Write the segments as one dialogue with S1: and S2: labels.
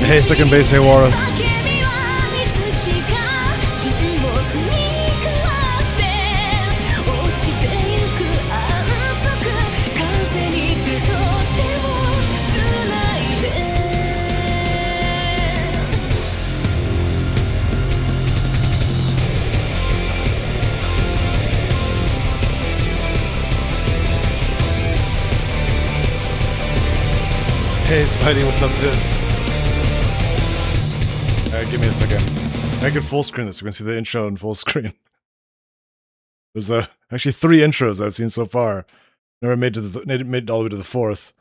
S1: Hey, second base, hey, Warus. Hey, Spidey, what's up, dude? Give me a second. I can full screen this. You can see the intro in full screen. There's actually 3 intros I've seen so far. Never made it all the way to the 4th.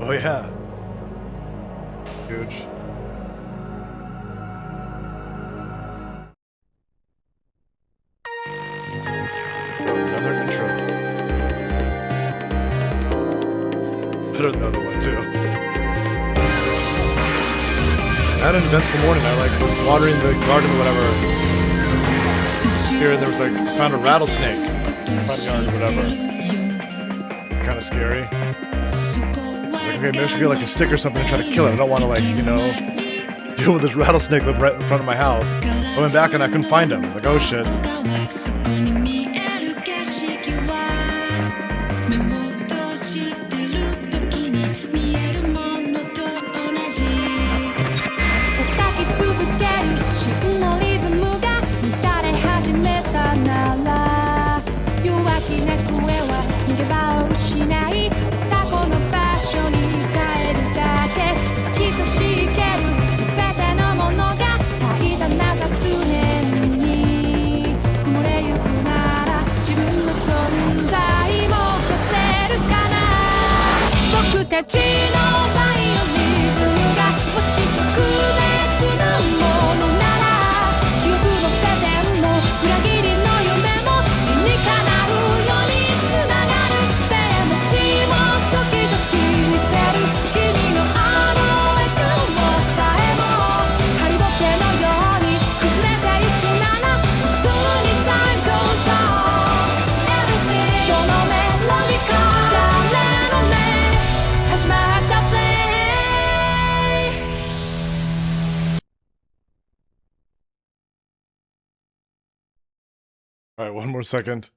S1: Oh yeah. Huge. Another intro. Better than the other one too. I had an eventful morning. I was watering the garden or whatever. Here and there was found a rattlesnake in the front yard or whatever. Kind of scary. Okay, maybe I should get a stick or something and try to kill it. I don't want to deal with this rattlesnake right in front of my house. I went back and I couldn't find him. I was like, oh shit.
S2: たちのバイオリズムがもし特別なものなら記憶もペテンも裏切りの夢も理にかなうようにつながるでもしも時々見せる君のあの笑顔さえもハリボテのように崩れていくなら普通に time goes on Everything そのメロディカ誰の目始まった play
S1: All right, one more second.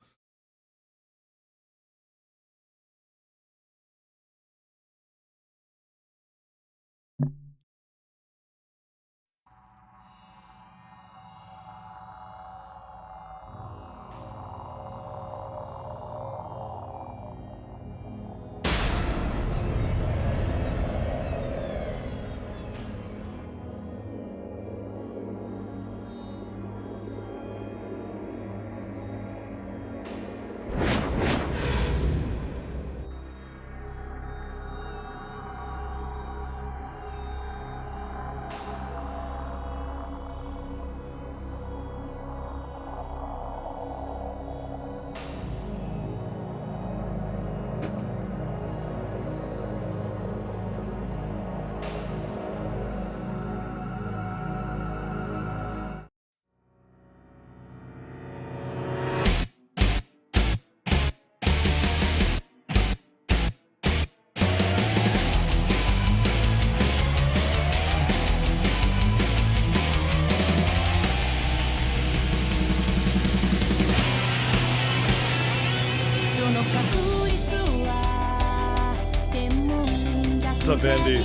S1: What's up, Andy?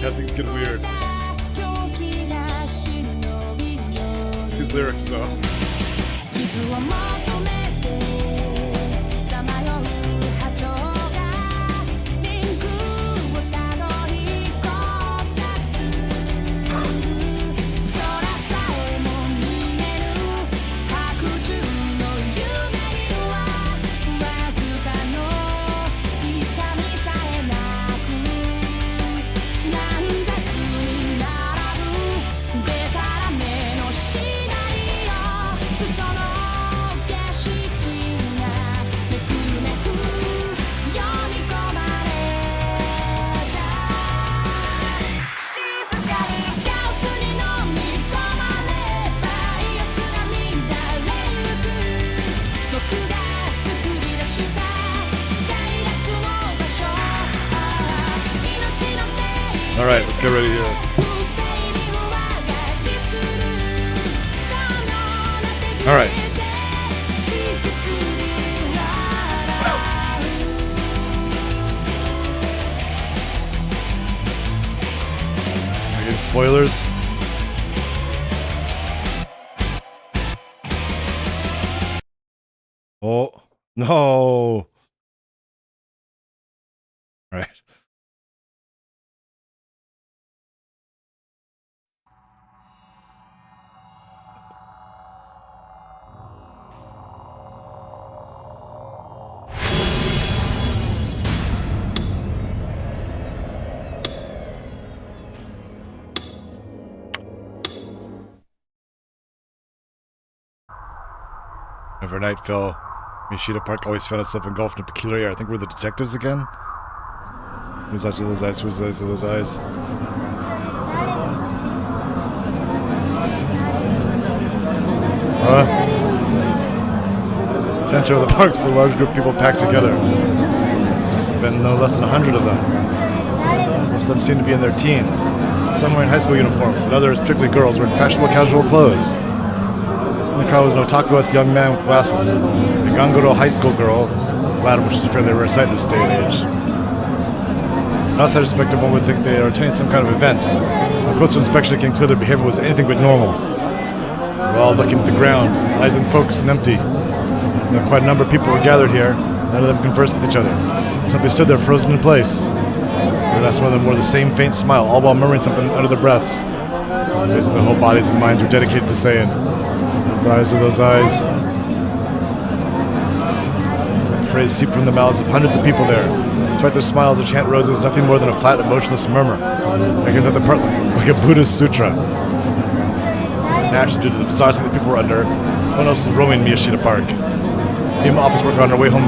S1: Yeah, things get weird. These lyrics, though.
S2: 傷を求めてさまよう波長がリンクをたどり交差す空さえも見える白昼の夢にはわずかの痛みさえなく乱雑に並ぶデタラメのシナリオその景色がめくめく読み込まれた静かにカオスに飲み込まれバイアスが乱れゆく僕が作り出した快楽の場所命の手
S1: All right, let's get ready here. All right. Are you getting spoilers? Oh, no. All right. Whenever night fell, Mishita Park always found itself engulfed in a peculiar air. I think we're the detectives again? Whose eyes are those eyes? Whose eyes are those eyes? Center of the park is a large group of people packed together. Must have been no less than 100 of them. Most of them seem to be in their teens. Some wearing high school uniforms, and others, particularly girls, wearing fashionable casual clothes. In the crowd was an otaku-esque young man with glasses, a Ganguro high school girl, the latter which is a fairly rare sight in this day and age. An outside perspective, one would think they are attending some kind of event. On closer inspection, it came clear their behavior was anything but normal. They were all looking at the ground, eyes unfocused and empty. Quite a number of people were gathered here. None of them conversed with each other. They simply stood there frozen in place. The last one of them wore the same faint smile, all while murmuring something under their breaths. Basically, their whole bodies and minds were dedicated to saying, "Those eyes are those eyes." That phrase seeped from the mouths of hundreds of people there. Despite their smiles, the chant rose as nothing more than a flat, emotionless murmur, making that the part like a Buddhist sutra. Naturally, due to the bizarre thing that people were under, no one else was roaming Miyashita Park. Me and my office worker on our way home,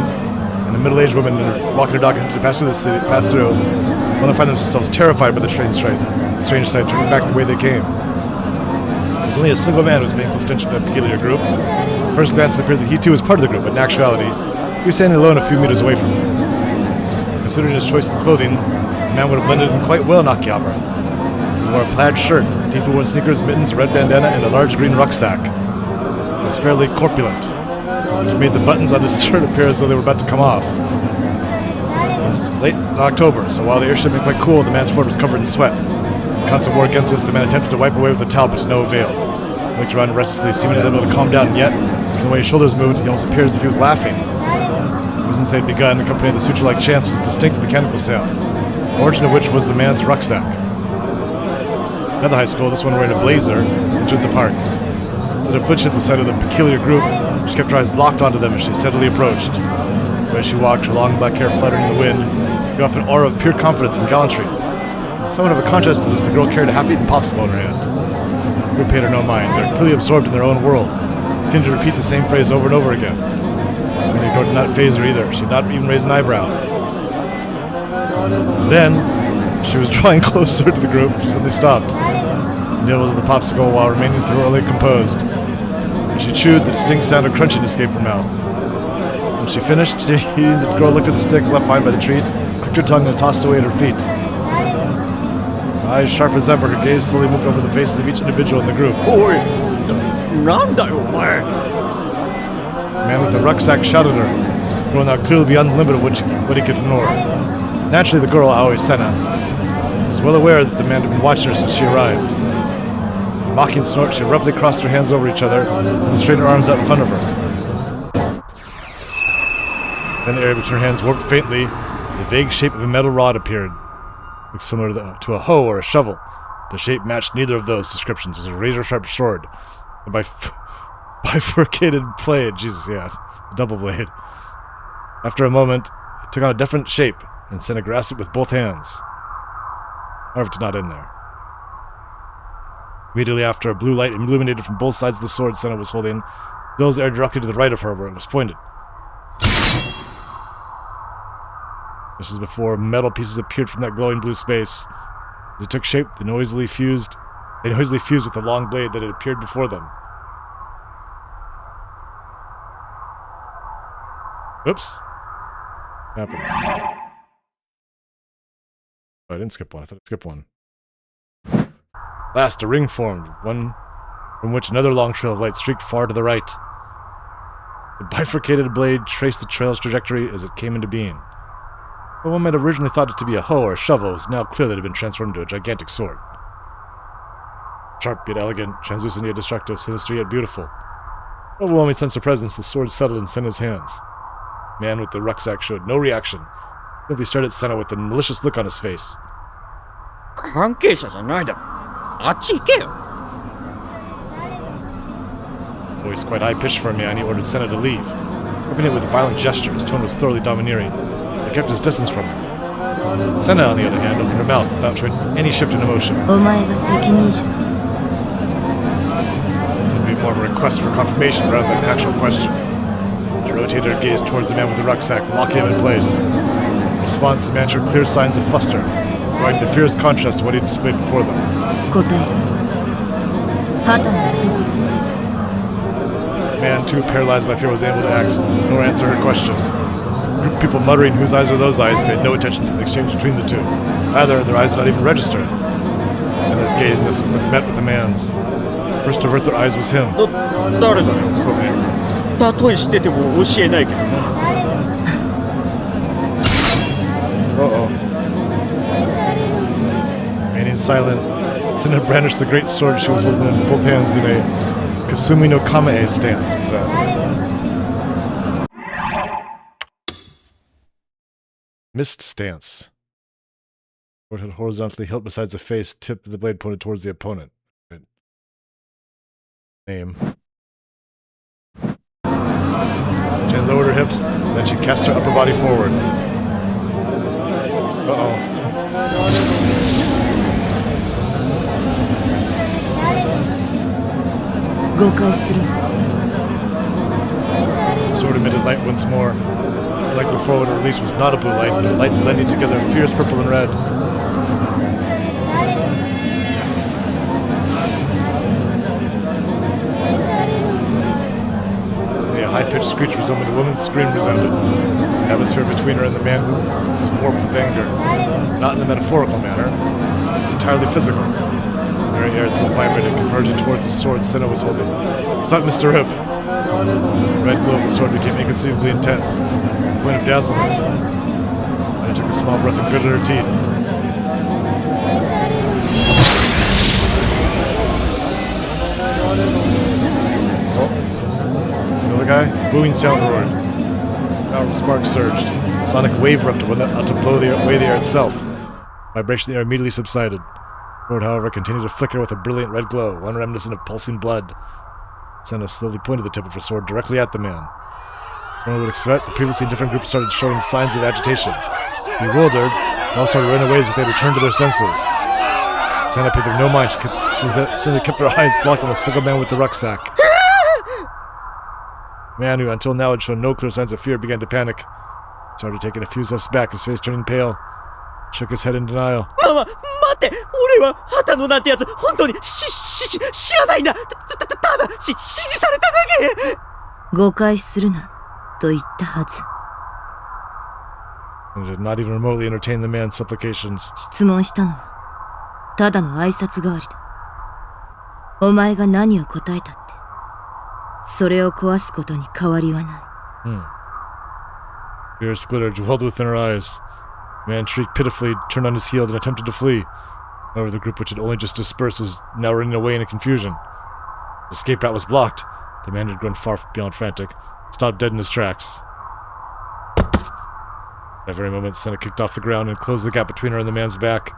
S1: and the middle-aged woman walking her dog to pass through the city, only find themselves terrified by the strange sight, turning back the way they came. There was only a single man who was paying close attention to a peculiar group. At first glance, it appeared that he too was part of the group, but in actuality, he was standing alone a few meters away from them. Considering his choice in clothing, the man would have blended in quite well in Akihabara. He wore a plaid shirt, deeply worn sneakers, mittens, a red bandana, and a large green rucksack. He was fairly corpulent, which made the buttons on his shirt appear as though they were about to come off. It was late in October, so while the air should have been quite cool, the man's forehead was covered in sweat. In constant war against us, the man attempted to wipe away with a towel, but to no avail. He looked around restlessly, seeming unable to calm down, and yet, from the way his shoulders moved, he almost appeared as if he was laughing. Since they had begun, accompanying the sutra-like chants was a distinct mechanical sound, the origin of which was the man's rucksack. Another high school, this one wearing a blazer, entered the park. Instead of flinching at the sight of the peculiar group, she kept her eyes locked onto them as she steadily approached. The way she walked, her long black hair fluttering in the wind, gave off an aura of pure confidence and gallantry. Somewhat of a contrast to this, the girl carried a half-eaten popsicle in her hand. The group paid her no mind. They were clearly absorbed in their own world, continued to repeat the same phrase over and over again. And the girl did not faze her either. She did not even raise an eyebrow. Then, she was drawing closer to the group. She suddenly stopped, nibbled at the popsicle while remaining thoroughly composed. As she chewed, the distinct sound of crunching escaped her mouth. When she finished, the girl looked at the stick left behind by the tree, clicked her tongue, and tossed away at her feet. Her eyes sharp as ever, her gaze slowly moved over the faces of each individual in the group.
S3: Oi! Nanda yo, omae!
S1: The man with the rucksack shouted at her, the girl now clearly beyond the limit of what he could ignore. Naturally, the girl, Aoi Senna, was well aware that the man had been watching her since she arrived. With a mocking snort, she abruptly crossed her hands over each other and straightened her arms out in front of her. Then the area between her hands warped faintly, the vague shape of a metal rod appeared. Looked similar to a hoe or a shovel. The shape matched neither of those descriptions. It was a razor-sharp sword. And bifurcated blade. Jesus, yeah. A double blade. After a moment, it took on a different shape, and Senna grasped it with both hands. However, it did not end there. Immediately after, a blue light illuminated from both sides of the sword Senna was holding, fills the air directly to the right of her where it was pointed. Just as before, metal pieces appeared from that glowing blue space. As it took shape, they noisily fused with the long blade that had appeared before them. Oops. What happened? Oh, I didn't skip one. I thought I skipped one. Last, a ring formed, one from which another long trail of light streaked far to the right. The bifurcated blade traced the trail's trajectory as it came into being. Though one might have originally thought it to be a hoe or a shovel, it was now clear that it had been transformed into a gigantic sword. Sharp yet elegant, translucent yet destructive, sinister yet beautiful. Overwhelming sense of presence, the sword settled in Senna's hands. The man with the rucksack showed no reaction. Simply stared at Senna with a malicious look on his face.
S3: 関係者じゃないだろ。あっち行けよ。
S1: Voice quite high-pitched for a man, he ordered Senna to leave. Accompanying it with a violent gesture, his tone was thoroughly domineering. He kept his distance from her. Senna, on the other hand, opened her mouth without showing any shift in emotion.
S2: お前が責任者か
S1: It would be more of a request for confirmation rather than an actual question. She rotated her gaze towards the man with the rucksack, locking him in place. In response, the man showed clear signs of fluster, providing the fierce contrast to what he had displayed before them.
S2: 答えハタンはどこだ
S1: The man, too paralyzed by fear, was able to act, nor answer her question. A group of people muttering, "Whose eyes are those eyes?" paid no attention to the exchange between the two. Either, their eyes did not even register. And this gaze met with the man's. First to avert their eyes was him.
S3: 誰だよ、これ。例え知ってても教えないけどな。
S1: Uh-oh. Remaining silent, Senna brandished the great sword she was holding in both hands in a Kasumi no Kamae stance. What's that? Missed stance. Forehead horizontally hilt beside the face, tip of the blade pointed towards the opponent. Name. Jen lowered her hips, then she cast her upper body forward.
S2: 誤解する
S1: Sword emitted light once more. Like before, what it released was not a blue light, but a light blending together fierce purple and red. A high-pitched screech resembling a woman's scream resounded. The atmosphere between her and the man was warped with anger. Not in the metaphorical manner. It was entirely physical. The very air itself vibrated, converging towards the sword Senna was holding. "What's up, Mr. Rip?" The red glow of the sword became inconceivably intense, to the point of dazzlement. And I took a small breath and gritted her teeth. Another guy? Booming sound roared. Powerful sparks surged. A sonic wave erupted to blow away the air itself. Vibration of the air immediately subsided. The sword, however, continued to flicker with a brilliant red glow, one reminiscent of pulsing blood. Senna slowly pointed the tip of her sword directly at the man. One would expect, the previously different group started showing signs of agitation. Bewildered, they all started running away as if they returned to their senses. Senna paid them no mind. She simply kept her eyes locked on the single man with the rucksack. The man who until now had shown no clear signs of fear began to panic. He started taking a few steps back, his face turning pale. Shook his head in denial.
S3: 待って俺は畑野なんてやつ本当に知らないんだただ指示されただけ
S2: 誤解するなと言ったはず
S1: And did not even remotely entertain the man's supplications.
S2: 質問したのはただの挨拶代わりだお前が何を答えたってそれを壊すことに変わりはない
S1: Fierce glitter dwelled within her eyes. The man shrieked pitifully, turned on his heel, and attempted to flee. However, the group which had only just dispersed was now running away in confusion. The escape route was blocked. The man had grown far beyond frantic, stopped dead in his tracks. At that very moment, Senna kicked off the ground and closed the gap between her and the man's back.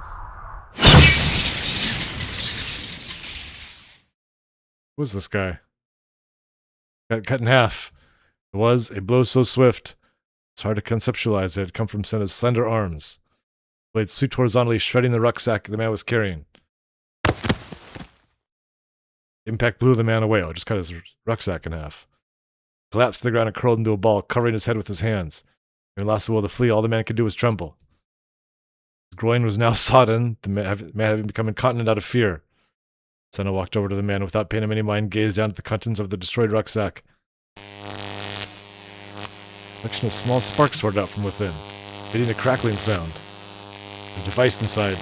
S1: Who was this guy? Got cut in half. It was a blow so swift. It's hard to conceptualize that it had come from Senna's slender arms. The blade swept horizontally, shredding the rucksack the man was carrying. Impact blew the man away. It just cut his rucksack in half. Collapsed to the ground and curled into a ball, covering his head with his hands. When he lost the will to flee, all the man could do was tremble. His groin was now sodden, the man having become incontinent out of fear. Senna walked over to the man without paying him any mind, gazed down at the contents of the destroyed rucksack. A collection of small sparks swirled out from within, emitting a crackling sound. There's a device inside.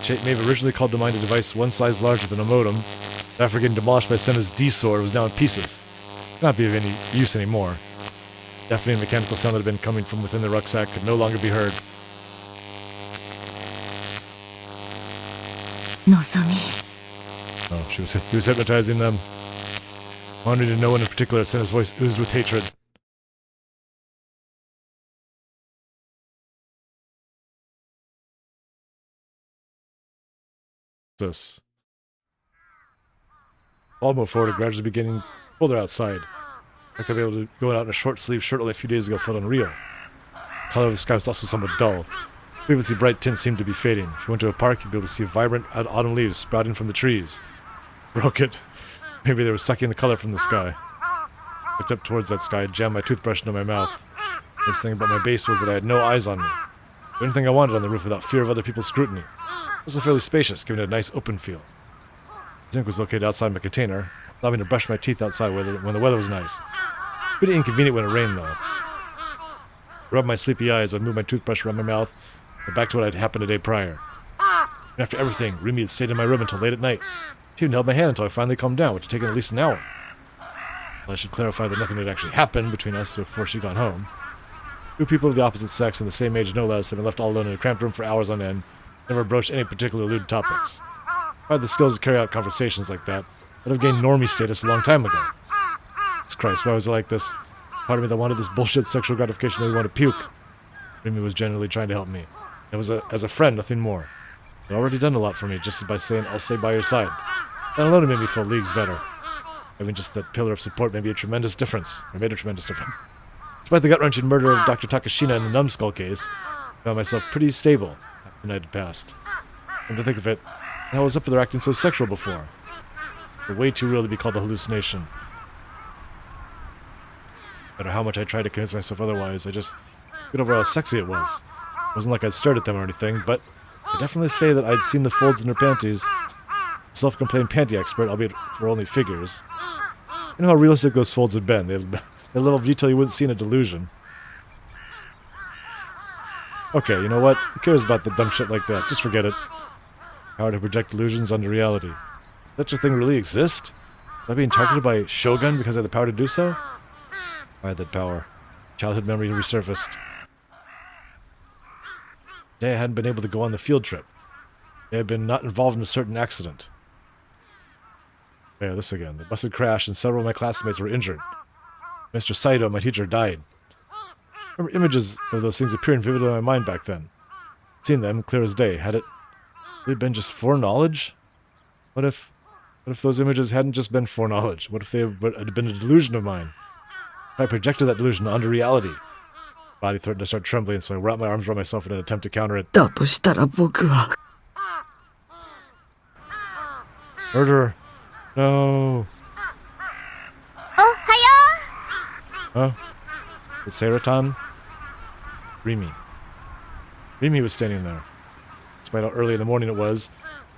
S1: Shape may have originally called to mind a device one size larger than a modem, but after getting demolished by Senna's D-sword, it was now in pieces. It could not be of any use anymore. The deafening mechanical sound that had been coming from within the rucksack could no longer be heard. Oh, he was hypnotizing them. Wanting to no one in particular, Senna's voice oozed with hatred. This. All moved forward and gradually beginning colder outside. Like they'd be able to go out in a short sleeve shirt only a few days ago felt unreal. The color of the sky was also somewhat dull. Previously bright tints seemed to be fading. If you went to a park, you'd be able to see vibrant autumn leaves sprouting from the trees. Broke it. Maybe they were sucking the color from the sky. I looked up towards that sky, jammed my toothbrush into my mouth. The nice thing about my base was that I had no eyes on me. The only thing I wanted on the roof without fear of other people's scrutiny. It was fairly spacious, giving it a nice open feel. The sink was located outside my container, allowing me to brush my teeth outside when the weather was nice. Pretty inconvenient when it rained, though. I rubbed my sleepy eyes while I moved my toothbrush around my mouth, and back to what had happened a day prior. And after everything, Remy had stayed in my room until late at night. She even held my hand until I finally calmed down, which had taken at least an hour. Well, I should clarify that nothing had actually happened between us before she'd gone home. Two people of the opposite sex and the same age, no less, had been left all alone in a cramped room for hours on end, never broached any particular lewd topics. If I had the skills to carry out conversations like that, I'd have gained normie status a long time ago. Jesus Christ, why was it like this? Part of me that wanted this bullshit sexual gratification made me want to puke. Remy was genuinely trying to help me. It was as a friend, nothing more. She'd already done a lot for me just by saying, "I'll stay by your side." That alone made me feel leagues better. Having just that pillar of support made a tremendous difference. Despite the gut-wrenching murder of Dr. Takashina in the numbskull case, Found myself pretty stable after the night had passed. And to think of it, how was up with her acting so sexual before? But way too real to be called a hallucination. No matter how much I tried to convince myself otherwise, I just got over how sexy it was. It wasn't like I'd stared at them or anything, but I definitely say that I'd seen the folds in her panties. Self-complained panty expert, albeit for only figures. You know how realistic those folds had been. They had a level of detail you wouldn't see in a delusion. Okay, you know what? Who cares about the dumb shit like that? Just forget it. Power to project delusions onto reality. Such a thing really exist? Am I being targeted by Shogun because I had the power to do so? I had that power. Childhood memory resurfaced. Today I hadn't been able to go on the field trip. I had been not involved in a certain accident. Yeah, this again. The bus had crashed and several of my classmates were injured. Mr. Saito, my teacher, died. I remember images of those things appearing vividly in my mind back then. I'd seen them, clear as day. Had it really been just foreknowledge? What if those images hadn't just been foreknowledge? What if they had been a delusion of mine? I projected that delusion onto reality. Body threatened to start trembling, so I wrapped my arms around myself in an attempt to counter it.
S3: だとしたら僕は
S1: Murderer! No!
S2: おはよ
S1: Huh? Is Saratan? Rimi. Rimi was standing there. Despite how early in the morning it was,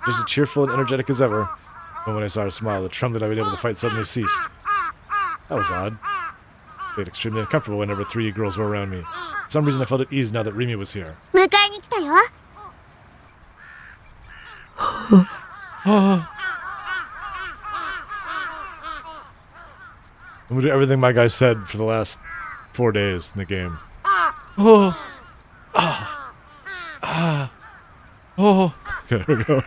S1: just as cheerful and energetic as ever. And when I saw her smile, the trembling I'd been able to fight suddenly ceased. That was odd. I felt extremely uncomfortable whenever three girls were around me. For some reason I felt at ease now that Rimi was here.
S2: う迎えに来たよ
S1: I'm gonna do everything my guy said for the last 4 days in the game. Oh! Ah! Ah! Oh! Okay, there we go.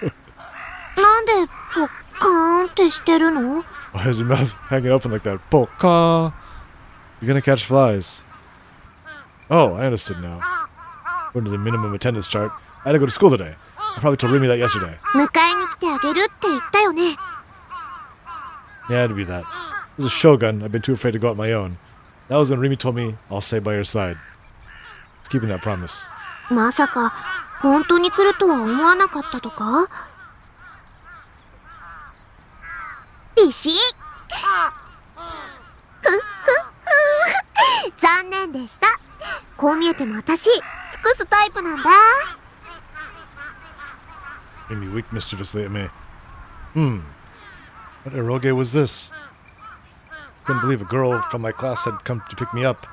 S2: なんでポッカーンってしてるの
S1: Why is your mouth hanging open like that? Poka! You're gonna catch flies. Oh, I understood now. According to the minimum attendance chart, I had to go to school today. I probably told Rimi that yesterday.
S2: 迎えに来てあげるって言ったよね
S1: Yeah, it'd be that. As a shogun, I've been too afraid to go out on my own. That was when Rimi told me, I'll stay by your side. It's keeping that promise.
S2: まさか本当に来るとは思わなかったとかビシッ残念でしたこう見えても私尽くすタイプなんだ
S1: Rimi winked mischievously at me. What eroge was this? Couldn't believe a girl from my class had come to pick me up.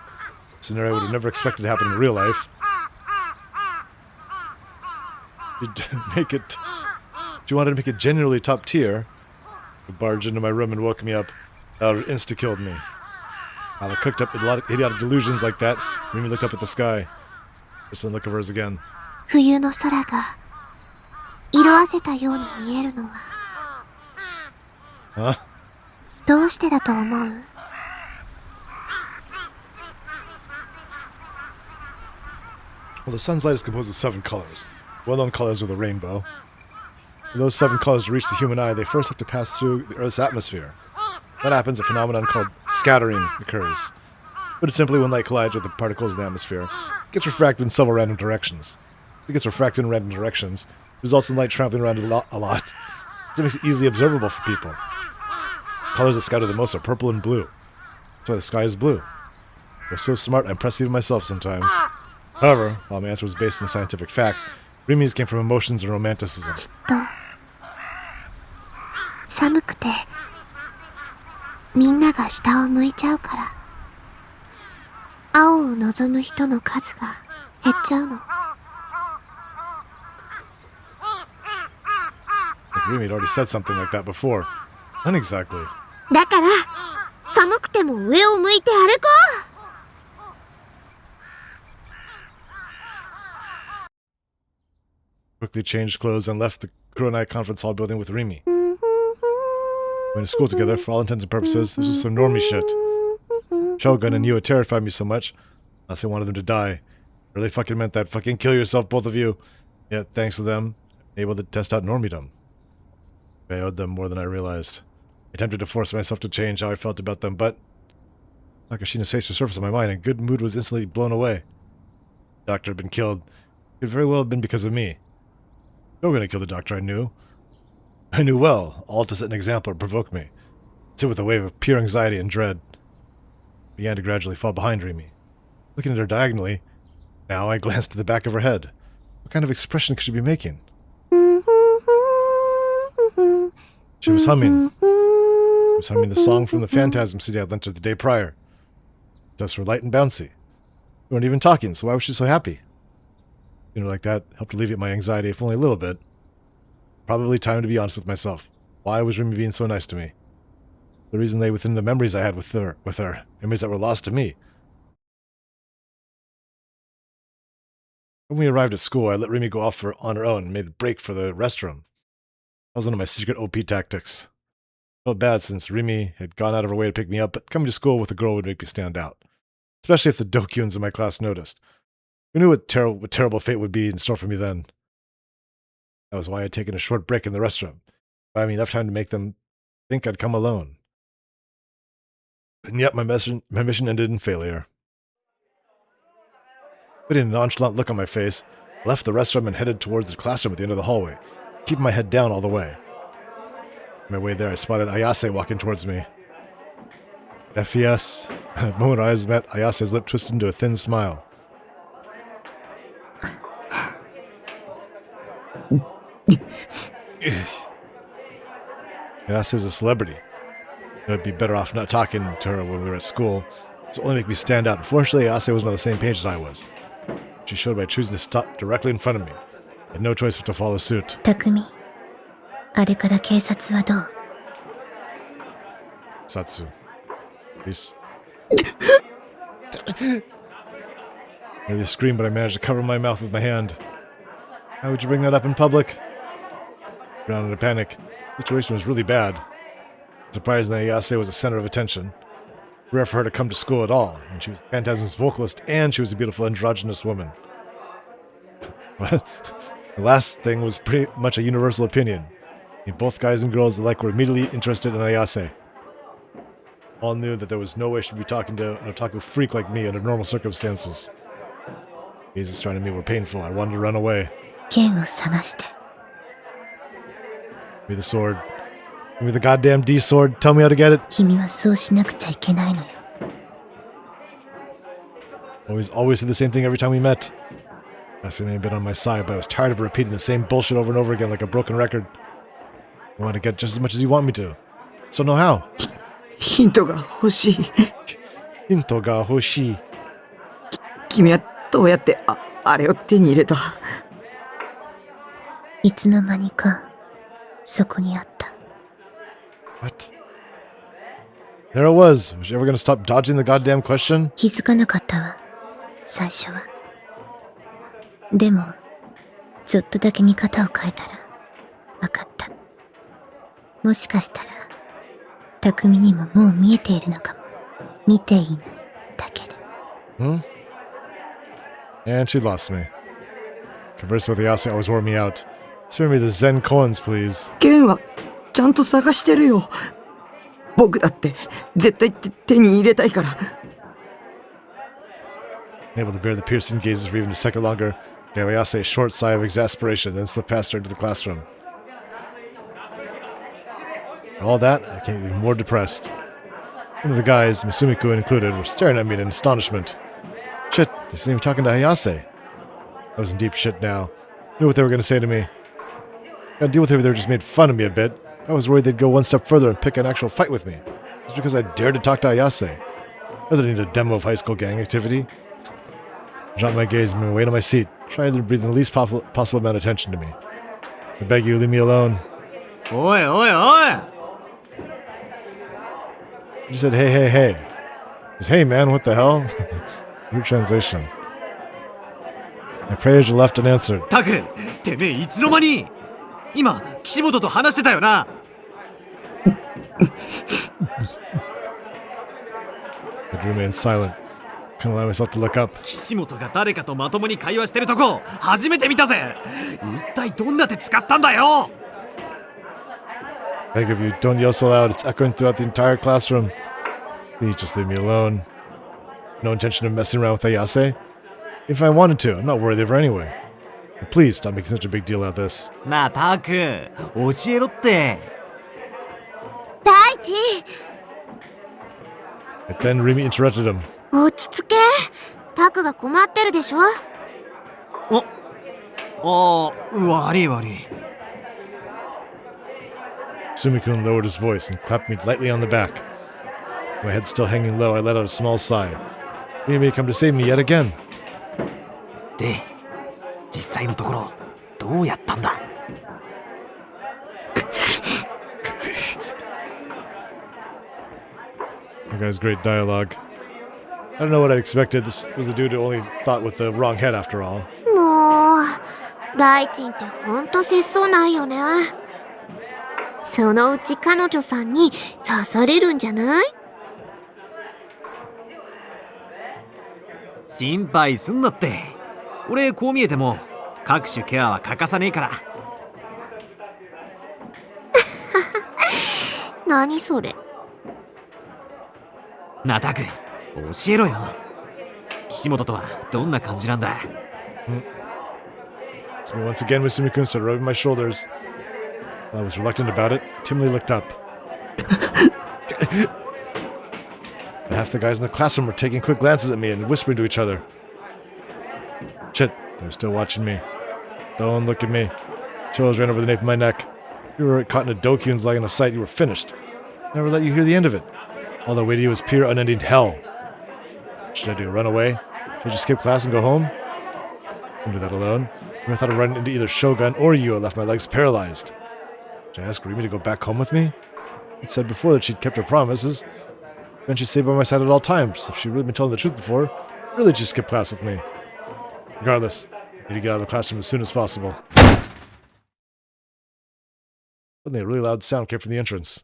S1: A scenario I would have never expected to happen in real life. She wanted to make it genuinely top tier. She barged into my room and woke me up. That would have insta-killed me. While I cooked up idiotic delusions like that, Rimi looked up at the sky. Just a look of hers again.
S2: 冬の空が色あせたように見えるのは
S1: Huh?
S2: どうしてだと思う
S1: Well, the sun's light is composed of 7 colors. Well-known colors of the rainbow. For those 7 colors to reach the human eye, they first have to pass through the Earth's atmosphere. That happens, a phenomenon called scattering occurs. But it's simply when light collides with the particles in the atmosphere, it gets refracted in several random directions. If it gets refracted in random directions, it results in light traveling around a lot. It makes it easily observable for people. Colors that scatter the most are purple and blue. That's why the sky is blue. They're so smart, I impress even myself sometimes. However, while my answer was based on scientific fact, Rimi's came from emotions and romanticism.
S2: きっと寒くてみんなが下を向いちゃうから青を望む人の数が減っちゃうの
S1: Like Rimi had already said something like that before. Not exactly.
S2: だから寒くても上を向いて歩こ
S1: Quickly changed clothes and left the Kuronai conference hall building with Rimi. We went to school together, for all intents and purposes. This was some normie shit. Shogun and Yua terrified me so much, unless I wanted them to die. It really fucking meant that. Fucking kill yourself, both of you. Yet, thanks to them, I'm able to test out normiedom. I owed them more than I realized. I attempted to force myself to change how I felt about them, but Nakashina's face resurfaced on my mind, and good mood was instantly blown away. The doctor had been killed. Could very well have been because of me. No gonna kill the doctor, I knew. I knew well, all to set an example or provoke me. Sit with a wave of pure anxiety and dread. Began to gradually fall behind Remy. Looking at her diagonally, now I glanced at the back of her head. What kind of expression could she be making? She was humming. She was humming the song from the Phantasm CD I lent her the day prior. Steps were light and bouncy. We weren't even talking, so why was she so happy? You know, like that helped alleviate my anxiety, if only a little bit. Probably time to be honest with myself. Why was Remy being so nice to me? The reason lay within the memories I had with her, memories that were lost to me. When we arrived at school, I let Remy go off on her own and made a break for the restroom. That was one of my secret OP tactics. I felt bad since Remy had gone out of her way to pick me up, but coming to school with a girl would make me stand out. Especially if the dokyuns in my class noticed. Who knew what terrible fate would be in store for me then? That was why I had taken a short break in the restroom. Buying me enough time to make them think I'd come alone. And yet my mission ended in failure. Putting a nonchalant look on my face, I left the restroom and headed towards the classroom at the end of the hallway, keeping my head down all the way. On my way there, I spotted Ayase walking towards me. FES. The moment our eyes met, Ayase's lip twisted into a thin smile. Ayase was a celebrity. I'd be better off not talking to her when we were at school. It would only make me stand out. Unfortunately, Ayase wasn't on the same page as I was. She showed by choosing to stop directly in front of me. I had no choice but to follow suit.
S2: 匠、あれから警察はどう？
S1: Satsu. Please. I nearly screamed, but I managed to cover my mouth with my hand. How would you bring that up in public? Drowned in a panic. The situation was really bad. Surprisingly, Ayase was a center of attention. Rare for her to come to school at all, and she was Phantasm's vocalist, and she was a beautiful androgynous woman. But the last thing was pretty much a universal opinion. Both guys and girls alike were immediately interested in Ayase. All knew that there was no way she'd be talking to an otaku freak like me under normal circumstances. Gazes trying to me were painful. I wanted to run away.
S2: 剣を探して。
S1: Give me the sword. Give me the goddamn D sword. Tell me how to get it.
S2: 君はそうしなくちゃいけないのよ。
S1: Always said the same thing every time we met. Ayase may have been on my side, but I was tired of repeating the same bullshit over and over again like a broken record. I want to get just as much as you want me to. So know how.
S3: ヒントが欲しい。
S1: Hinto ga hoshii.
S3: 君はどうやってあれを手に入れた？
S2: いつの間にかそこにあった。
S1: What? There it was. Was she ever going to stop dodging the goddamn question?
S2: 気づかなかったわ、最初は。でも、ちょっとだけ見方を変えたら、わかった。もしかしたら、匠にももう見えているのかも。見ていないだけで。
S1: Hmm? And she lost me. Conversing with Ayase always wore me out. Spare me the Zen koans, please.
S3: 剣はちゃんと探してるよ。僕だって絶対手に入れたいから。
S1: Unable to bear the piercing gazes for even a second longer, gave Ayase a short sigh of exasperation, then slipped past her into the classroom. All that, I became even more depressed. One of the guys, Misumiko included, were staring at me in astonishment. Shit, they seemed to be talking to Ayase. I was in deep shit now. Knew what they were going to say to me. Gotta deal with it if they just made fun of me a bit. I was worried they'd go one step further and pick an actual fight with me. Just because I dared to talk to Ayase. Rather than need a demo of high school gang activity. I dropped my gaze and went on my seat, trying to breathe the least possible amount of attention to me. I beg you, leave me alone.
S3: おいおいおい。
S1: You said, hey, hey, hey. Just, hey, man, what the hell? New translation. I prayed as you left unanswered.
S3: タク、てめえいつの間に？今、岸本と話してたよな。
S1: I remained silent. Couldn't allow myself to look up.
S3: 岸本が誰かとまともに会話してるとこ、初めて見たぜ。一体どんな手使ったんだよ。
S1: Beg of you, don't yell so loud. It's echoing throughout the entire classroom. Please just leave me alone. No intention of messing around with Ayase. If I wanted to, I'm not worthy of her anyway. Please stop making such a big deal out of this.
S3: なあタク教えろって。
S2: 大地、
S1: But then Remy interrupted him.
S2: 落ち着け。タクが困ってるでしょ。
S3: 悪い悪い。
S1: Sumi-kun lowered his voice and clapped me lightly on the back. My head still hanging low, I let out a small sigh. Remy had come to save me yet again.
S3: で、実際のところどうやったんだ。
S1: That guy's great dialogue. I don't know what I expected. This was a dude who only thought with the wrong head after all.
S2: もう、大地ってほんと節操ないよね。そのうち彼女さんに刺されるんじゃない？
S3: 心配すんなって。俺こう見えても各種ケアは欠かさねえから。
S2: 何それ。
S3: なあタク教えろよ。岸本とはどんな感じなんだ。
S1: So once again, Sumi-kun started rubbing my shoulders. I was reluctant about it. Timidly looked up. Half the guys in the classroom were taking quick glances at me and whispering to each other. Shit, they were still watching me. Don't look at me. Chills ran over the nape of my neck. You were caught in a Dokuen's line of sight, you were finished. Never let you hear the end of it. All that waited you was pure unending hell. What should I do? Run away? Should I just skip class and go home? Couldn't do that alone. I thought of running into either Shogun or you and left my legs paralyzed. Should I ask Remy to go back home with me? She'd said before that she'd kept her promises. Then she'd stay by my side at all times. If she'd really been telling the truth before, really just skip class with me. Regardless, I need to get out of the classroom as soon as possible. Suddenly a really loud sound came from the entrance.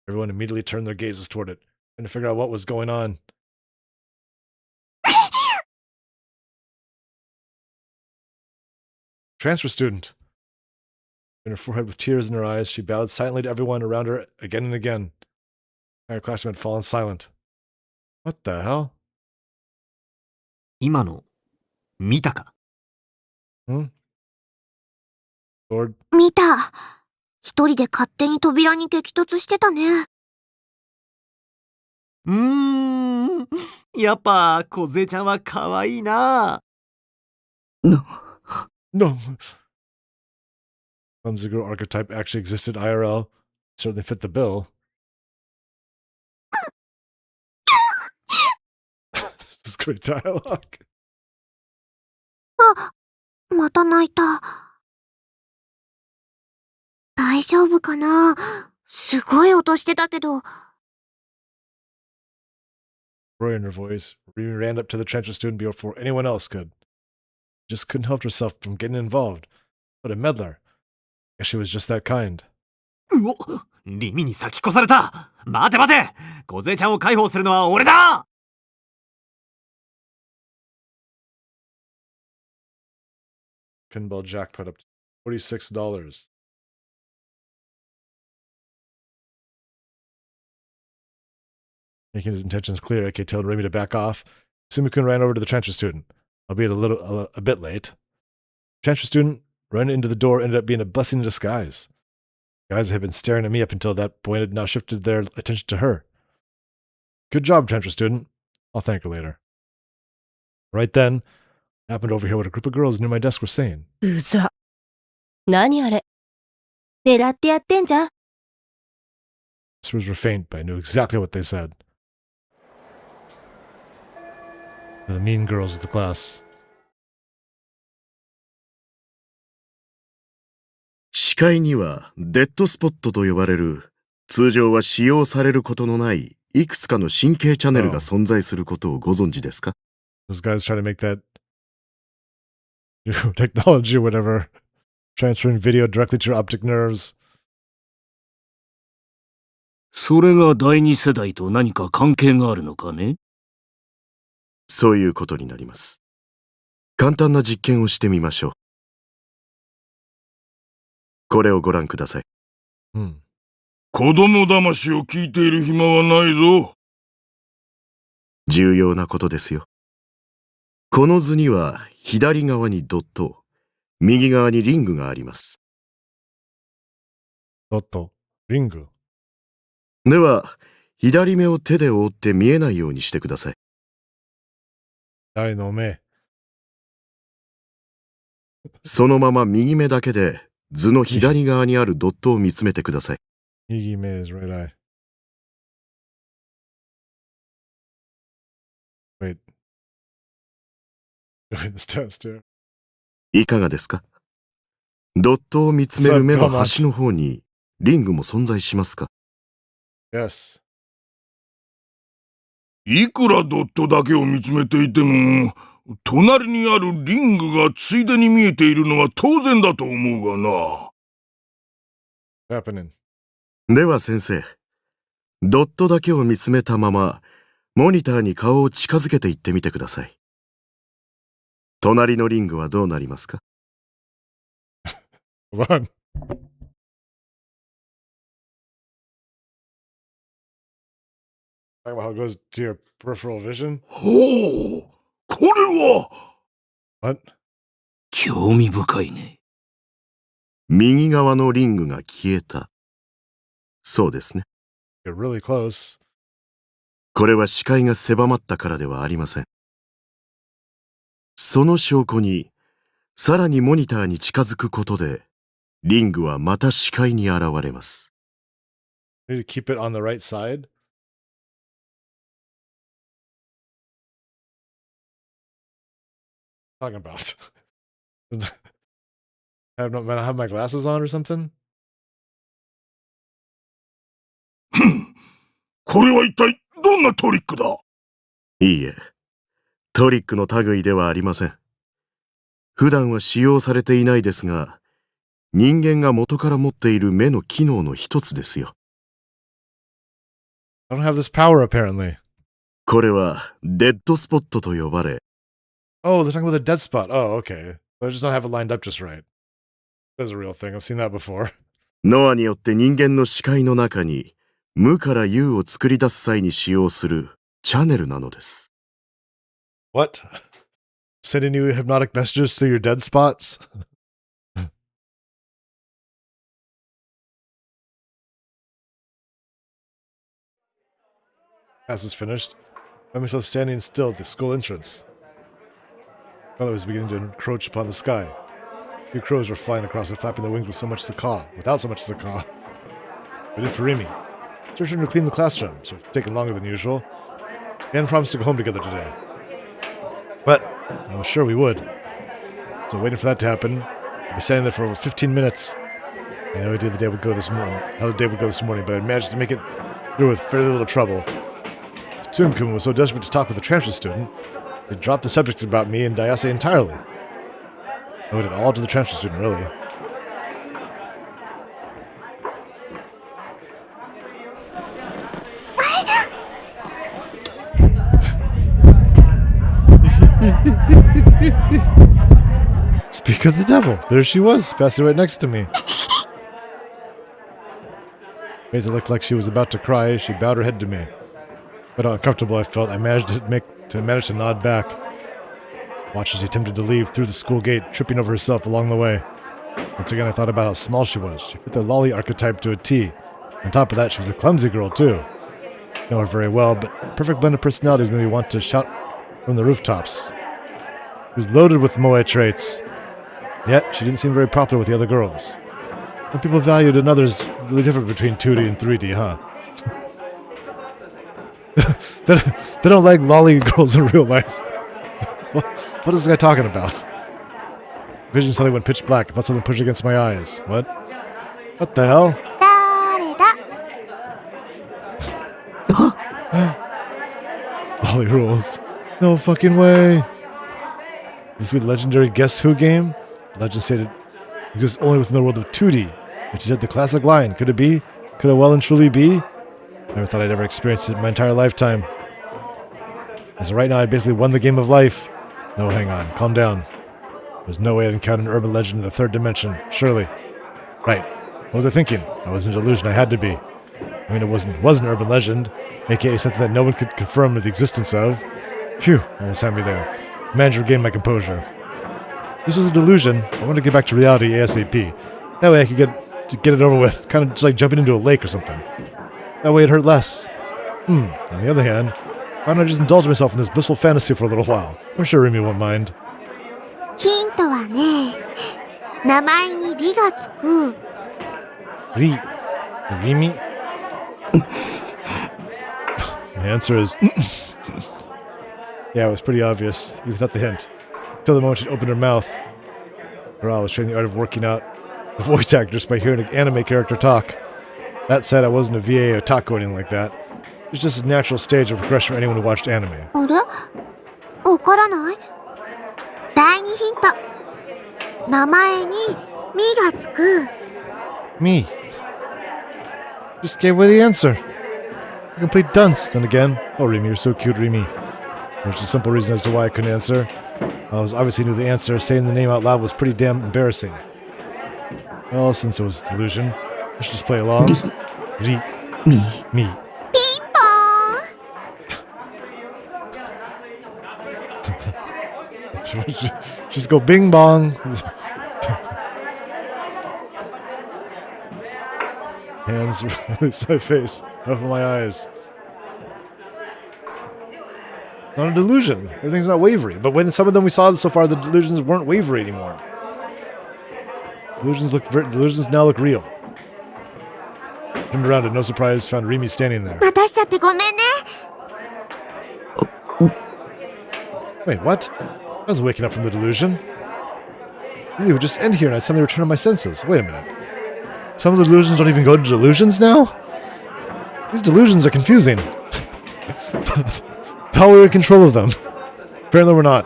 S1: Everyone immediately turned their gazes toward it, trying to figure out what was going on. Transfer student. In her forehead with tears in her eyes, she bowed silently to everyone around her again and again. The entire classroom had fallen silent. What the hell?
S3: 今の見たか。
S1: Lord?
S2: 見た。一人で勝手に扉に激突してたね。
S3: やっぱ梢ちゃんは可愛いな。
S1: No. Clumsy girl archetype actually existed IRL. Certainly fit the bill. This is great dialogue.
S2: また泣いた。大丈夫かな？すごい音してたけど。
S1: Roy in her voice, Remy ran up to the transfer student before anyone else could. Just couldn't help herself from getting involved. But a meddler. Guess she was just that kind.
S3: うお、リミに先越された。待て待て、梢ちゃんを解放するのは俺だ。
S1: Pinball jackpot up to $46. Making his intentions clear, AK told Remy to back off. Sumi-kun ran over to the transfer student, albeit a bit late. Transfer student running into the door ended up being a blessing in disguise. The guys that had been staring at me up until that point had now shifted their attention to her. Good job, transfer student. I'll thank her later. Right then, I happened to overhear what a group of girls near my desk were saying.
S4: うざ。何あれ。狙ってやってんじゃん。
S1: Whispers were faint, but I knew exactly what they said. They're the mean girls of the class.
S5: 視界にはデッドスポットと呼ばれる通常は使用されることのないいくつかの神経チャネルが存在することをご存知ですか？
S1: Those guys try to make that new technology or whatever, transferring video directly to your optic nerves.
S6: それが第二世代と何か関係があるのかね？
S5: そういうことになります。簡単な実験をしてみましょう。これをご覧ください。
S6: 子供騙しを聞いている暇はないぞ。
S5: 重要なことですよ。この図には左側にドット、右側にリングがあります。
S1: ドット、リング。
S5: では、左目を手で覆って見えないようにしてください。
S1: 誰の目。
S5: そのまま右目だけで図の左側にあるドットを見つめてください。
S1: 右目 is right eye. Wait. Doing this test here.
S5: いかがですか？ドットを見つめる目の端の方にリングも存在しますか？
S1: Yes.
S6: いくらドットだけを見つめていても、隣にあるリングがついでに見えているのは当然だと思うがな。
S1: Happening.
S5: では先生、ドットだけを見つめたまま、モニターに顔を近づけていってみてください。隣のリングはどうなりますか？
S1: Hold on. Talking about how it goes to your peripheral vision?
S6: ほう、これは。
S1: What?
S3: 興味深いね。
S5: 右側のリングが消えた。そうですね。
S1: You're really close.
S5: これは視界が狭まったからではありません。その証拠に、さらにモニターに近づくことで、リングはまた視界に現れます。
S1: You need to keep it on the right side. Talking about. I have my glasses on or something?
S6: これは一体どんなトリックだ？
S5: いいえ、トリックの類ではありません。普段は使用されていないですが、人間が元から持っている目の機能の一つですよ。
S1: I don't have this power apparently.
S5: これはデッドスポットと呼ばれ、
S1: Oh, they're talking about the dead spot. Oh, okay. I just don't have it lined up just right. That's a real thing. I've seen that before.
S5: ノアによって人間の視界の中に無から有を作り出す際に使用するチャネルなのです。
S1: What? Sending you hypnotic messages through your dead spots? Class is finished. I found myself standing still at the school entrance. Color was beginning to encroach upon the sky. Two crows were flying across and flapping their wings without so much as a caw. Waited for Remy. It's her turn to clean the classroom, so it's taking longer than usual. We hadn't promised to go home together today. But I was sure we would. So waiting for that to happen, I'd be standing there for over 15 minutes. I know how the day would go this morning, but I managed to make it through with fairly little trouble. Tsum-kun was so desperate to talk with the transfer student, he dropped the subject about me and Dayase entirely. I owed it all to the transfer student, really. Speak of the devil, there she was, passing right next to me. As it looked like she was about to cry, she bowed her head to me. But how uncomfortable I felt, I managed to nod back. Watched as she attempted to leave through the school gate, tripping over herself along the way. Once again, I thought about how small she was. She fit the lolly archetype to a T. On top of that, she was a clumsy girl, too. I know her very well, but a perfect blend of personalities made me want to shout from the rooftops. She was loaded with moe traits. Yet, she didn't seem very popular with the other girls. Some people valued and others really different between 2D and 3D, huh? They don't like lolly girls in real life. What is this guy talking about? Vision suddenly went pitch black. I felt something push against my eyes. What? What the hell?
S4: 誰だ
S1: Lolly rules. No fucking way. This would be the legendary Guess Who game? Legend stated it exists only within the world of 2D. But she said the classic line. Could it be? Could it well and truly be? Never thought I'd ever experienced it in my entire lifetime. As of right now, I basically won the game of life. No, hang on. Calm down. There's no way I'd encounter an urban legend in the third dimension. Surely. Right. What was I thinking? I was in a delusion. I had to be. I mean, it was an urban legend, aka something that no one could confirm the existence of. Phew, almost had me there. Managed to regain my composure. This was a delusion. I want to get back to reality ASAP. That way I could get it over with. Kind of just like jumping into a lake or something. That way it hurt less. On the other hand, why don't I just indulge myself in this blissful fantasy for a little while? I'm sure Remy won't mind.
S4: ヒントはね、名前にリがつく。
S1: Remy? The answer is... Yeah, it was pretty obvious, even without the hint. Till the moment she opened her mouth. After all, I was training the art of working out the voice actors by hearing an anime character talk. That said, I wasn't a VA or otaku or anything like that. It was just a natural stage of progression for anyone who watched anime.
S4: あれ？わからない？第二ヒント。名前にみがつく。
S1: Me. Just gave away the answer. A complete dunce, then again. Oh, Remy, you're so cute, Remy. There's a simple reason as to why I couldn't answer. I was obviously knew the answer. Saying the name out loud was pretty damn embarrassing. Well, since it was a delusion, I should just play along. Me.
S4: ピンポーン。
S1: Just go bing bong. Hands release my face, open my eyes. Not a delusion. Everything's not wavery. But when some of them we saw so far, the delusions weren't wavery anymore. Delusions now look real. Turned around and no surprise found Remy standing there.
S4: 待たしちゃってごめんね。
S1: Wait, what? I was waking up from the delusion. You would just end here and I suddenly return to my senses. Wait a minute. Some of the delusions don't even go to delusions now? These delusions are confusing. How are we in control of them? Apparently we're not.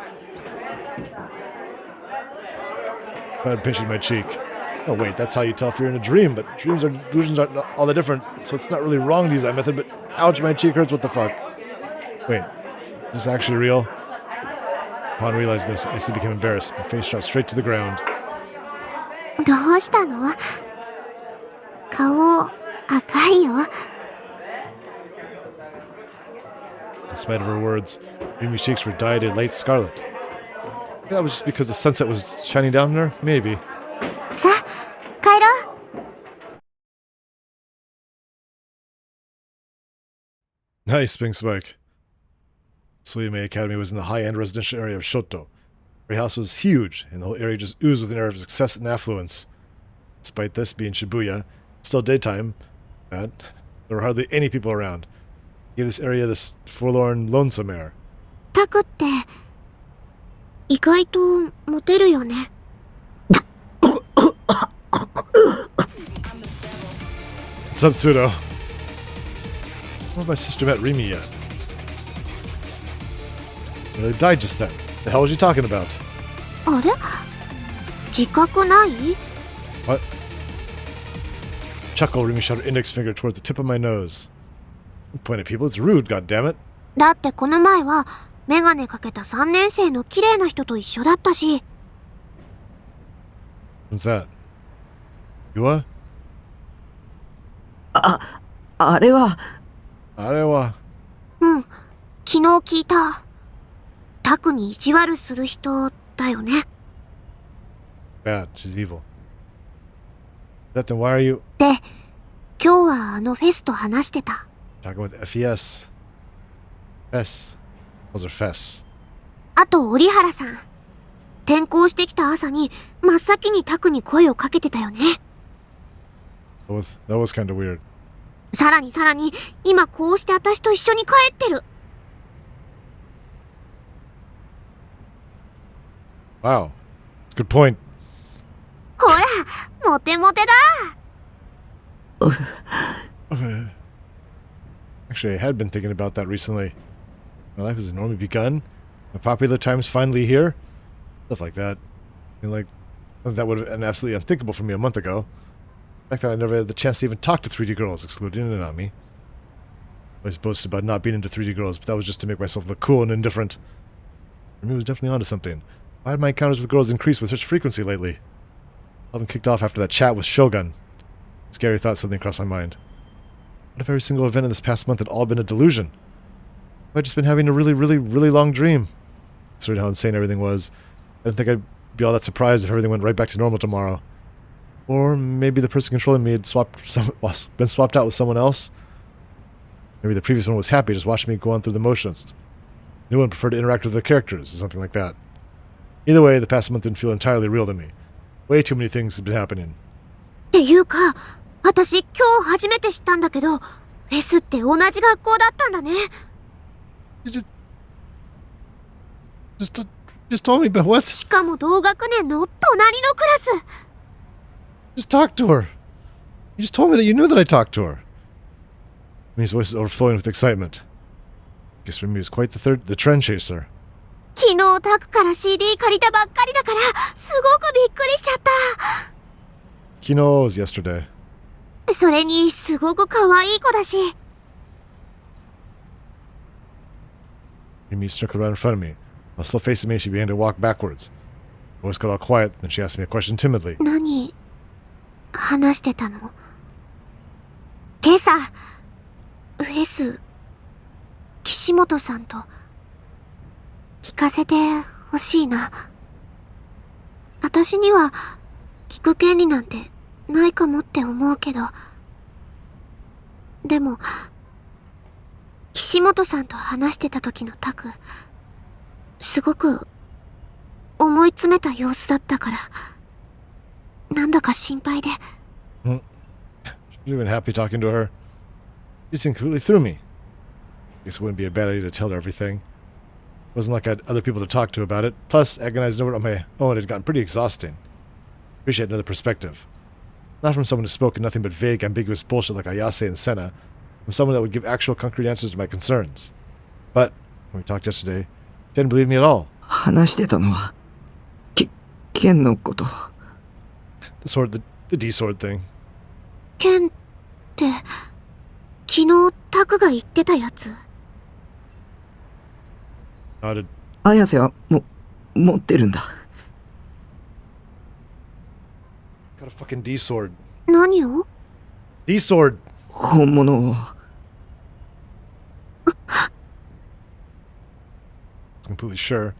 S1: I'm pinching my cheek. Oh wait, that's how you tell if you're in a dream, but delusions aren't all that different, so it's not really wrong to use that method, but ouch, my cheek hurts, what the fuck? Wait, is this actually real? Upon realizing this, I instantly became embarrassed. My face shot straight to the ground.
S4: どうしたの？顔赤いよ。
S1: In spite of her words, Remy's cheeks were dyed a light scarlet. Maybe that was just because the sunset was shining down on her? Maybe.
S4: さあ、帰ろう。
S1: Nice, Pink Spike. Suime Academy was in the high-end residential area of Shoto. Every house was huge, and the whole area just oozed with an air of success and affluence. Despite this being Shibuya, it's still daytime, but there were hardly any people around. It gave this area this forlorn, lonesome air.
S4: タクって意外とモテるよね。
S1: What's up, Tsudo? I wonder if my sister met Remy yet. Nearly died just then. The hell was you talking about?
S4: あれ？自覚ない？
S1: What? Chuckle, Remy shot her index finger toward the tip of my nose. Don't point at people, it's rude, goddammit.
S4: だってこの前はメガネかけた3年生の綺麗な人と一緒だったし。
S1: What's that? Yua?
S3: あれは。
S1: Arewa.
S4: うん、昨日聞いた。タクに意地悪する人だよね。
S1: Bad, she's evil. That then why are you
S4: で、今日はあのフェスと話してた。
S1: talking with FES? Fess. Those are Fess.
S4: あと折原さん。転校してきた朝に真っ先にタクに声をかけてたよね。
S1: That was kind of weird.
S4: さらに今こうして私と一緒に帰ってる。
S1: Wow. Good point.
S4: ほら、モテモテだ。
S1: Okay. Actually, I had been thinking about that recently. My life has normally begun. My popular time's finally here. Stuff like that. And like, that would have been absolutely unthinkable for me a month ago. The fact that I never had the chance to even talk to 3D girls, excluding Nanami. I always boasted about not being into 3D girls, but that was just to make myself look cool and indifferent. Remy was definitely onto something. Why had my encounters with girls increased with such frequency lately? I've been kicked off after that chat with Shogun. Scary thought suddenly crossed my mind. What if every single event in this past month had all been a delusion? I've just been having a really long dream. Considering how insane everything was, I didn't think I'd be all that surprised if everything went right back to normal tomorrow. Or maybe the person controlling me had been swapped out with someone else. Maybe the previous one was happy just watching me go on through the motions. The new one preferred to interact with the characters, or something like that. Either way, the past month didn't feel entirely real to me. Way too many things had been happening.
S4: っていうか、私今日初めて知ったんだけど、フェスって同じ学校だったんだね。
S1: Just told me, but what?
S4: しかも同学年の隣のクラス。
S1: Just talk to her. You just told me that you knew that I talked to her. Mi's voice is overflowing with excitement. Guess Remy was quite the trend chaser.
S4: 昨日タクから CD 借りたばっかりだから、すごくびっくりしちゃった。
S1: Kino was yesterday.
S4: それに、すごく可愛い子だし。
S1: Remy struck around in front of me. While still facing me, she began to walk backwards. Her voice got all quiet, then she asked me a question timidly.
S4: 何話してたの？今朝、フェス、岸本さんと、聞かせてほしいな。私には、聞く権利なんてないかもって思うけど。でも、岸本さんと話してた時のタク、すごく、思い詰めた様子だったから、なんだか心配で。
S1: You've been happy talking to her? You seemed completely through me. Guess it wouldn't be a bad idea to tell her everything. It wasn't like I had other people to talk to about it. Plus, agonizing over it on my own had gotten pretty exhausting. Appreciate another perspective. Not from someone who spoke in nothing but vague, ambiguous bullshit like Ayase and Senna. From someone that would give actual, concrete answers to my concerns. But, when we talked yesterday, she didn't believe me at all.
S3: 話してたのは、剣のこと。
S1: The D sword thing.
S4: 剣って、昨日タクが言ってたやつ。
S1: Nodded.
S3: 綾瀬は持ってるんだ。
S1: Got a fucking D sword.
S4: 何を？
S1: D sword!
S3: 本物を。
S1: I was completely sure.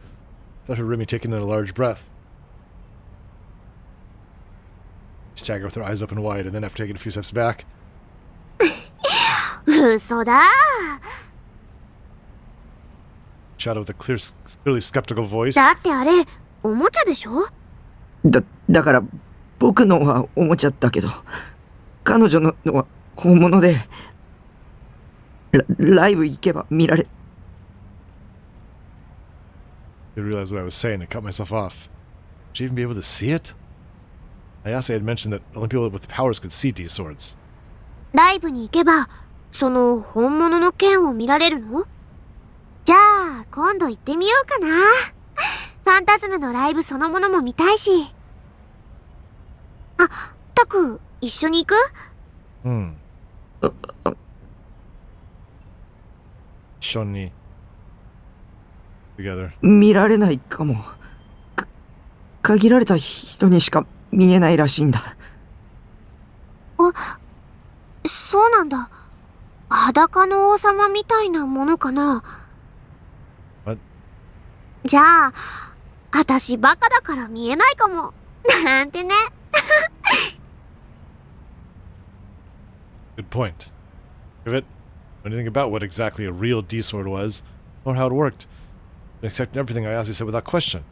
S1: Felt her Remy taking in a large breath. She staggered with her eyes open wide, and then after taking a few steps back,
S4: 嘘だ。
S1: shouted with a clearly skeptical voice.
S4: だってあれ、おもちゃでしょ？
S3: だから、僕のはおもちゃだけど、彼女のは本物で、ライブ行けば見られ。
S1: I realized what I was saying and cut myself off. Would she even be able to see it? Ayase had mentioned that only people with powers could see D swords.
S4: ライブに行けば、その本物の剣を見られるの？じゃあ、今度行ってみようかな。ファンタズムのライブそのものも見たいし。あ、タク、一緒に行く？
S1: 一緒に together.
S3: 見られないかも。限られた人にしか見えないらしいんだ。
S4: あ、そうなんだ。裸の王様みたいなものかな。
S1: What?
S4: じゃあ、私バカだから見えないかも。なんてね。
S1: Good point. Give it anything about what exactly a real D sword was, or how it worked. I accepted everything Ayase said without question.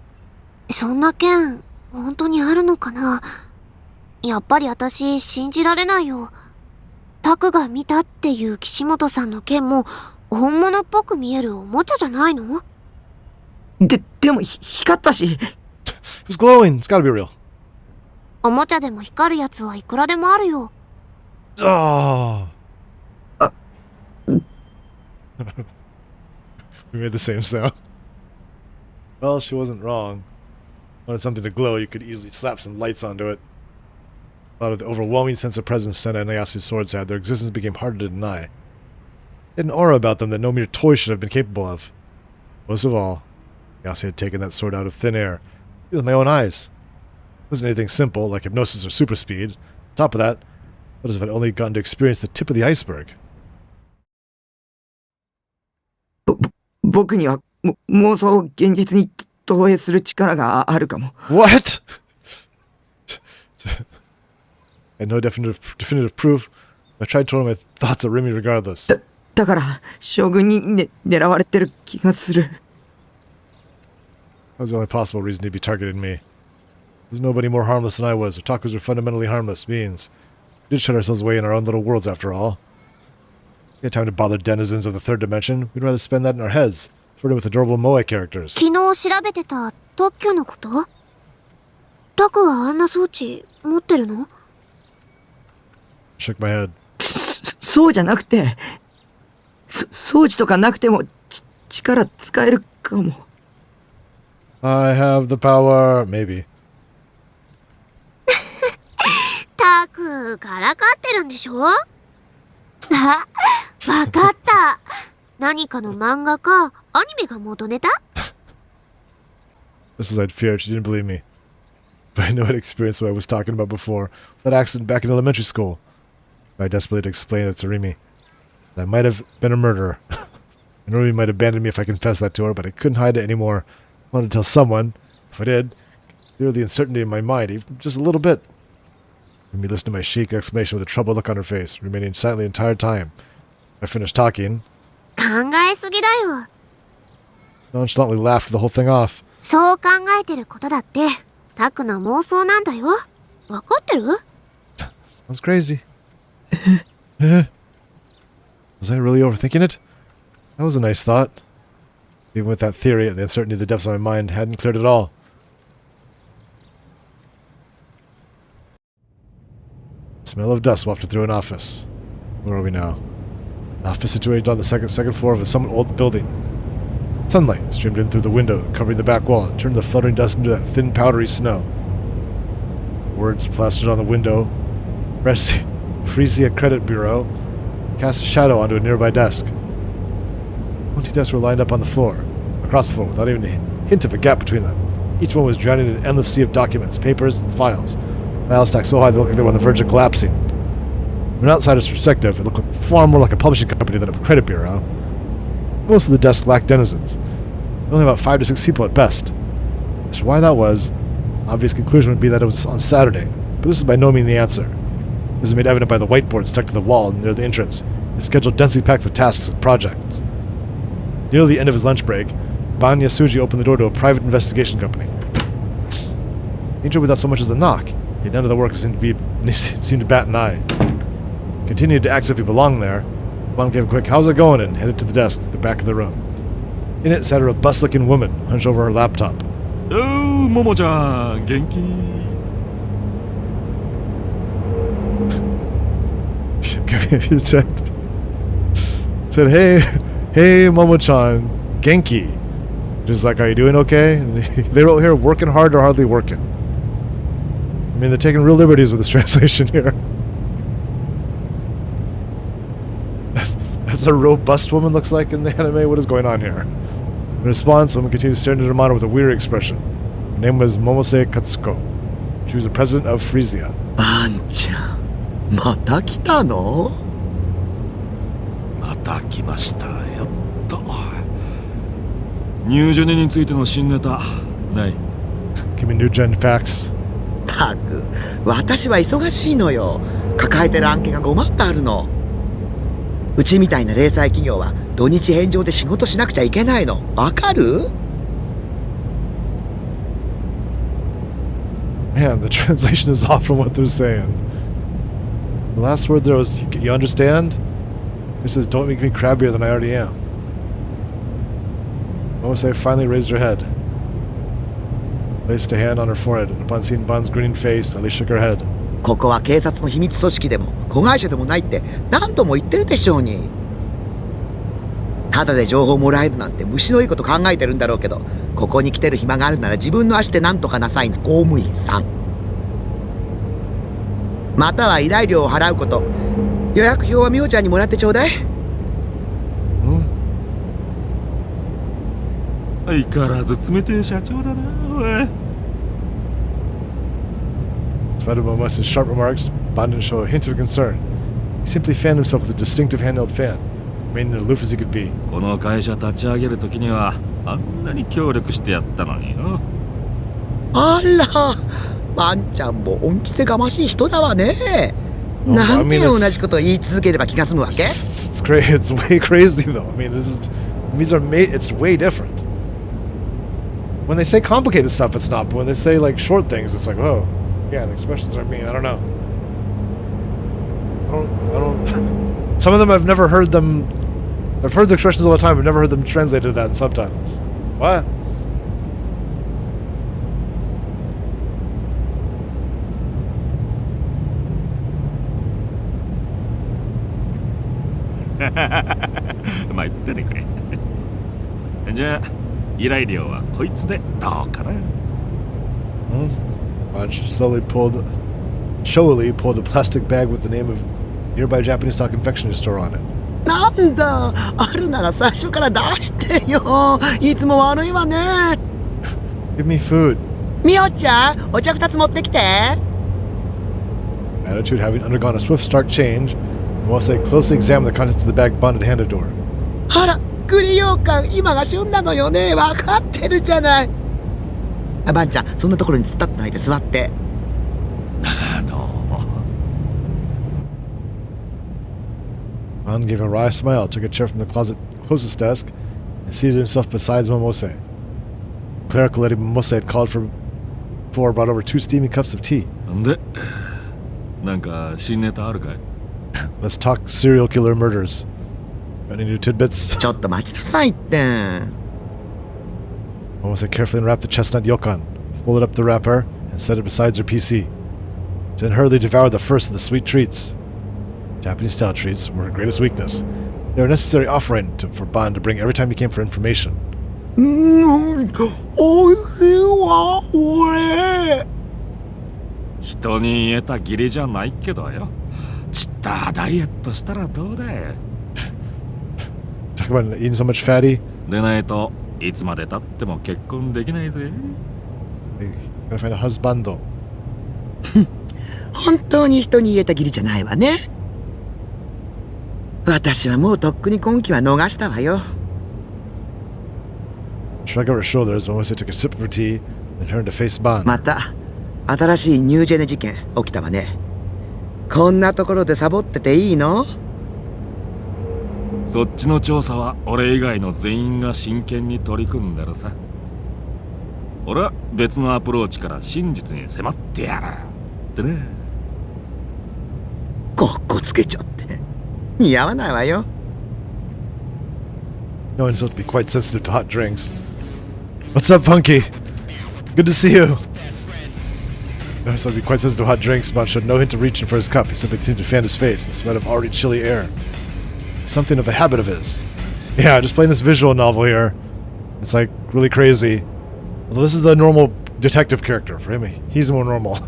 S4: そんな剣、本当にあるのかな？やっぱり私、信じられないよ。タクが見たっていう岸本さんの剣も、本物っぽく見えるおもちゃじゃないの？
S3: でも光ったし。
S1: It was glowing. It's gotta be real.
S4: おもちゃでも光るやつはいくらでもあるよ。
S1: Oh. We made the same sound. Well, she wasn't wrong. Wanted something to glow, you could easily slap some lights onto it. Thought of the overwhelming sense of presence Senna and Ayasu's swords had, their existence became harder to deny. They had an aura about them that no mere toy should have been capable of. Most of all, Ayase had taken that sword out of thin air, with my own eyes. It wasn't anything simple, like hypnosis or super speed. On top of that, what as if I'd only gotten to experience the tip of the iceberg.
S3: 僕には妄想を現実に投影する力があるかも。
S1: What? And no definitive proof. I tried telling my thoughts at Remy regardless.
S3: だから将軍に、狙われてる気がする。
S1: That was the only possible reason he'd be targeting me. There's nobody more harmless than I was. Otakus are fundamentally harmless beings. We did shut ourselves away in our own little worlds after all. We had time to bother denizens of the third dimension. We'd rather spend that in our heads, flirting with adorable moe characters.
S4: 昨日調べてた特許のこと？タクはあんな装置持ってるの？
S1: Shook my head.
S3: そうじゃなくて、装置とかなくても力使えるかも。
S1: I have the power. Maybe.
S4: タクからかってるんでしょ？あ、わかった。何かの漫画かアニメが元ネタ？
S1: Just as I'd feared, she didn't believe me. But I knew I'd experienced what I was talking about before. That accident back in elementary school. I desperately to explain it to Remy. I might have been a murderer. And Remy might abandon me if I confessed that to her, but I couldn't hide it anymore. I wanted to tell someone. If I did, clear the uncertainty in my mind, even just a little bit. Remy listened to my shriek exclamation with a troubled look on her face, remaining silent the entire time. I finished talking.
S4: 考えすぎだよ。
S1: Nonchalantly laughed the whole thing off.
S4: そう考えてることだって、タクの妄想なんだよ。わかってる？
S1: Sounds crazy. Was I really overthinking it? That was a nice thought. Even with that theory, the uncertainty of the depths of my mind hadn't cleared at all. Smell of dust wafted through an office. Where are we now? An office situated on the second floor of a somewhat old building. Sunlight streamed in through the window, covering the back wall, and turned the fluttering dust into that thin, powdery snow. Words plastered on the window. Frisia Credit Bureau cast a shadow onto a nearby desk. 20 desks were lined up on the floor, across the floor, without even a hint of a gap between them. Each one was drowning in an endless sea of documents, papers, and files. Files stacked so high they looked like they were on the verge of collapsing. From an outsider's perspective, it looked far more like a publishing company than a credit bureau. Most of the desks lacked denizens. Only about 5 to 6 people at best. As for why that was, the obvious conclusion would be that it was on Saturday, but this is by no means the answer. This is made evident by the whiteboard stuck to the wall near the entrance. It's scheduled densely packed with tasks and projects. Near the end of his lunch break, Ban Yasuji opened the door to a private investigation company. He entered without so much as a knock, yet none of the workers seemed to bat an eye. Continued to act as if he belonged there. Ban gave a quick "How's it going?" and headed to the desk at the back of the room. In it sat a robust-looking woman, hunched over her laptop.
S7: Oh, Momo-chan, genki?
S1: He said, hey, Momo-chan, genki. Just like, are you doing okay? And they wrote here, working hard or hardly working. I mean, they're taking real liberties with this translation here. That's a robust woman looks like in the anime. What is going on here? In response, the woman continued staring at her monitor with a weary expression. Her name was Momose Katsuko. She was the president of Frisia.
S3: あんちゃん、また来たの？
S7: また来ましたよっと。ニュージェネについての新ネタない？
S1: Give me new gen facts.
S3: たく、私は忙しいのよ。抱えてる案件がごまってあるの。うちみたいな零細企業は土日返上で仕事しなくちゃいけないの。わかる？
S1: Man, the translation is off from what they're saying. The last word there was, you understand? It says, don't make me crabbier than I already am. Momose finally raised her head, placed a hand on her forehead, and upon seeing Ban's grinning face, Ellie shook her head.
S3: ここは警察の秘密組織でも子会社でもないって何度も言ってるでしょうに。ただで情報もらえるなんて虫のいいこと考えてるんだろうけど、ここに来てる暇があるなら自分の足で何とかなさいな公務員さん。または依頼料を払うこと。予約表はみおちゃんにもらってちょうだい。
S7: 相変わらず冷てえ社長だな、おい。
S1: In spite of Momose's sharp remarks, Ban didn't show a hint of concern. He simply fanned himself with a distinctive handheld fan, remaining aloof as he could be.
S7: この会社立ち上げるときにはあんなに協力してやったのによ。
S3: あら、ワンちゃんも恩着せがましい人だわね。なんで同じことを言い続ければ気が済むわけ？
S1: It's crazy. It's way crazy though. I mean, it's way different. When they say complicated stuff, it's not. But when they say like short things, it's like, oh, yeah, the expressions are mean. I don't know. I don't. Some of them I've never heard them. I've heard the expressions all the time. I've never heard them translated to that in subtitles. What?
S7: まあ言っててくれ。じゃあ依頼料はこいつでどうかな。
S1: Bunch showily pulled a plastic bag with the name of nearby Japanese style confectionery store on it.
S3: なんだ、あるなら最初から出してよ。いつも悪いわね。
S1: Give me food.
S3: みおちゃん、お茶2つ持ってきて。
S1: Attitude having undergone a swift start change, Mose closely examined the contents of the bag bonded hand a door.
S3: あら、栗羊羹、今が旬なのよね。わかってるじゃない。あ、ばんちゃん、そんなところに突っ立ってないで座って。
S7: どうも。
S1: An gave a wry smile, took a chair from the closet closest desk, and seated himself beside Momose. The clerical lady Momose had called for brought over 2 steaming cups of tea.
S7: で、なんか新ネタあるかい？
S1: Let's talk serial killer murders. Any new tidbits?
S3: ちょっと待ちなさいって。
S1: Momose carefully unwrapped the chestnut yokan, folded up the wrapper, and set it beside her PC. Then hurriedly devoured the first of the sweet treats. Japanese-style treats were her greatest weakness. They were a necessary offering for Ban to bring every time he came for information.
S3: おいしいわ、これ。
S7: 人に言えた義理じゃないけどよ。ちったダイエットしたらどうだい？
S1: Talk about eating so much fatty.
S7: でないといつまで経っても結婚できないぜ。
S1: Gotta find a husbando.
S3: 本当に人に言えた義理じゃないわね。私はもうとっくに今期は逃したわよ。
S1: Shrugged over her shoulders, Momose took a sip of her tea, then turned to face Ban.
S3: また新しいニュージェネ事件起きたわね。こんなところでサボってていいの？
S7: そっちの調査は俺以外の全員が真剣に取り組んでるさ。俺は別のアプローチから真実に迫ってやるってね。
S3: かっこつけちゃって似合わないわよ。
S1: No one's supposed to be quite sensitive to hot drinks. What's up, Punky? Good to see you. No one's supposed to be quite sensitive to hot drinks. Ban showed no hint of reaching for his cup. He simply continued to fan his face, the smell of already chilly air. Something of a habit of his. Yeah, just playing this visual novel here. It's like really crazy. Although this is the normal detective character for him. He's more normal.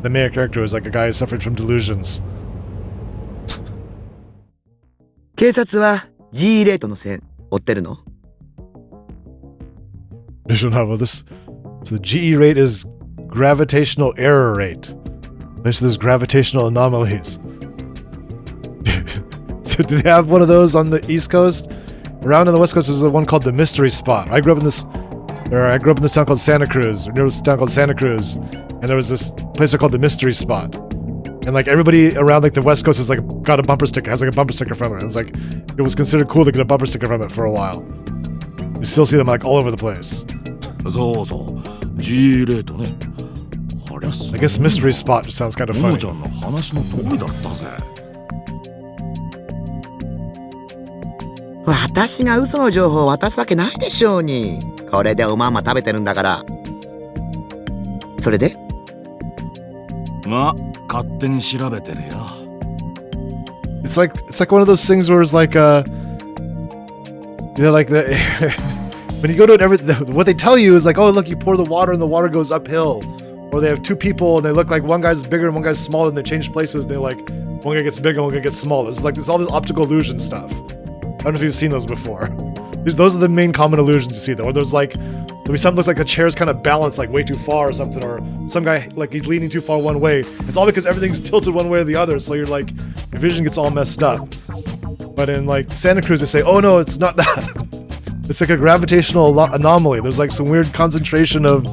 S1: The main character is like a guy suffering from delusions.
S3: 警察は G レートの線追ってるの？
S1: Visual novel. So the GE rate is gravitational error rate. There's gravitational anomalies. So do they have one of those on the East Coast? Around on the West Coast is the one called the Mystery Spot. I grew up in this town called Santa Cruz, or near this town called Santa Cruz, and there was this place called the Mystery Spot. And like everybody around like the West Coast is like got a bumper sticker, has like a bumper sticker from it. And it's like it was considered cool to get a bumper sticker from it for a while. You still see them like all over the place.
S7: そうそう、G レートね。ありゃす。
S1: I guess Mystery Spot just sounds kind of
S7: も
S1: funny.
S7: もちゃんの話の通りだったぜ。
S3: 私が嘘の情報を渡すわけないでしょうに。これでおまんま食べてるんだから。それで？
S7: まあ、勝手に調べてるよ。
S1: It's like one of those things where it's like like the when you go to what they tell you is like, oh look, you pour the water and the water goes uphill, or they have 2 people and they look like one guy's bigger and one guy's smaller and they change places and they like one guy gets bigger and one guy gets smaller. It's like there's all this optical illusion stuff. I don't know if you've seen those before. Those are the main common illusions you see though. Or there's like there'll be something looks like the chair's kind of balanced like way too far or something, or some guy like he's leaning too far one way. It's all because everything's tilted one way or the other, so you're like your vision gets all messed up. But in like Santa Cruz they say, oh no, it's not that. It's like a gravitational anomaly. There's like some weird concentration of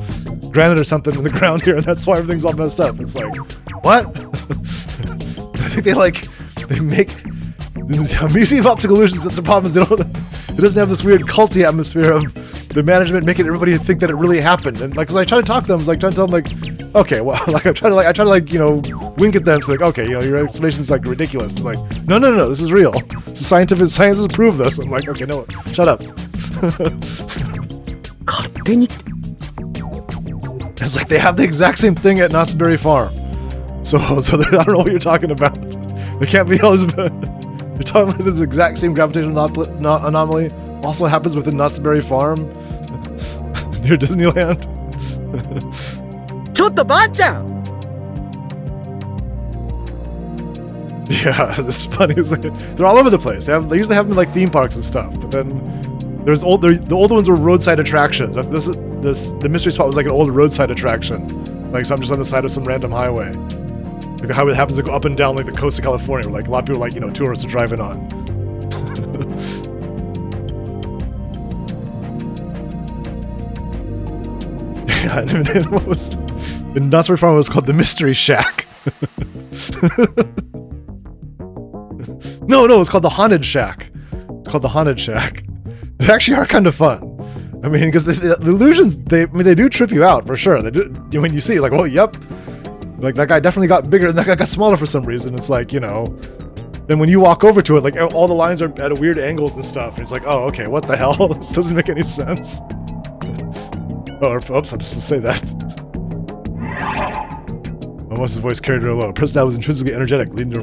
S1: granite or something in the ground here, and that's why everything's all messed up. It's like, what? I think they make the Museum of Optical Illusions. That's the problem, is it doesn't have this weird culty atmosphere of the management making everybody think that it really happened. And like, 'cause I try to talk to them, I was like trying to tell them like, okay, well, like I try to wink at them. So like, okay, your explanation's like ridiculous. They're like, no, this is real. Science has proved this. I'm like, okay, no, shut up. It's like they have the exact same thing at Knott's Berry Farm. So I don't know what you're talking about. There can't be all this. You're talking about the exact same gravitational anomaly also happens within Knott's Berry Farm near Disneyland.
S3: ちょっとばあちゃん
S1: Yeah, it's funny. It's like, they're all over the place. They usually have them in like theme parks and stuff, but then the older ones were roadside attractions. The mystery spot was like an old roadside attraction, like some just on the side of some random highway. Like the highway that happens to go up and down like the coast of California, where like a lot of people like tourists are driving on. Yeah, and what was in Knott's Berry Farm, it was called the Mystery Shack. No, it's called the Haunted Shack. It's called the Haunted Shack. They actually are kind of fun. I mean, because the illusions, they do trip you out for sure. They do, when you see it, like, well, yep, like that guy definitely got bigger and that guy got smaller for some reason. It's like, then when you walk over to it, like all the lines are at weird angles and stuff. And it's like, oh, okay, what the hell? This doesn't make any sense. Oops, I'm supposed to say that. Almost his voice carried her low. Her personality was intrinsically energetic, lending her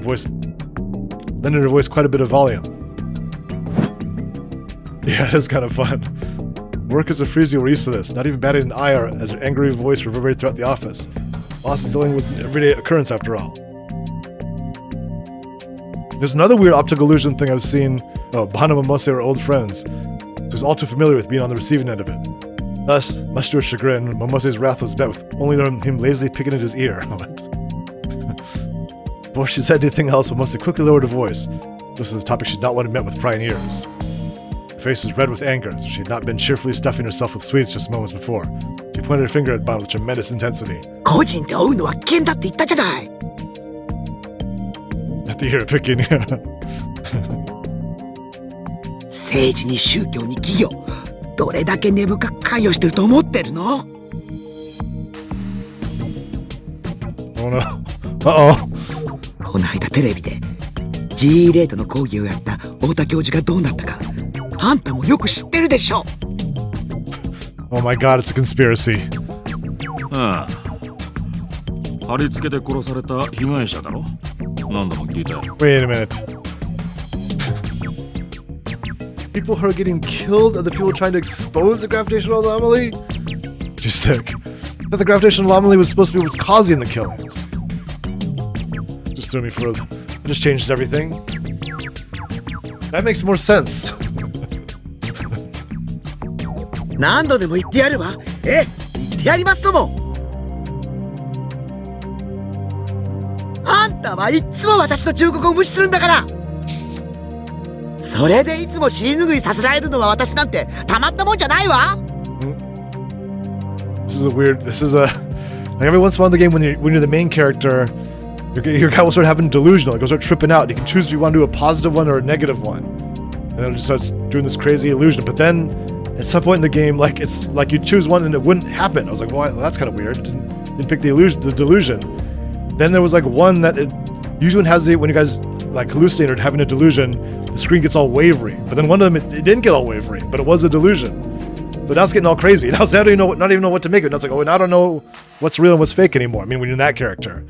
S1: voice quite a bit of volume. Yeah, it is kind of fun. Workers of Freezio were used to this, not even batting an eye as her angry voice reverberated throughout the office. Losses dealing was an everyday occurrence after all. There's another weird optical illusion thing I've seen. Oh, Bana and Momose were old friends. She was all too familiar with being on the receiving end of it. Thus, much to her chagrin, Momose's wrath was met with only him lazily picking at his ear. Before she said anything else, Momose quickly lowered her voice. This was a topic she'd not wanted met with prying ears. Her face was red with anger, as she had not been cheerfully stuffing herself with sweets just moments before. She pointed her finger at Bana with tremendous intensity.
S3: 個人で追うのは危険だって言ったじゃない
S1: At the ear picking, yeah.
S3: 政治に宗教に企業どれだけ根深く関与してると思ってるの
S1: Oh no. Uh-oh.
S3: この間テレビで G レートの講義をやった太田教授がどうなったかあんたもよく知ってるでしょ
S1: Oh my god, it's a conspiracy.
S7: ああ。貼り付けて殺された被害者だろ。何度も聞いたよ。
S1: Wait a minute. People who are getting killed are the people trying to expose the gravitational anomaly? Just sick. But the gravitational anomaly was supposed to be what's causing the killings. Just threw me for just changed everything. That makes more sense.
S3: 何度でも言ってやるわ言ってやりますともあんたはいっつも私の忠告を無視するんだからそれでいつも尻拭いさせられるのは私なんてたまったもんじゃないわ
S1: This is a like every once in a while in the game when you're the main character, your guy will start having delusional, like he'll start tripping out. You can choose if you want to do a positive one or a negative one. And then it just starts doing this crazy illusion. But then at some point in the game, like it's like you choose one and it wouldn't happen. I was like, well, that's kind of weird. Didn't pick the delusion. Then there was like one that usually has when you guys like hallucinate or having a delusion, the screen gets all wavery. But then one of them it didn't get all wavery, but it was a delusion. So now it's getting all crazy. Now I don't even know what to make of it. Now it's like, oh, now I don't know what's real and what's fake anymore. I mean, when you're in that character.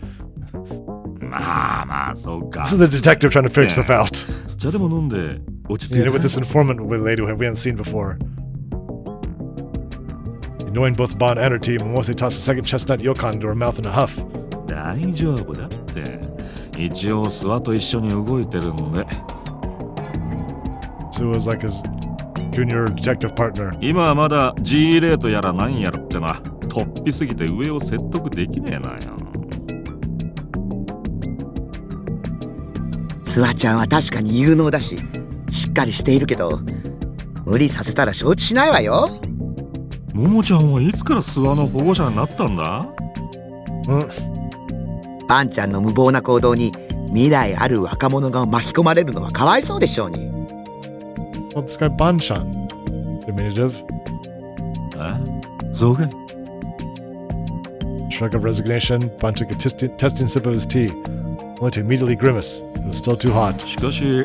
S7: まあそうか。
S1: This is the detective trying to figure stuff out.
S7: じゃあでも飲んで落ち着い
S1: With
S7: て。
S1: this informant lady who we haven't seen before. Knowing both Bond and her team, Momose tossed a second chestnut yokan into her mouth in a huff.
S7: 大丈夫だって。一応諏訪と一緒に動いてるんで。
S1: So it was like his junior detective partner.
S7: 今はまだ G レートやら何やらってのは突飛すぎて上を説得できねえなよ。
S3: スワちゃんは確かに有能だししっかりしているけど無理させたら承知しないわよ。
S7: ももちゃんはいつから諏訪の保護者になったんだ？
S3: バンちゃんの無謀な行動に未来ある若者が巻き込まれるのはかわいそうでしょうに。
S1: Well, this guy Banshan. Diminutive.
S7: そうかい。
S1: Shrug of resignation, Ban took a testing sip of his tea, only to immediately grimace. It was still too hot.
S7: しかし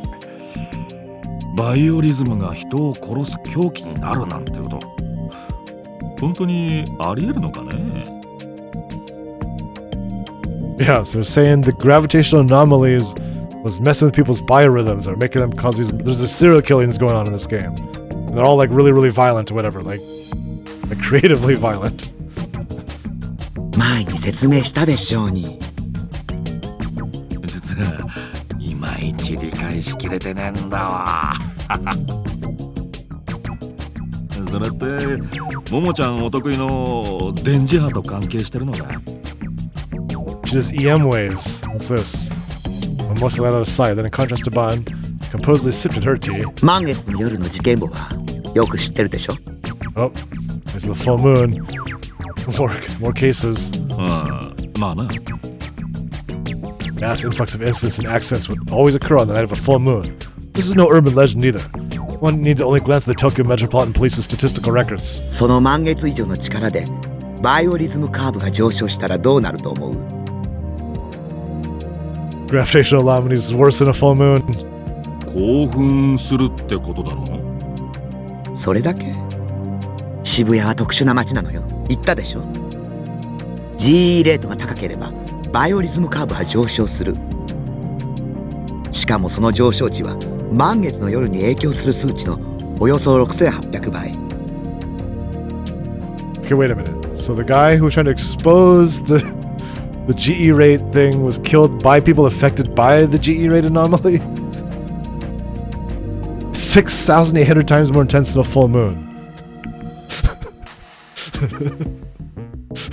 S7: バイオリズムが人を殺す凶器になるなんてこと本当にありえるのかね？
S1: Yeah, so saying the gravitational anomalies was messing with people's biorhythms or making them cause these. There's a serial killings going on in this game. And they're all like really, really violent or whatever, like creatively violent.
S3: 前に説明したでしょうに。
S7: 実はいまいち理解しきれてねえんだわ。それってももちゃんお得意の電磁波と関係してるのか？
S1: She does EM waves. What's this? When mostly let out of sight, then in contrast to Ban, composedly sipped at her tea.
S3: 満月の夜の事件簿はよく知ってるでしょ。
S1: Oh, there's the full moon. More cases.
S7: まあな。
S1: Mass influx of incidents and accidents would always occur on the night of a full moon. This is no urban legend either. One need to only glance at the Tokyo Metropolitan Police's statistical records.
S3: その満月以上の力でバイオリズムカーブが上昇したらどうなると思う？
S1: Gravitational anomalies is worse than a full moon.
S7: 興奮するってことだろう？
S3: それだけ？渋谷は特殊な街なのよ。言ったでしょ。 GE レートが高ければバイオリズムカーブは上昇する。しかもその上昇値は満月の夜に影響する数値のおよそ6800倍。
S1: Okay, wait a minute. So the guy who was trying to expose the GE rate thing was killed by people affected by the GE rate anomaly? 6,800 times more intense than a full moon.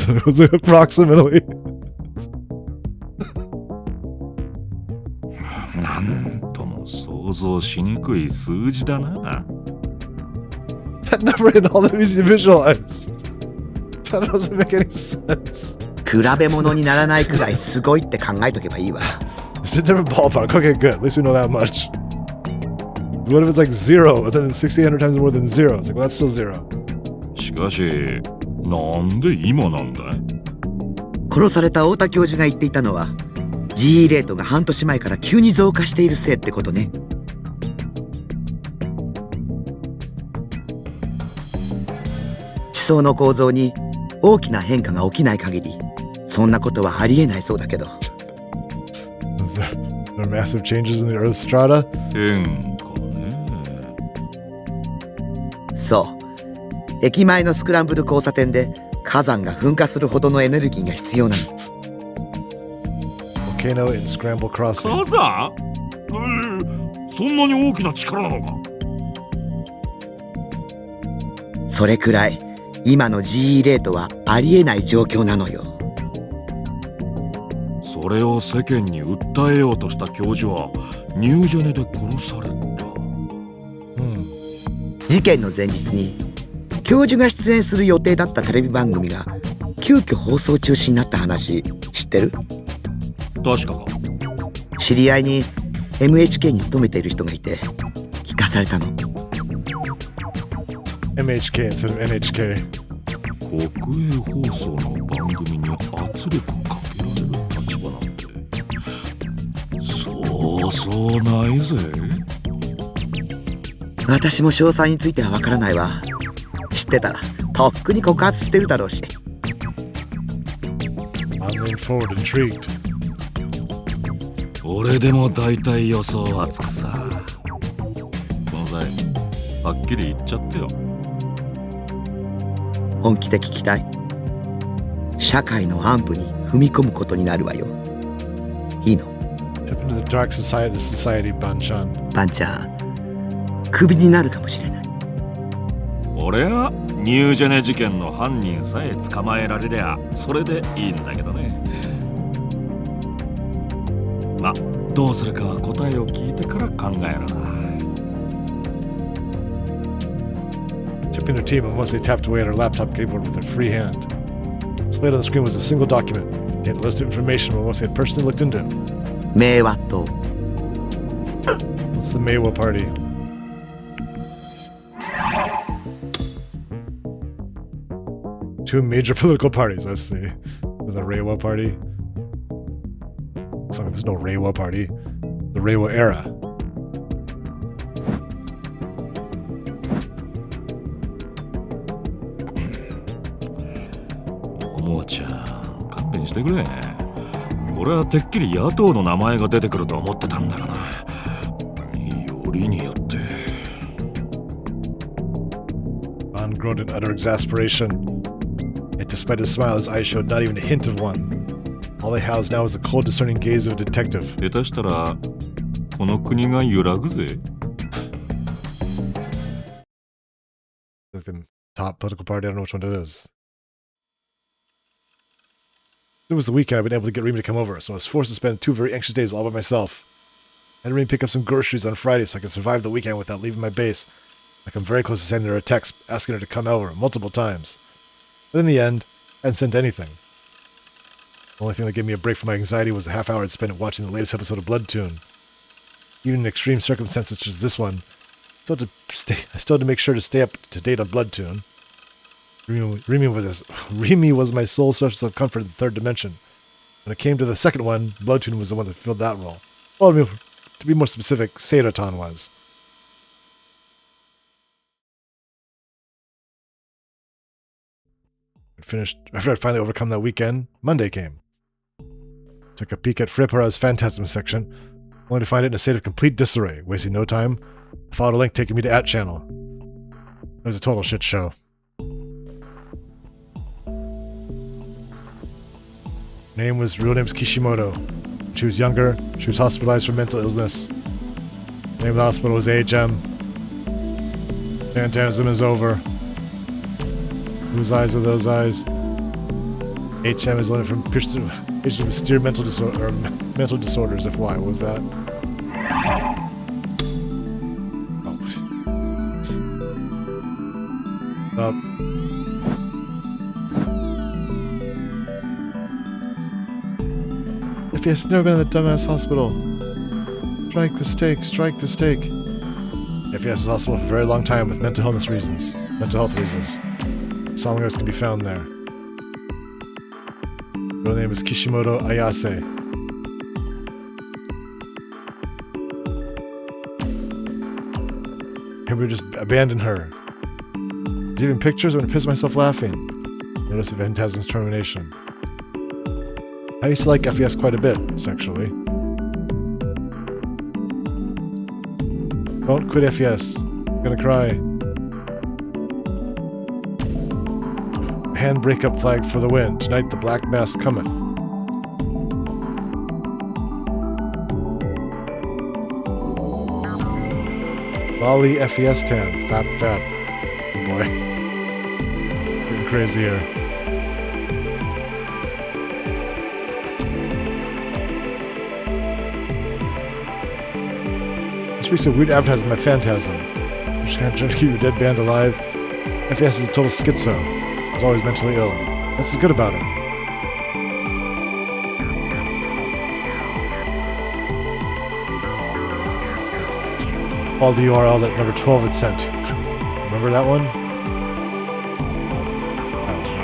S1: It was approximately.
S7: なんとも想像しにくい数字だな。
S1: That number in all that easy to visualize. That doesn't make any sense.
S3: 比べ物にならないくらいすごいって考えとけばいいわ。
S1: It's a different ballpark. Okay, good. At least we know that much. What if it's like zero, and then 6,800 times more than zero? It's like, well, that's still zero.
S7: しかしなんで今なんだい？
S3: 殺された太田教授が言っていたのは GE レートが半年前から急に増加しているせいってことね。地層の構造に大きな変化が起きない限りそんなことはありえないそうだけど。
S1: Is there massive changes in the Earth strata?
S7: 変化ね。
S3: そう駅前のスクランブル交差点で火山が噴火するほどのエネルギーが必要なの。
S1: Volcano in Scramble Crossing.
S7: 火山？そんなに大きな力なのか？
S3: それくらい今の GE レートはありえない状況なのよ。
S7: それを世間に訴えようとした教授はニュージェネで殺された。
S3: 事件の前日に教授が出演する予定だったテレビ番組が急遽放送中止になった話知ってる？
S7: 確かか。
S3: 知り合いに MHK に勤めている人がいて聞かされたの。
S1: MHK instead of NHK.
S7: 国営放送の番組に圧力かけられる立場なんてそうそうないぜ。
S3: 私も詳細についてはわからないわ。知ってたらとっくに告発してるだろうし。
S1: I'm leaning forward, intrigued.
S7: 俺でも大体予想はつくさ。この際はっきり言っちゃってよ。
S3: 本気で聞きたい？社会の暗部に踏み込むことになるわよ。いいの？
S1: Tip into the dark society, Banshan.
S3: バンちゃん、クビになるかもしれない。
S7: 俺はニュージェネ事件の犯人さえ捕まえられりゃそれでいいんだけどね。ま、どうするかは答えを聞いてから考えるな。
S1: to pin her team and once they tapped away at her laptop keyboard with a free hand. Displayed on the screen was a single document. It contained a list of information once they had personally looked into.
S3: 明和党
S1: It's the Meiwa Party. Two major political parties, let's see. The Reiwa Party. It's like there's no Reiwa Party. The Reiwa era.
S7: ももちゃん、勘弁してくれ。俺はてっきり野党の名前が出てくると思ってたんだがな。よりによって。
S1: An groaned in utter exasperation. Yet despite his smile, his eyes showed not even a hint of one. All they housed now was the cold, discerning gaze of a detective.
S7: 下手したら、この国が揺らぐぜ。
S1: Like the top political party, I don't know which one it is. It was the weekend I've been able to get Remy to come over, so I was forced to spend 2 very anxious days all by myself. I had Remy pick up some groceries on Friday so I could survive the weekend without leaving my base. Like I'm very close to sending her a text asking her to come over multiple times. But in the end, I hadn't sent anything. The only thing that gave me a break from my anxiety was the half hour I'd spent watching the latest episode of Blood Tune. Even in extreme circumstances such as this one, I still had to make sure to stay up to date on Blood Tune. Remy was my sole source of comfort in the third dimension. When it came to the second one, Blood Tune was the one that filled that role. Well, to be more specific, Seiratan was. After I'd finally overcome that weekend, Monday came. Took a peek at Fripara's Phantasm section, only to find it in a state of complete disarray. Wasting no time, I followed a link taking me to @channel. It was a total shit show. Real name was Kishimoto. When she was younger, she was hospitalized for mental illness. The name of the hospital was AHM. Phantasm is over. Whose eyes are those eyes? HM is only from severe mental disorder or mental disorders. FY, what was that? Oh. If he's never been in the dumbass hospital. Strike the stake, strike the stake. FES was hospital for a very long time with mental health reasons. Songers can be found there. Real name is Kishimoto Ayase. And we just abandoned her. There's even pictures when I pissed myself laughing. Notice of Phantasm's termination. I used to like FES quite a bit, sexually. Don't quit FES. I'm gonna cry. Hand breakup flag for the win. Tonight the black mass cometh. Bali FES Tan. Fap fap. Oh boy. Getting crazy here. This week's a weird advertising by Phantasm. I'm just kind of trying to keep your dead band alive. FES is a total schizo. He's always mentally ill. That's what's good about him. All the URL that number 12 had sent. Remember that one?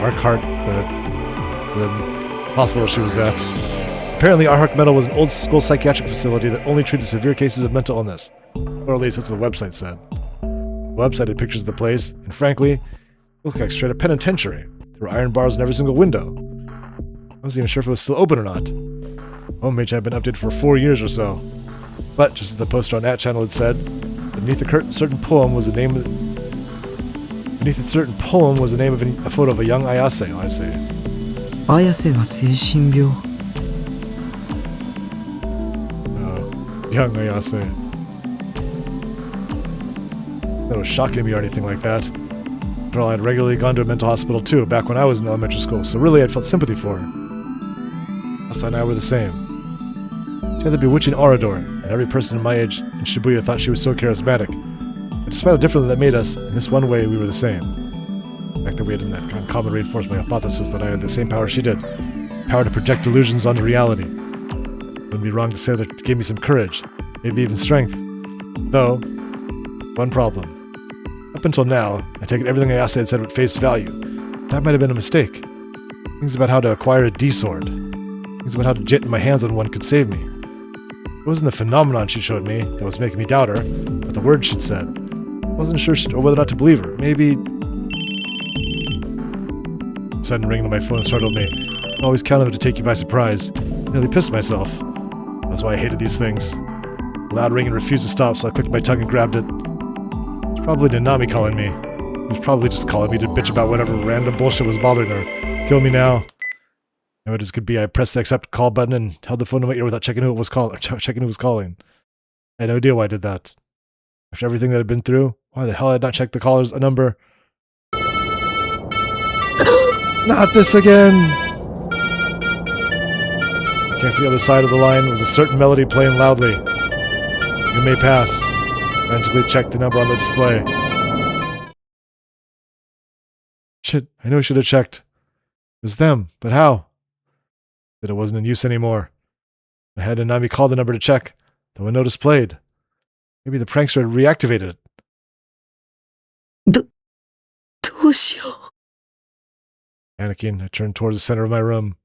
S1: Arkart, the hospital she was at. Apparently, Arhark Metal was an old school psychiatric facility that only treated severe cases of mental illness. Or at least that's what the website said. The website had pictures of the place, and frankly, it looked like straight up penitentiary. There were iron bars in every single window. I wasn't even sure if it was still open or not. Homepage had been updated for 4 years or so. But, just as the poster on that channel had said, beneath a certain poem was the name of a photo of a young Ayase. Oh, I see.
S8: 綾瀬が精神病
S1: Young Ayase. That was shocking to me or anything like that. After all, I'd regularly gone to a mental hospital too, back when I was in elementary school, so really I'd felt sympathy for her. Asa and I were the same. She had the bewitching Orador, and every person in my age in Shibuya thought she was so charismatic. despite how differently that made us, in this one way we were the same. The fact that we had that kind of common reinforced my hypothesis that I had the same power she did. Power to project delusions onto reality. It wouldn't be wrong to say that it gave me some courage, maybe even strength. Though, one problem. Up until now, I taken everything Ayase had said at face value. That might have been a mistake. Things about how to acquire a D-sword. Things about how to get my hands on one could save me. It wasn't the phenomenon she showed me that was making me doubt her, but the words she'd said. I wasn't sure whether or not to believe her. Maybe... A sudden ringing on my phone startled me. I always counted them to take you by surprise. I nearly pissed myself. That's why I hated these things. The loud ringing refused to stop, so I clicked my tongue and grabbed it. It's probably Nanami calling me. He was probably just calling me to bitch about whatever random bullshit was bothering her. Kill me now. You know what it could be? I pressed the accept call button and held the phone to my ear without checking who it was checking who was calling. I had no idea why I did that. After everything that I'd been through, why the hell had I not checked the caller's number? Not this again! I came from the other side of the line was a certain melody playing loudly. You may pass. Frantically checked the number on the display. Shit, I knew I should have checked. It was them, but how? That it wasn't in use anymore. I had Nanami call the number to check, though a notice played. Maybe the prankster had reactivated it.
S8: どうしよう。
S1: Panicking, I turned towards the center of my room.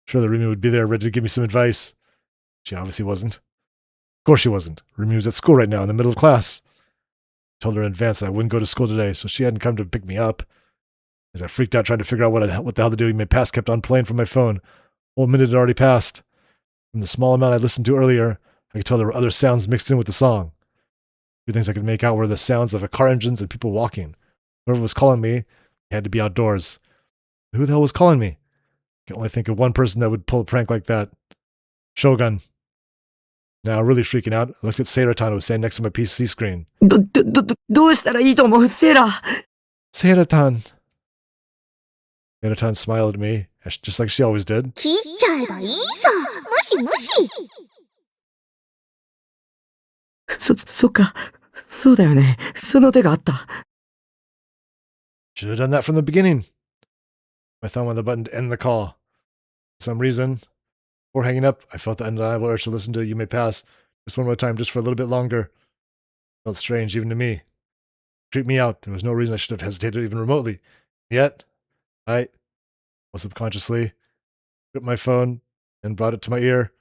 S1: Sure that Rumi would be there ready to give me some advice. She obviously wasn't. Of course she wasn't. Rumi was at school right now in the middle of class. I told her in advance that I wouldn't go to school today, so she hadn't come to pick me up. As I freaked out trying to figure out what the hell to do, my past kept on playing from my phone. A whole minute had already passed. From the small amount I listened to earlier, I could tell there were other sounds mixed in with the song. A few things I could make out were the sounds of car engines and people walking. Whoever was calling me, he had to be outdoors. Who the hell was calling me? I can only think of one person that would pull a prank like that. Shogun. Now, really freaking out, I looked at Seira-tan who was standing next to my PC screen.
S8: どうしたらいいと思うセーラ
S1: Seira-tan. Seira-tan smiled at me, just like she always did.
S4: 切っちゃえばいいさ。無視無視。
S8: そっか。そうだよね。その手があった。
S1: Should have done that from the beginning. My thumb on the button to end the call. For some reason, before hanging up, I felt the undeniable urge to listen to You May Pass just one more time, just for a little bit longer. It felt strange, even to me. It creeped me out. There was no reason I should have hesitated even remotely. Yet, I, well, subconsciously, gripped my phone and brought it to my ear.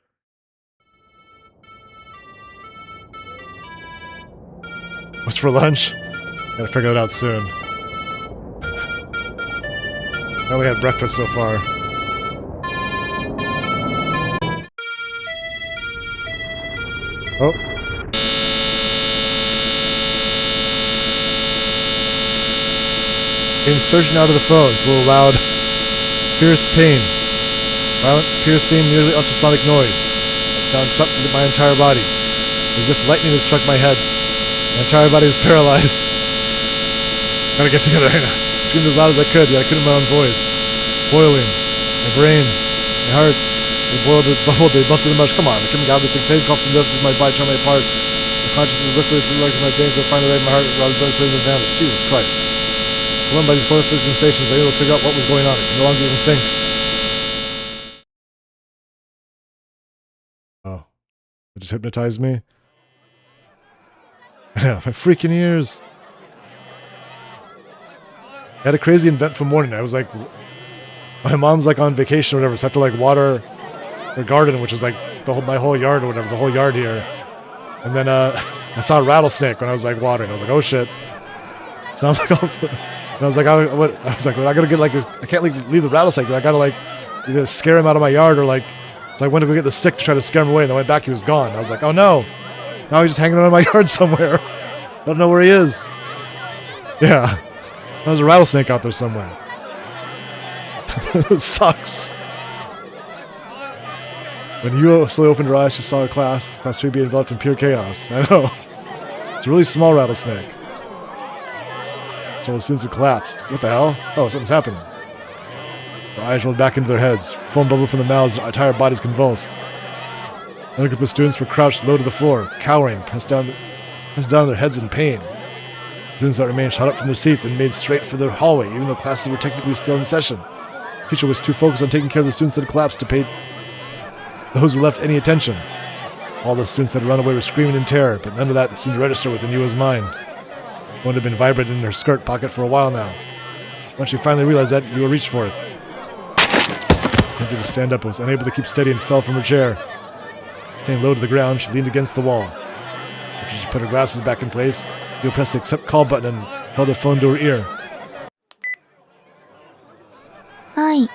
S1: What's for lunch? Gotta figure that out soon. I only had breakfast so far. Oh. Came surging out of the phone. It's a little loud. Fierce pain. Violent, piercing, nearly ultrasonic noise. That sound shot through my entire body. As if lightning had struck my head. My entire body was paralyzed. Gotta get together right now. I screamed as loud as I could, yet I couldn't hear my own voice. Boiling. My brain. My heart. They boiled, they melted in much. Come on, I couldn't get out of this pain call from my body trying me apart. My consciousness lifted, like my veins, but finally right in my heart, rather than spreading the vanished. Jesus Christ. Run by these horrific sensations, I was able to figure out what was going on. I could no longer even think. Oh. It just hypnotized me? Yeah, my freaking ears. I had a crazy eventful morning. I was like, my mom's like on vacation or whatever, so I have to like water her garden, which is like my whole yard or whatever, the whole yard here. And then I saw a rattlesnake when I was like watering. I was like, oh shit. So I'm like, oh, and I was like, I gotta get like, I can't leave the rattlesnake. I gotta like either scare him out of my yard or like, so I went to go get the stick to try to scare him away, and then I went back, he was gone. I was like, oh no. Now he's just hanging around my yard somewhere. I don't know where he is. Yeah. So there's a rattlesnake out there somewhere. It sucks. When you slowly opened your eyes, she saw her class 3 be enveloped in pure chaos. I know. It's a really small rattlesnake. So as soon as it collapsed, what the hell? Oh, something's happening. Their eyes rolled back into their heads. Foam bubbled from the mouths, their entire bodies convulsed. Another group of students were crouched low to the floor, cowering, pressed down on their heads in pain. Students that remained shot up from their seats and made straight for the hallway, even though classes were technically still in session. The teacher was too focused on taking care of the students that had collapsed to pay those who left any attention. All the students that had run away were screaming in terror, but none of that seemed to register within Yua's mind. One had been vibrating in her skirt pocket for a while now. Once she finally realized that, Yua reached for it. Attempted to stand up, but was unable to keep steady and fell from her chair. Staying low to the ground, she leaned against the wall. After she put her glasses back in place, Yua pressed the accept call button and held her phone to her ear.
S4: はい。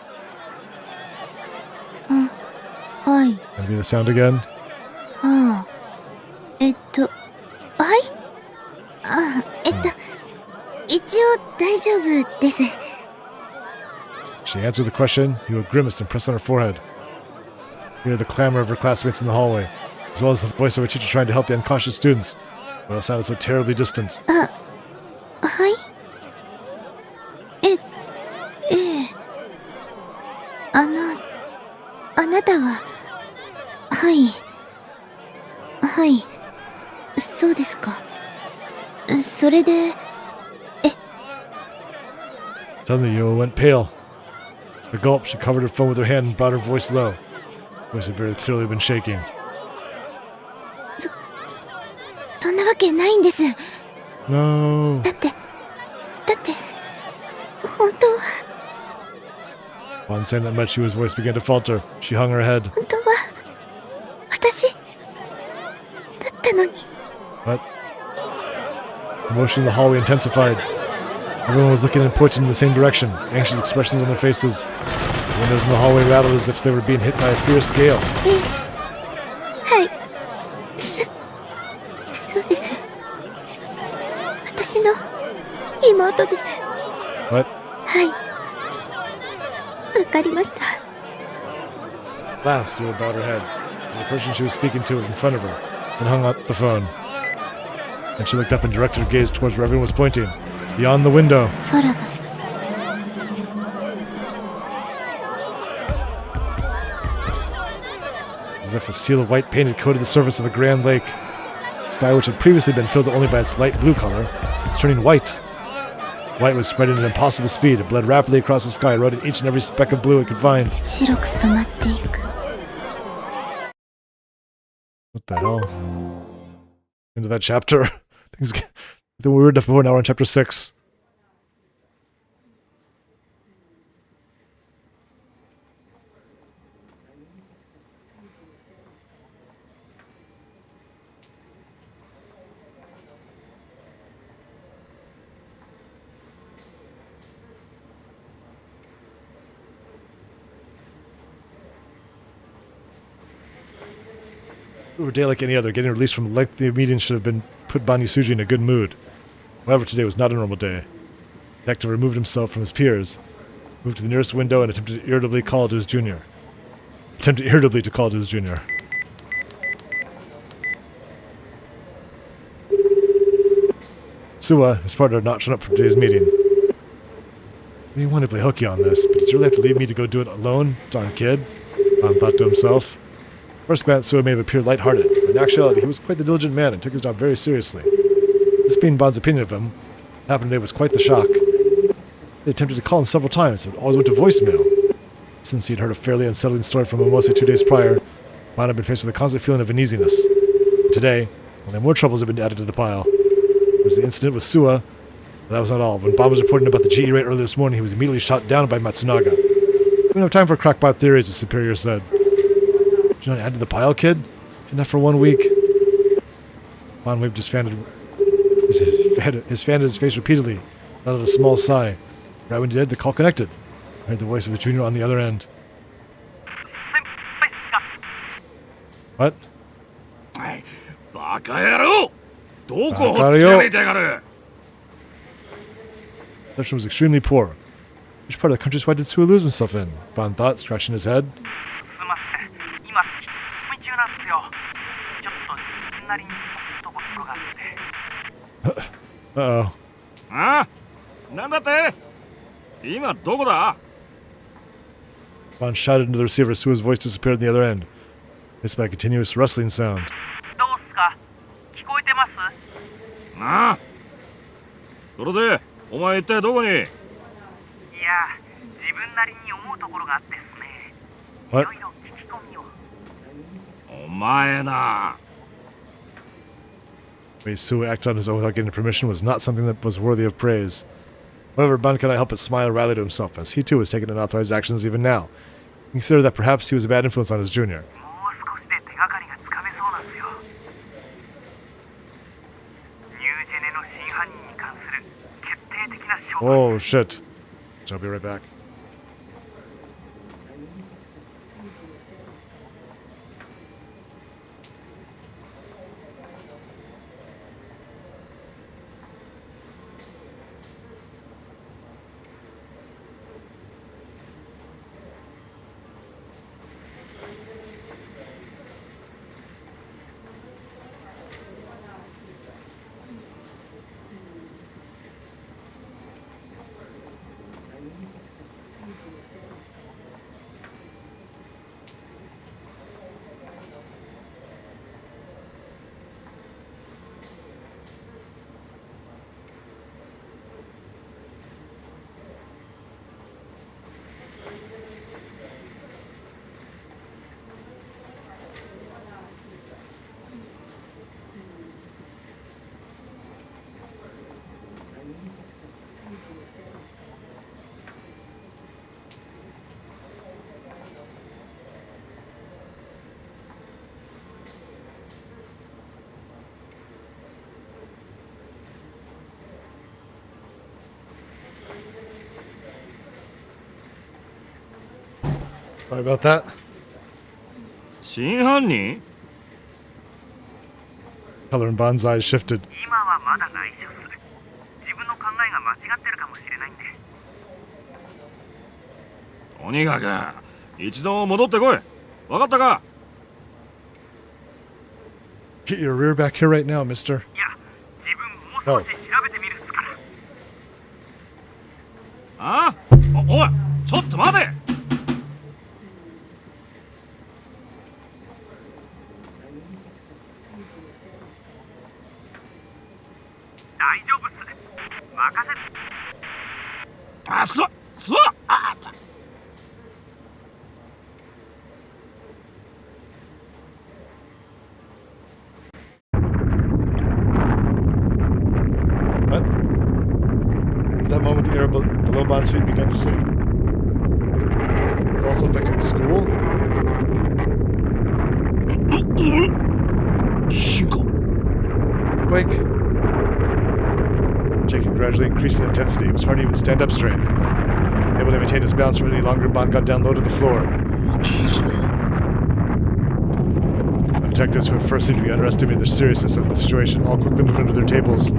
S4: はい。
S1: Gonna be the sound again?
S4: はあ。はい。一応大丈夫です。
S1: She answered the question. Yua grimaced and pressed on her forehead. You hear the clamor of her classmates in the hallway, as well as the voice of her teacher trying to help the unconscious students, but it sounded so terribly distant.
S4: はい。あなたは、はい。はい。そうですか。それで、
S1: Suddenly, Yua went pale. With a gulp, she covered her phone with her hand and brought her voice low. Her voice had very clearly been shaking.
S4: そんなわけないんです。
S1: No.
S4: だって、本当は、
S1: Upon saying that much, Yua's voice began to falter. She hung her head.
S4: 本当は、私、だったのに。
S1: But the motion in the hallway intensified. Everyone was looking and pointing in the same direction, anxious expressions on their faces. The windows in the hallway rattled as if they were being hit by a fierce gale.
S4: はい。そうです。私の妹です。
S1: What?
S4: はい。わかりました。
S1: At last, Yua bowed her head, as the person she was speaking to was in front of her, and hung up the phone. Then she looked up and directed her gaze towards where everyone was pointing, beyond the window.
S4: 空が。
S1: As if a seal of white paint had coated the surface of a grand lake. The sky, which had previously been filled only by its light blue color, was turning white. White was spreading at an impossible speed. It bled rapidly across the sky, eroding each and every speck of blue it could find.
S4: 白く染まっていく。
S1: What the hell? Into that chapter. Things get weird enough before. Now we're on chapter 6. If it were a day like any other, getting released from a lengthy meeting should have been put Banyu Suji in a good mood. However, today was not a normal day. The detective removed himself from his peers, moved to the nearest window, and attempted irritably to call to his junior. Suwa, his partner, had not shown up for today's meeting. He wanted to play hooky on this, but did you really have to leave me to go do it alone? Darn kid, Ban thought to himself. At first glance, Suwa may have appeared lighthearted, but in actuality, he was quite the diligent man and took his job very seriously. This being Ban's opinion of him, what happened today was quite the shock. He attempted to call him several times, but always went to voicemail. Since he had heard a fairly unsettling story from Momose 2 days prior, Ban had been faced with a constant feeling of uneasiness. Today, only more troubles had been added to the pile. There was the incident with Suwa, but that was not all. When Ban was reporting about the GE rate earlier this morning, he was immediately shot down by Matsunaga. We don't have time for crackpot theories, his superior said. Did you not add to the pile, kid? Didn't that for 1 week? Ban waved his fan at his face repeatedly, let out a small sigh. Right when he did, the call connected. I heard the voice of his junior on the other end. What?
S7: バカ野郎どこほっつき歩いてやがる
S1: Reception was extremely poor. Which part of the countryside did Suwa lose himself in? Ban thought, scratching his head.
S9: すいません今休み中なんですよちょっと隣にところがあって
S1: Uh-oh.
S7: あなんだって今どこだ
S1: Ban shouted into the receiver. Suwa's voice disappeared on the other end. It's by a continuous rustling sound.
S9: どうっすか聞こえてます
S7: あそれでお前一体どこに？
S9: いや、自分なりに思うところがあってですね。い
S1: What?
S9: ろいろ聞き込みを。
S7: お前な。
S1: Wei Su act on his own without getting permission was not something that was worthy of praise. However, Ban could not help but smile wryly to himself, as he too was taking unauthorized actions even now. He considered that perhaps he was a bad influence on his junior.
S9: もう少しで手がかりがつかめそうなんですよ。ニュージェネの真犯人に関する決定的な証拠。
S1: Oh, shit. I'll be right back. Sorry about that.
S7: 真犯人？
S1: Color in Ban's eyes shifted.
S9: 今はまだ内緒っす。自分の考えが間違ってるかもしれないんで。
S7: とにかく一度戻ってこい。わかったか？
S1: Get your rear back here right now, mister.
S9: いや、自分もう少し調べてみるっすから。
S7: あ？おい、ちょっと待て。
S9: 大丈夫っす。任せて。
S7: あ、座あ。
S1: What? At that moment, the air below Ban's feet began to shake. It's also affecting the school?
S7: 進行。
S1: Wake. Shaking gradually increased in intensity. It was hard to even stand up straight. Able to maintain his balance for any longer, Bond got down low to the floor. The detectives, who at first seemed to be underestimating the seriousness of the situation, all quickly moved under their tables.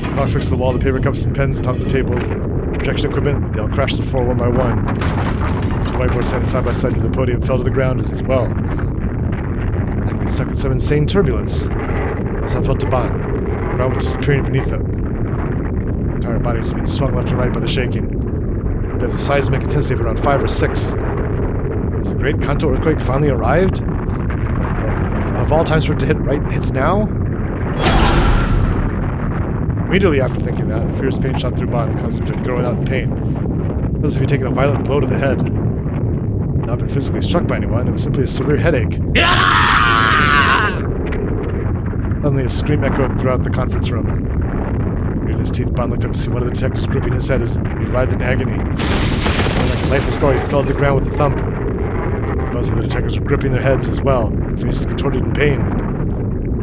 S1: The clock fixed the wall, the paper cups and pens atop the tables, projection equipment, they all crashed to the floor one by one. The whiteboard standing side by side near the podium fell to the ground as well. Like being stuck in some insane turbulence. Also felt to Bond. The ground was disappearing beneath them. The entire body was being swung left and right by the shaking. It had a seismic intensity of around 5 or 6. Has the great Kanto earthquake finally arrived? Or, of all times for it to hits now? Immediately after thinking that, a fierce pain shot through Bond, causing him to groan out in pain. It was as if he'd taken a violent blow to the head. Not been physically struck by anyone, it was simply a severe headache. Suddenly a scream echoed throughout the conference room. Gritting his teeth, Bond looked up to see one of the detectives gripping his head as he writhed in agony. And like a lifeless doll, he fell to the ground with a thump. Most of the detectives were gripping their heads as well, their faces contorted in pain.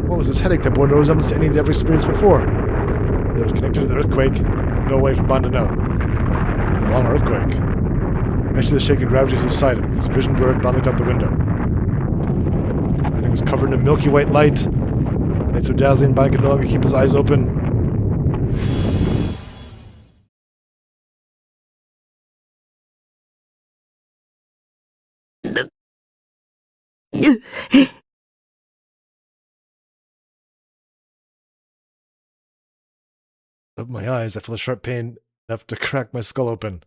S1: What was this headache that bore no resemblance to any they'd ever experienced before? It was connected to the earthquake. No way for Bond to know. The long earthquake. Eventually the shaking gravity subsided. With his vision blurred, Bond looked out the window. Everything was covered in a milky white light. Light so dazzling, Bond could no longer keep his eyes open. Opened my eyes, I felt a sharp pain enough to crack my skull open.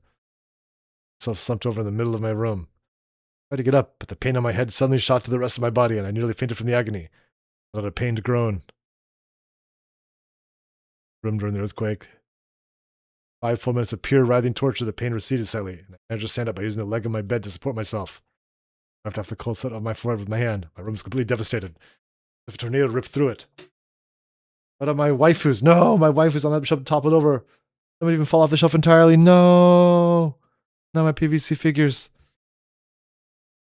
S1: Myself slumped over in the middle of my room. I tried to get up, but the pain on my head suddenly shot to the rest of my body, and I nearly fainted from the agony. I let a pained groan. room during the earthquake. 5 full minutes of pure writhing torture. The pain receded slightly, and I managed to stand up by using the leg of my bed to support myself. I wiped off the cold sweat off my forehead with my hand. My room was completely devastated. If a tornado ripped through it. What are my waifus? No, my waifus on that shelf toppled over. Some would even fall off the shelf entirely. No! Not my PVC figures.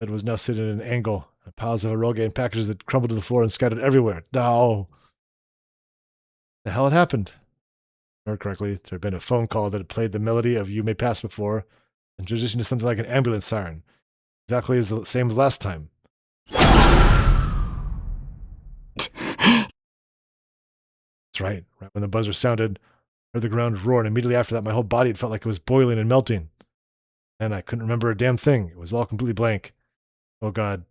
S1: The bed was now sitting at an angle. Piles of eroge and packages that crumbled to the floor and scattered everywhere. No! The hell had happened? If I remember correctly, there had been a phone call that had played the melody of You May Pass before and transitioned to something like an ambulance siren. Exactly as the same as last time. That's right. Right when the buzzer sounded, I heard the ground roar, and immediately after that, my whole body had felt like it was boiling and melting. And I couldn't remember a damn thing. It was all completely blank. Oh God.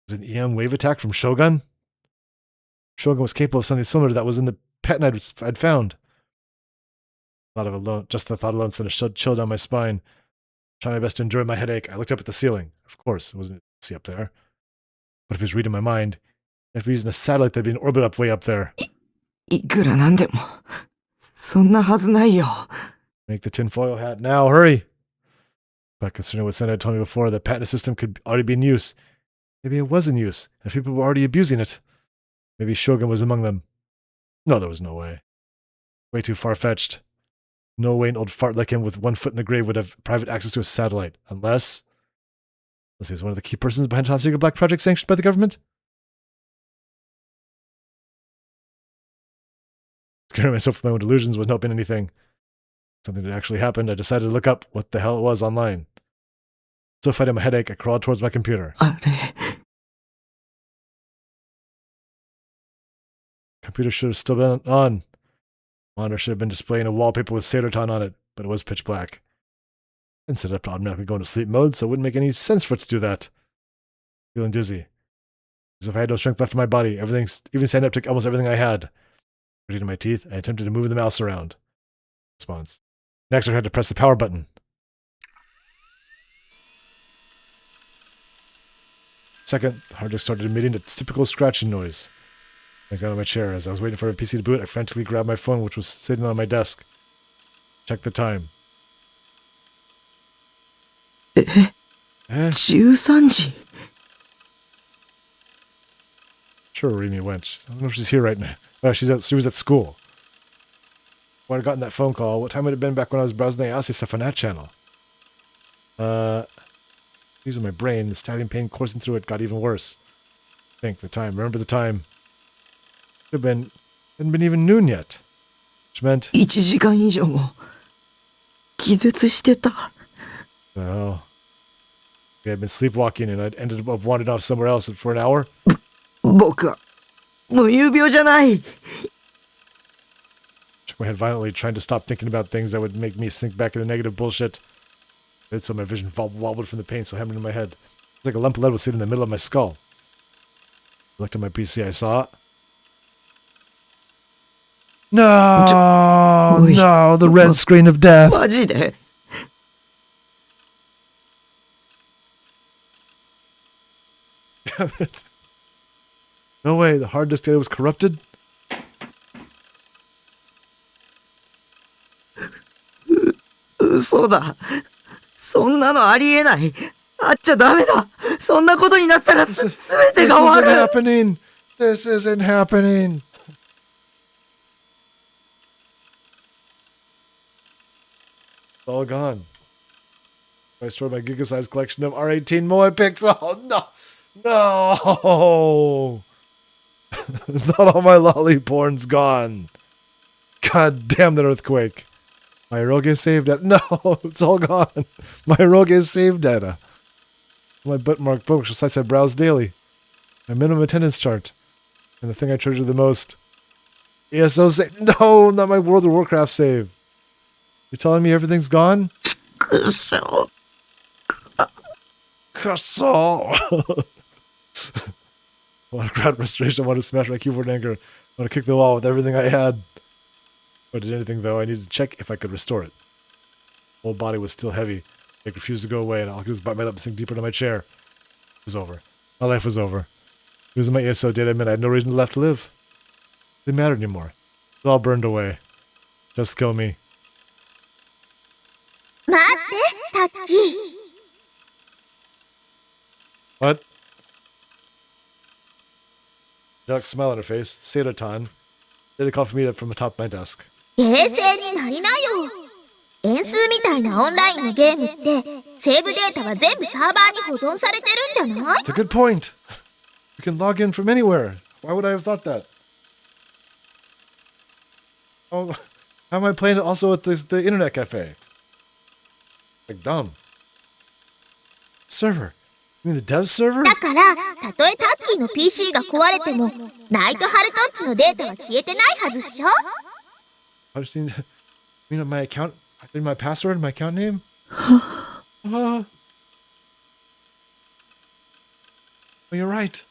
S1: Was it an EM wave attack from Shogun? Shogun was capable of something similar to that was in the patent I'd found. Just the thought alone sent a chill down my spine. Trying my best to endure my headache, I looked up at the ceiling. Of course, it wasn't see up there. But if he was reading my mind, I'd be using a satellite that'd be in orbit up way up there.
S8: いくらなんでも、そんなはずないよ。
S1: Make the tinfoil hat now, hurry! But considering what Sen had told me before, the patent system could already be in use. Maybe it was in use, and people were already abusing it. Maybe Shogun was among them. No, there was no way. Way too far-fetched. No way an old fart like him with 1 foot in the grave would have private access to a satellite. Unless he was one of the key persons behind top secret black project sanctioned by the government? Scaring myself from my own delusions wasn't helping anything. Something had actually happened. I decided to look up what the hell it was online. Still fighting my headache, I crawled towards my computer.
S8: あれ、
S1: Computer should have still been on. Monitor should have been displaying a wallpaper with Sailorton on it, but it was pitch black. And set up to automatically go into sleep mode, so it wouldn't make any sense for it to do that. Feeling dizzy. As if I had no strength left in my body. Everything, even standing up, took almost everything I had. Ready to my teeth, I attempted to move the mouse around. Response. Next, I had to press the power button. Second, the hard disk started emitting its typical scratching noise. I got out of my chair. As I was waiting for a PC to boot, I frantically grabbed my phone, which was sitting on my desk. Checked the time.
S8: 13時。
S1: Sure, Remy went. I don't know if she's here right now. She was at school. When I got that phone call, what time would it have been back when I was browsing the Aussie stuff on that channel? Using my brain, the stabbing pain coursing through it got even worse. Think the time. Remember the time. Could have been, hadn't been even noon yet. Which meant,
S8: 1時間以上も気絶してた。
S1: well, we had been sleepwalking and I'd ended up wandering off somewhere else for an hour.
S8: 僕は無遊病じゃない。
S1: Shook my head violently, trying to stop thinking about things that would make me sink back into negative bullshit. I did so my vision wobbled from the pain so hammered in my head. It was like a lump of lead was sitting in the middle of my skull. I looked at my PC, I saw... No!
S8: Oi.
S1: No! The red screen of death!
S8: マジで
S1: Damn it. No way, the hard disk data was corrupted?
S8: 嘘だ。そんなのありえない。あっちゃダメだ。そんなことになったらすべて
S1: This
S8: が終わ
S1: isn't
S8: る。
S1: happening! This isn't happening! It's all gone. I stored my giga-sized collection of R18 Moe pics. Oh, no! No! Not all my lolly porn's gone. God damn that earthquake. My eroge save data. No, it's all gone. My eroge save data. My bookmark books, which sites I browse daily. My minimum attendance chart. And the thing I treasure the most. ESO save. No, not my World of Warcraft save. You're telling me everything's gone?
S8: くそ。
S1: Cusso! I want to grab restoration. I want to smash my keyboard in anger. I want to kick the wall with everything I had. If I did anything, though, I needed to check if I could restore it. My whole body was still heavy. It refused to go away, and all I could do was bite my lip and sink deeper into my chair. It was over. My life was over. Losing my ESO data meant I had no reason left to live. It didn't matter anymore. It all burned away. Just kill me.
S4: 待って、タッキー。
S1: What? Dark smile on her face. Say it a ton. They call for me from atop my desk.
S4: 冷静になりなよ。円数みたいなオンラインのゲームって、セーブデータは全部サーバーに保存されてるんじゃない？
S1: It's a good point. You can log in from anywhere. Why would I have thought that? Oh, how am I playing it also at the internet cafe? Like dumb. Server. You mean the dev server?
S4: だから、たとえタッキーの PC が壊れても、ナイトハルトッチのデータは消えてないはずっしょ？
S1: I just need to, you know, my account, my password, my account name. Oh, you're right.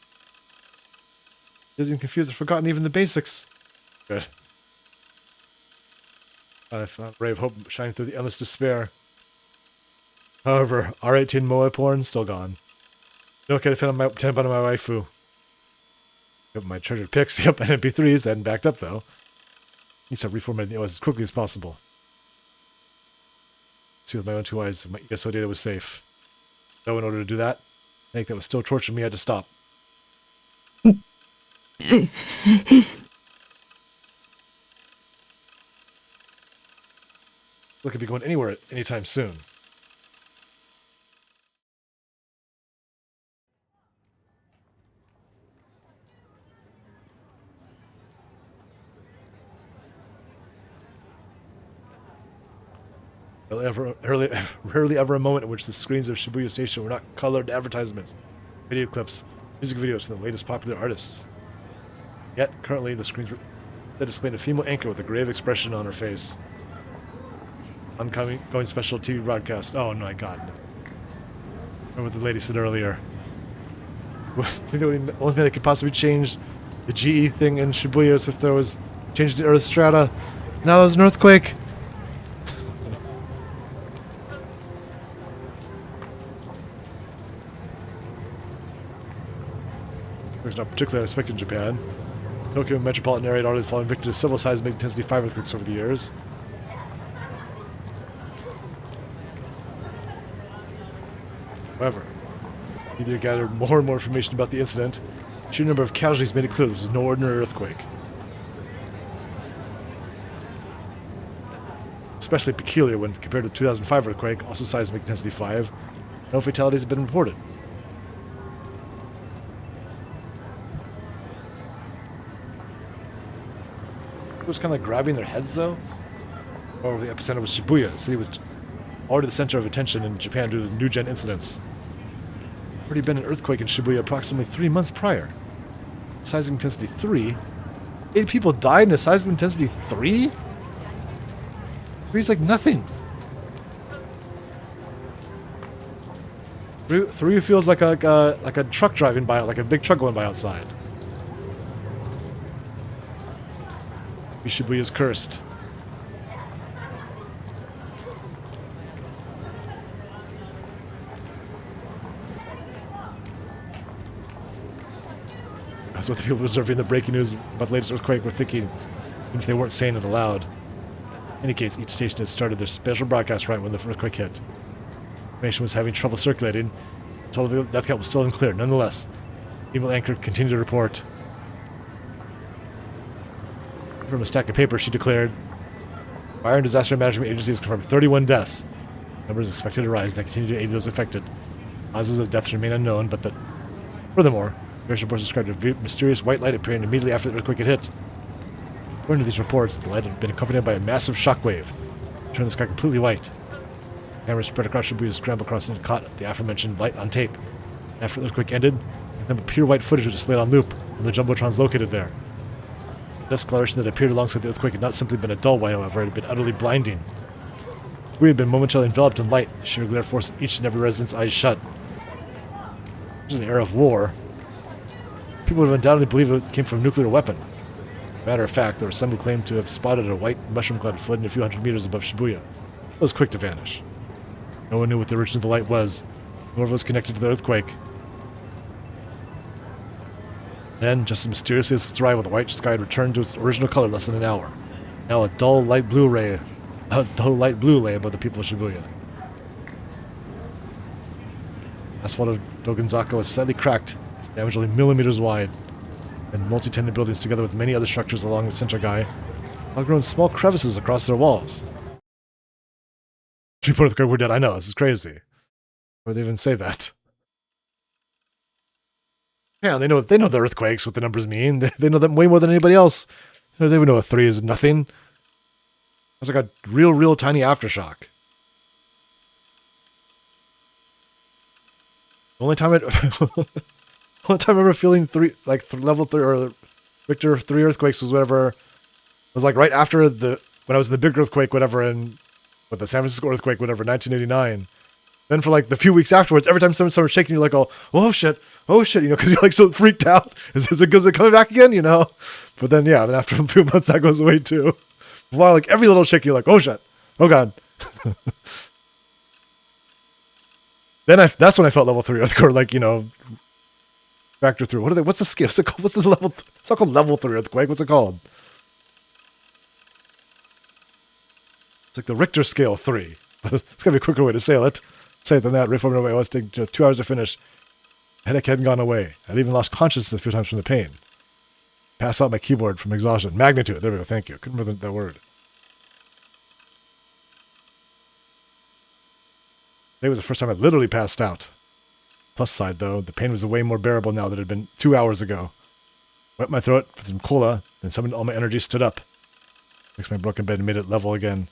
S1: Isn't confused. I've forgotten even the basics. Good. I found a ray of hope shining through the endless despair. However, R18 moe porn still gone. No can defend my 10 on my waifu. Got my treasured pics, yep, and MP3s, hadn't backed up though. Need to reformat the OS as quickly as possible. See with my own two eyes if my ESO data was safe. Though in order to do that, I think that was still torturing me, I had to stop. Look, could be going anywhere anytime soon. Rarely ever a moment in which the screens of Shibuya Station were not colored advertisements, video clips, music videos from the latest popular artists. Yet, currently, the screens that displayed a female anchor with a grave expression on her face. Oncoming, going special TV broadcast. Oh my god. Remember what the lady said earlier. I think the only thing that could possibly change the GE thing in Shibuya is if there was change to Earth strata. Now there's an earthquake. There's not particularly unexpected in Japan. Tokyo metropolitan area had already fallen victim to several seismic intensity 5 earthquakes over the years. However, either gathered more and more information about the incident, the sheer number of casualties made it clear this was no ordinary earthquake. Especially peculiar when compared to the 2005 earthquake, also seismic intensity 5, no fatalities have been reported. It was kind of like grabbing their heads, though. Or the epicenter was Shibuya. The city was already the center of attention in Japan due to the new-gen incidents. There had already been an earthquake in Shibuya approximately 3 months prior. Seismic intensity 3? 8 people died in a seismic intensity 3? 3's like nothing. 3 feels like a truck driving by, like a big truck going by outside. Shibuya is cursed. That's what the people observing the breaking news about the latest earthquake were thinking, even if they weren't saying it aloud. In any case, each station had started their special broadcast right when the earthquake hit. Information was having trouble circulating. Total death count was still unclear. Nonetheless, the email anchor continued to report. From a stack of paper, she declared, Fire and Disaster Management Agency has confirmed 31 deaths. Numbers expected to rise and continue to aid those affected. Causes of deaths remain unknown, but that... Furthermore, various reports described a mysterious white light appearing immediately after the earthquake had hit. According to these reports, the light had been accompanied by a massive shockwave, turning the sky completely white. Cameras spread across Shibuya scrambled across and caught the aforementioned light on tape. After the earthquake ended, nothing but pure white footage was displayed on loop, and the jumbotrons located there. The discoloration that appeared alongside the earthquake had not simply been a dull white, however, it had been utterly blinding. We had been momentarily enveloped in light, the sheer glare forced each and every resident's eyes shut. It was an era of war. People would have undoubtedly believed it came from a nuclear weapon. Matter of fact, there were some who claimed to have spotted a white mushroom-clad floating a few hundred meters above Shibuya. It was quick to vanish. No one knew what the origin of the light was, nor if it was connected to the earthquake. Then, just as mysteriously as its arrival, the white sky had returned to its original color less than an hour. Now a dull light blue ray above the people of Shibuya. Asphalt of Dogonzaka was slightly cracked, its damage only millimeters wide, and multi-tenant buildings together with many other structures along the Senchagai have grown small crevices across their walls. 3 earthquake, we're dead. I know, this is crazy. Why would they even say that? Yeah, they know the earthquakes, what the numbers mean. They know them way more than anybody else. They would know a 3 is nothing. It's like a real tiny aftershock. The only time I remember feeling level 3 or Richter 3 earthquakes was was like right after when I was in the big earthquake, whatever, and with the San Francisco earthquake, whatever, 1989. Then for like the few weeks afterwards, every time someone was shaking, you're like, oh shit, you know, because you're like so freaked out. Is it coming back again, you know? But then then after a few months that goes away too. While like every little shake, you're like, oh shit, oh god. That's when I felt level 3 earthquake, like, you know, factor through. What's the scale? What's the level? It's not called level 3 earthquake. What's it called? It's like the Richter scale 3. It's gotta be a quicker way to say it than that. Reforming away. I was taking 2 hours to finish. Headache hadn't gone away. I'd even lost consciousness a few times from the pain. Passed out my keyboard from exhaustion. Magnitude. There we go. Thank you. Couldn't remember that word. Today was the first time I literally passed out. Plus side, though, the pain was way more bearable now than it had been 2 hours ago. Wet my throat with some cola, then summoned all my energy, stood up. Fixed my broken bed and made it level again.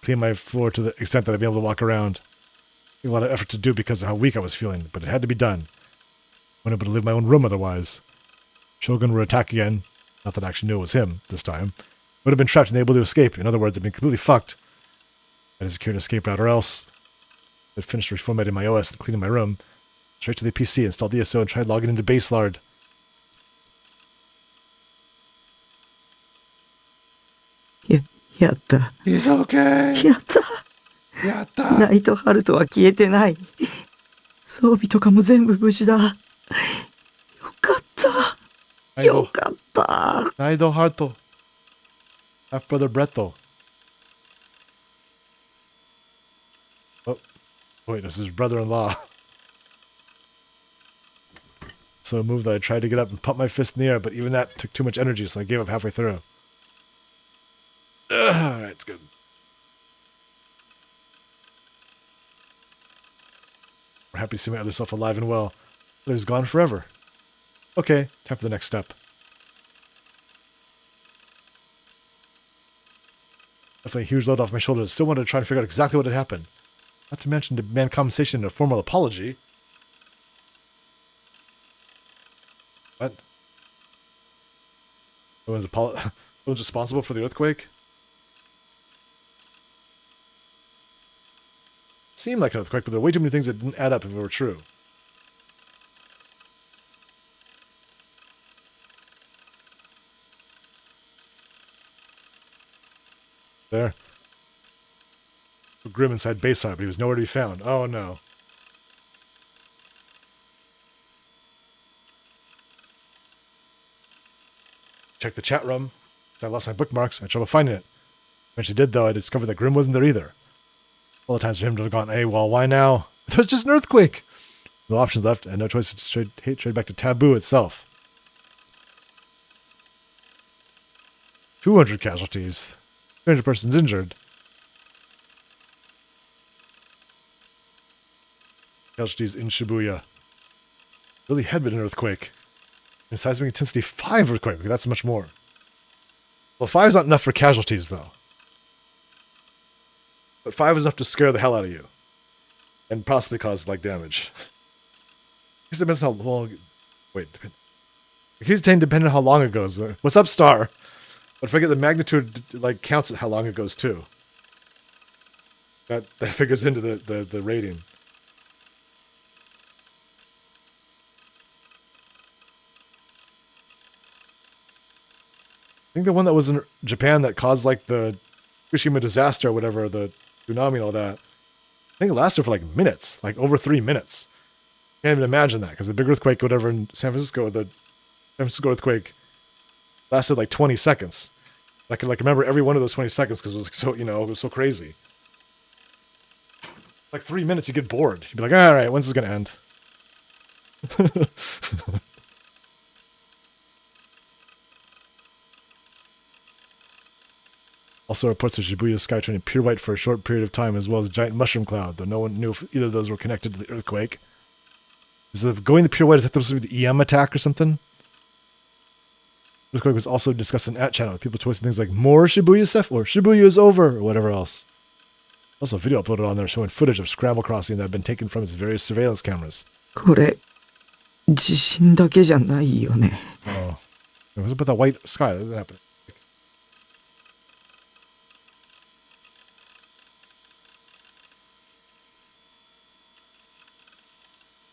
S1: Cleaned my floor to the extent that I'd be able to walk around. A lot of effort to do because of how weak I was feeling, but it had to be done. I wouldn't be able to leave my own room otherwise. Shogun would attack again. Not that I actually knew it was him this time. Would have been trapped and unable to escape. In other words, I'd been completely fucked. I had to secure an escape route or else. I'd finished reformatting my OS and cleaning my room. Straight to the PC, installed DSO, and tried logging into Baselard.
S8: Yatta.
S1: He's okay.
S8: Yatta. ナイトハルトは消えてない。装備とかも全部無事だ。よかった。よかった。
S1: ナイトハルト。Half brother Bretto. Oh, wait, this is his brother-in-law. So a move that I tried to get up and pump my fist in the air, but even that took too much energy, so I gave up halfway through. Alright, it's good. We're happy to see my other self alive and well. But he was gone forever. Okay, time for the next step. Definitely a huge load off my shoulders. Still wanted to try and figure out exactly what had happened. Not to mention demand compensation and a formal apology. What? Someone's responsible for the earthquake? Seemed like an earthquake, but there were way too many things that didn't add up if it were true. There. Grim inside Bayside, but he was nowhere to be found. Oh no. Check the chat room. I lost my bookmarks. I had trouble finding it. Eventually did, though. I discovered that Grim wasn't there either. All the times for him to have gone, hey, well, why now? It was just an earthquake. No options left, and no choice to trade back to Taboo itself. 200 casualties. 300 persons injured. Casualties in Shibuya. Really had been an earthquake. And seismic intensity 5 earthquake. That's much more. Well, 5 is not enough for casualties, though. But 5 is enough to scare the hell out of you. And possibly cause, like, damage. I guess it depends how long... Wait, the keys depending on how long it goes. What's up, Star? But if I get the magnitude, like, counts how long it goes, too. That figures into the rating. I think the one that was in Japan that caused, like, the Fukushima disaster or whatever, the tsunami and all that, I think it lasted for, like, minutes. Like, over 3 minutes. Can't even imagine that, because the big earthquake, whatever, in San Francisco, the San Francisco earthquake lasted, like, 20 seconds. I could like remember every one of those 20 seconds because it was like, so, you know, it was so crazy. Like 3 minutes, you get bored. You'd be like, all right, when's this gonna end? Also reports of Shibuya sky turning pure white for a short period of time, as well as a giant mushroom cloud, though no one knew if either of those were connected to the earthquake. Is the going the pure white, is that supposed to be the EM attack or something? Earthquake was also discussed in at channel with people twisting things like more Shibuya stuff or Shibuya is over or whatever else. Also a video uploaded on there showing footage of Scramble Crossing that had been taken from its various surveillance cameras.
S8: これ、地震だけじゃないよね。
S1: Oh. It was about that white sky. That doesn't happen.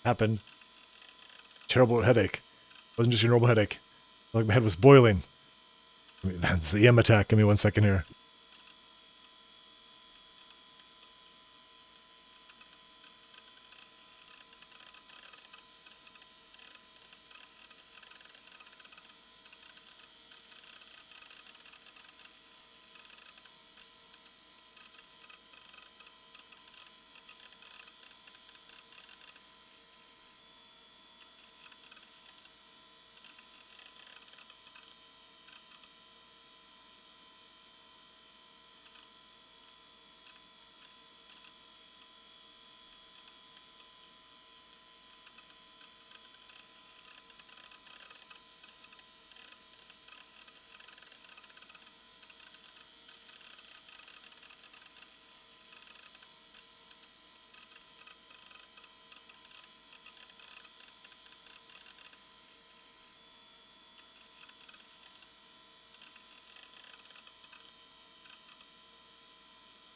S1: Happened. Terrible headache. It wasn't just your normal headache. Like my head was boiling. I mean, that's the EM attack. Give me 1 second here.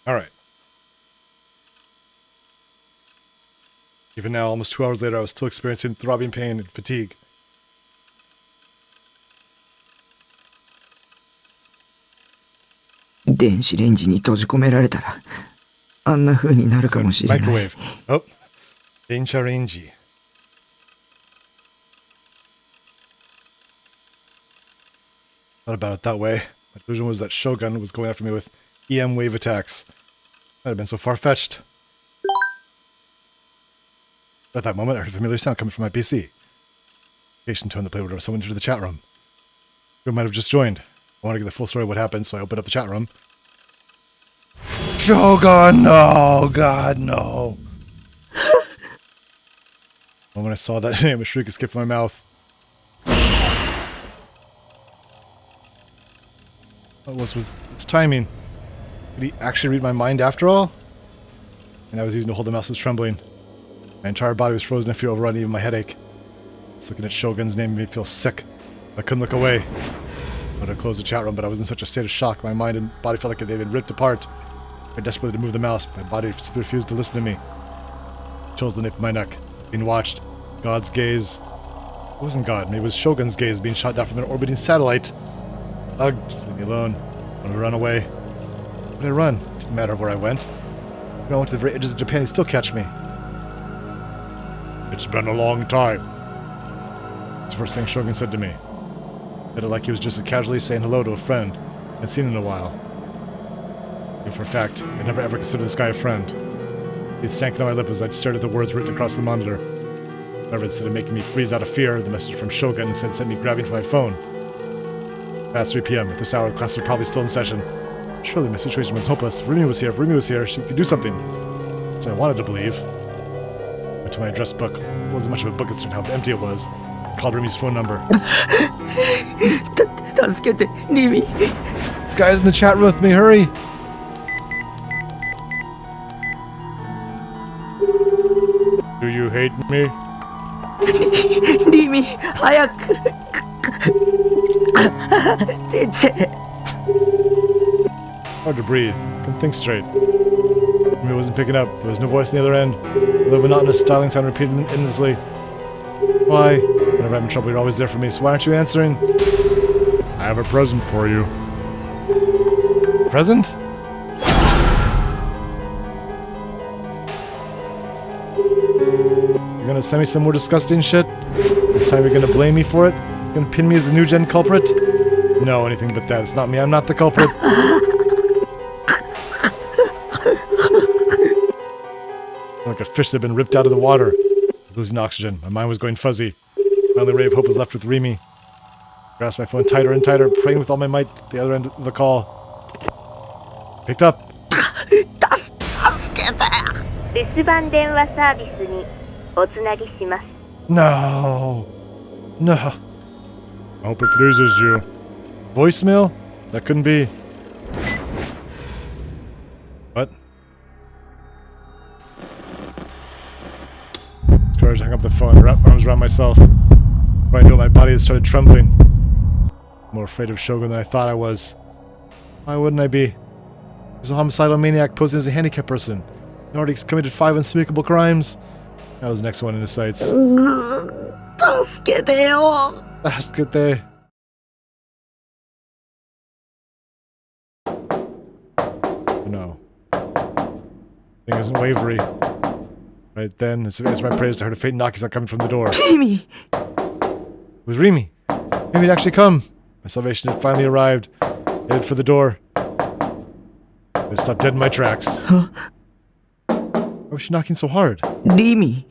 S1: All right. Even now, almost 2 hours later, I was still experiencing throbbing pain and fatigue.
S8: 電子レンジに閉じ込められたら、あんな風になるかもしれない。
S1: Microwave. Oh. Dencharenji. Thought about it that way. My delusion was that Shogun was going after me with EM wave attacks. Might have been so far-fetched. But at that moment, I heard a familiar sound coming from my PC. Patient tone that played whenever someone entered the chat room. Who might have just joined. I want to get the full story of what happened, so I opened up the chat room. Shogun, no! God, no! And when I saw that name, a shriek escaped from my mouth. What was its timing? Did he actually read my mind after all? And I was using to hold the mouse was trembling. My entire body was frozen in fear, overrunning even my headache. Just looking at Shogun's name made me feel sick. I couldn't look away. I wanted to close the chat room, but I was in such a state of shock. My mind and body felt like they'd been ripped apart. I desperately to move the mouse. My body simply refused to listen to me. Chills the nape of my neck. Being watched. God's gaze. It wasn't God. Maybe it was Shogun's gaze being shot down from an orbiting satellite. Ugh, just leave me alone. I wanted to run away. But I run. It didn't matter where I went. When I went to the very edges of Japan, he'd still catch me. It's been a long time. That's the first thing Shogun said to me. Said it like he was just casually saying hello to a friend I'd seen in a while. And for a fact, I'd never ever considered this guy a friend. It sank into my lip as I stared at the words written across the monitor. However, instead of making me freeze out of fear, the message from Shogun instead sent me grabbing for my phone. Past 3 p.m. At this hour, the class was probably still in session. Surely my situation was hopeless. If Rumi was here. If Rumi was here, she could do something. So I wanted to believe. Went to my address book. It wasn't much of a book considering how empty it was. I called Rumi's phone number.
S8: 助けて、リミ。
S1: This guy's in the chat room with me. Hurry! Do you hate me?
S8: リミ、早く。出て。
S1: Hard to breathe. Couldn't think straight. Rumi wasn't picking up. There was no voice on the other end. The monotonous styling sound repeated endlessly. Why? Whenever I'm in trouble, you're always there for me, so why aren't you answering? I have a present for you. Present? You're gonna send me some more disgusting shit? This time you're gonna blame me for it? You're gonna pin me as the new gen culprit? No, anything but that. It's not me. I'm not the culprit. Like a fish that had been ripped out of the water. I was losing oxygen. My mind was going fuzzy. My only ray of hope was left with Remy. I grasped my phone tighter and tighter, praying with all my might at the other end of the call. Picked up.
S3: 助けて。
S10: 留守番電話サービスにおつなぎします。
S1: No. No. I hope it pleases you. Voicemail? That couldn't be. What? Courage, I hung up the phone, wrapped my arms around myself. Before I knew it, my body had started trembling. More afraid of Shogun than I thought I was. Why wouldn't I be? He's a homicidal maniac posing as a handicapped person. He already committed 5 unspeakable crimes. That was the next one in his sights.
S8: 助けてよ。
S1: Last good day. No. Thing isn't wavery. Right then, as my prayers, I heard a faint knocking sound coming from the door.
S8: リミ。
S1: It was Remy. Remy had actually come. My salvation had finally arrived. I headed for the door. I stopped dead in my tracks. Why was she knocking so hard?
S8: リミ。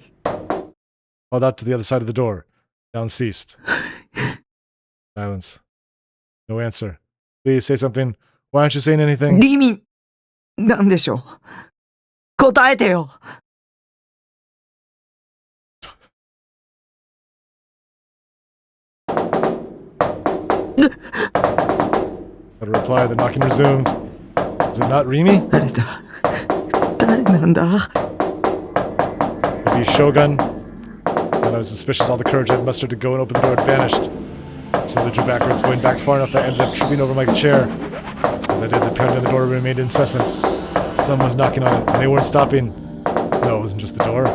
S1: Called out to the other side of the door. Sound ceased. Silence. No answer. Please say something. Why aren't you saying anything?
S8: リミ。なんでしょう。答えてよ。
S1: Got a reply. The knocking resumed. Is it not Remy?
S8: 誰だ。誰なんだ。
S1: Could be Shogun. When I was suspicious, all the courage I'd mustered to go and open the door had vanished. Slowly drew backwards, going back far enough that I ended up tripping over my chair. As I did, the pounding on the door remained incessant. Someone was knocking on it, and they weren't stopping. No, it wasn't just the door.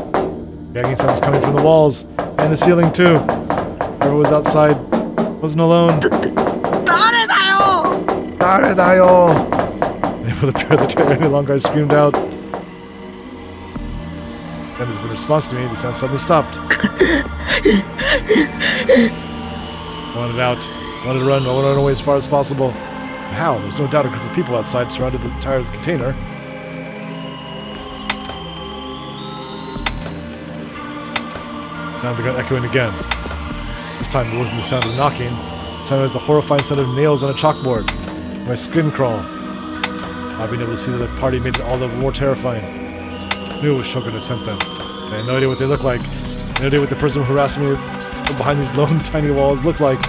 S1: Banging sound was coming from the walls, and the ceiling too. Whoever was outside wasn't alone.
S8: 誰だよ。
S1: Daredayo! Unable to bear the terror any longer, I screamed out. And as in response to me, the sound suddenly stopped. I wanted out. I wanted to run. I wanted to run away as far as possible. How? There was no doubt a group of people outside surrounded the entire container. The sound began echoing again. This time it wasn't the sound of knocking. This time it was the horrifying sound of nails on a chalkboard. My skin crawl. Not being able to see the other party made it all the more terrifying. I knew it was Shogun had sent them. I had no idea what they looked like. No idea what the person who harassed me from behind these lone tiny walls looked like.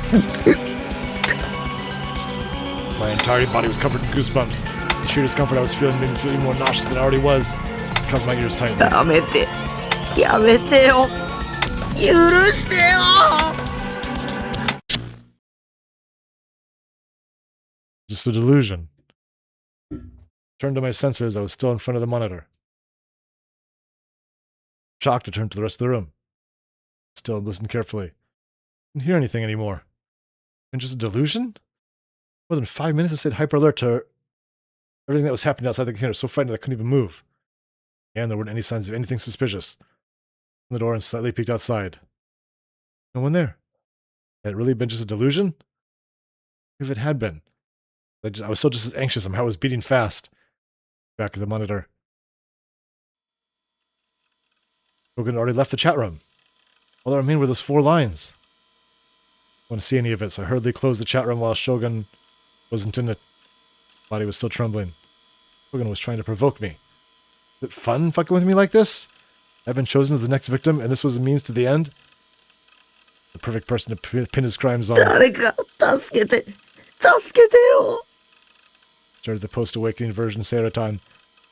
S1: My entire body was covered in goosebumps. The sheer discomfort I was feeling made me feel even more nauseous than I already was. I covered my ears tightly.
S8: やめて。やめてよ。許してよ。
S1: Just a delusion. Turned to my senses, I was still in front of the monitor. Shocked, I turned to the rest of the room. Still listened carefully. Didn't hear anything anymore. And just a delusion? More than 5 minutes I stayed hyper alert to everything that was happening outside the container, so frightened I couldn't even move. And there weren't any signs of anything suspicious. Opened the door and slightly peeked outside. No one there. Had it really been just a delusion? If it had been. I was still just as anxious. My heart was beating fast. Back at the monitor. Shogun had already left the chat room. All that remained were those 4 lines. I don't want to see any of it, so I hurriedly closed the chat room while Shogun wasn't in it. Body was still trembling. Shogun was trying to provoke me. Is it fun fucking with me like this? I've been chosen as the next victim, and this was a means to the end? The perfect person to pin his crimes on.
S8: 誰か助けて。助けてよ。
S1: Started the post-awakening version Serotan.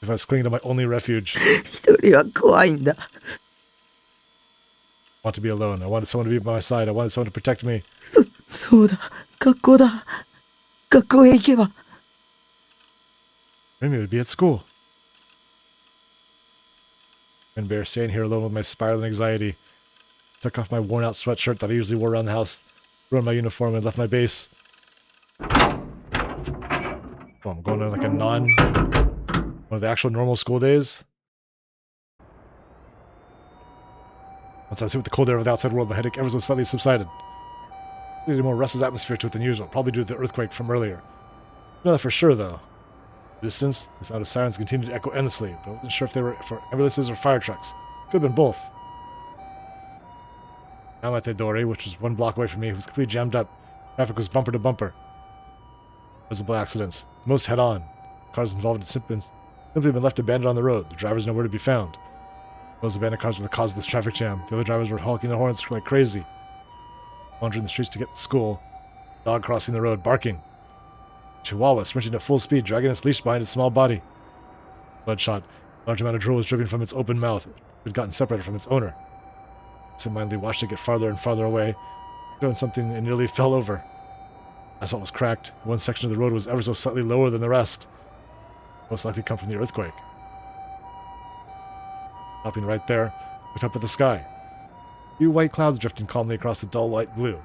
S1: If I was clinging to my only refuge.
S8: 一人は怖いんだ。
S1: I want to be alone. I wanted someone to be by my side. I wanted someone to protect me.
S8: そうだ。学校だ。学校へ行けば。
S1: Remy would be at school. I couldn't bear staying here alone with my spiraling anxiety. Took off my worn-out sweatshirt that I usually wore around the house, threw on my uniform, and left my base. Oh, I'm going on like a one of the actual normal school days. Once I was hit with the cold air of the outside world, my headache ever so slightly subsided. It had a more restless atmosphere to it than usual, probably due to the earthquake from earlier. Not that for sure, though. In the distance, the sound of sirens continued to echo endlessly, but I wasn't sure if they were for ambulances or fire trucks. Could have been both. Amatedori, which was 1 block away from me, was completely jammed up. Traffic was bumper to bumper. Visible accidents, most head-on. Cars involved had simply been left abandoned on the road. The drivers nowhere to be found. Those abandoned cars were the cause of this traffic jam. The other drivers were honking their horns like crazy. Wandering the streets to get to school. Dog crossing the road, barking. Chihuahua sprinting at full speed, dragging its leash behind its small body. Bloodshot. A large amount of drool was dripping from its open mouth. It had gotten separated from its owner. Absentmindedly watched it get farther and farther away, doing something and nearly fell over. Asphalt was cracked. One section of the road was ever so slightly lower than the rest. Most likely come from the earthquake. Stopping right there, looked up at the sky. A few white clouds drifting calmly across the dull light blue.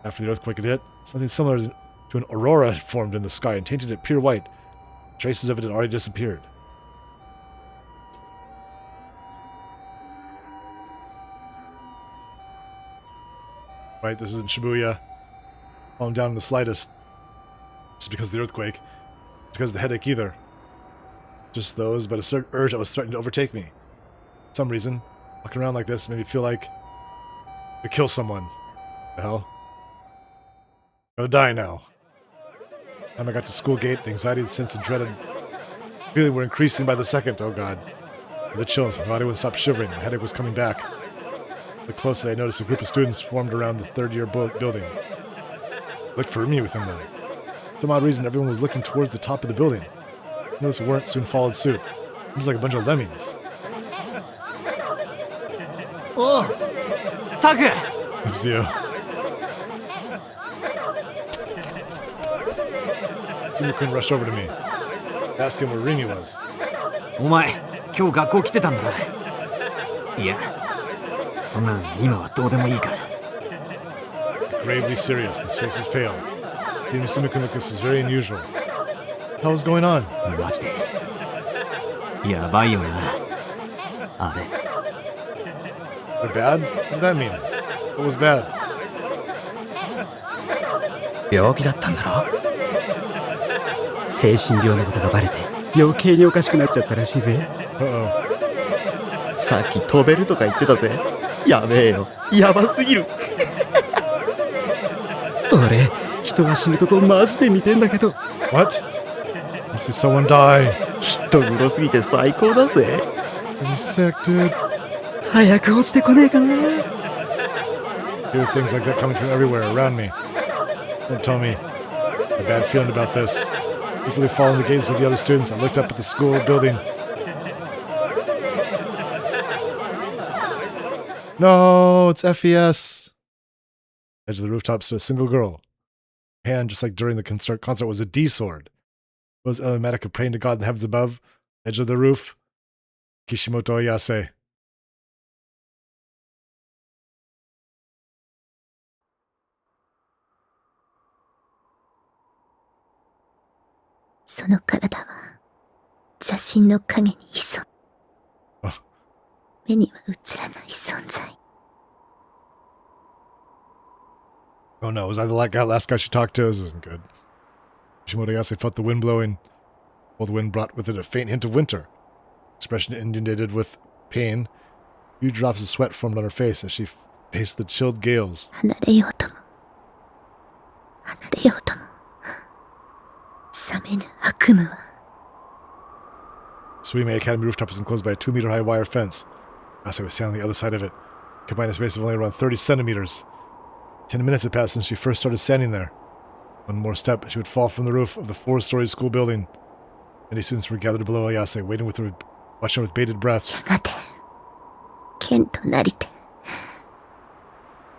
S1: After the earthquake had hit, something similar to an aurora had formed in the sky and tainted it pure white. Traces of it had already disappeared. Right, this isn't Shibuya. Falling down in the slightest. Just because of the earthquake. Because of the headache either. Just those, but a certain urge that was threatening to overtake me. For some reason, walking around like this made me feel like to kill someone. What the hell? I'm gonna die now. Time I got to school gate, the anxiety and sense of dread and feeling were increasing by the second. Oh god. The chills, my body wouldn't stop shivering, my headache was coming back. But closely I noticed a group of students formed around the third-year building. Looked for me within them. For some odd reason, everyone was looking towards the top of the building. Those who weren't soon followed suit. It was like a bunch of lemmings.
S8: Oh, Taku!
S1: It was you. Sumi-kun rushed over to me. Asked him where Rimi was.
S8: お前、今日学校来てたんだな。いや、そんなん今はどうでもいいから。
S1: Gravely serious, his face was pale. Seeing Sumi-kun like this was very unusual. What was going on?
S8: マジで。やばいよな。あれ。
S1: They're bad? What did that mean? What was bad?
S8: 病気だったんだろ。精神病のことがバレて余計におかしくなっちゃったらしいぜ。さっき飛べるとか言ってたぜ。やべえよ。やばすぎる。俺、人が死ぬとこマジで見てんだけど。
S1: What? You see someone die.
S8: 人黒すぎて最高だぜ。
S1: Are you sick, dude?
S8: 早く落ちてこねえかな。
S1: Hear things like that coming from everywhere around me. Don't tell me. A bad feeling about this. Briefly following the gazes of the other students, I looked up at the school building. No, it's FES. Edge of the rooftop stood a single girl. Her hand, just like during the concert, was a D sword. It was emblematic of praying to God in the heavens above. Edge of the roof. Kishimoto Ayase.
S10: その体は写真の影に潜む。目には映らない存在。
S1: Oh no, was I the last guy she talked to? This isn't good. Kishimoto Ayase felt the wind blowing. Cold wind brought with it a faint hint of winter. Expression inundated with pain. Huge drops of sweat formed on her face as she faced the chilled gales.
S10: 離れようとも冷めぬ悪夢は。
S1: Suime Academy rooftop was enclosed by a 2-meter-high wire fence. Ayase was standing on the other side of it, occupying a space of only around 30 centimeters. 10 minutes had passed since she first started standing there. One more step, and she would fall from the roof of the 4-story school building. Many students were gathered below Ayase, watching her with bated breath.
S10: やがて剣となりて